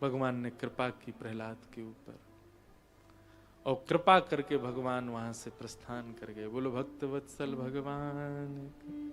[SPEAKER 1] भगवान ने कृपा की प्रहलाद के ऊपर, और कृपा करके भगवान वहां से प्रस्थान कर गए। बोलो भक्त वत्सल भगवान।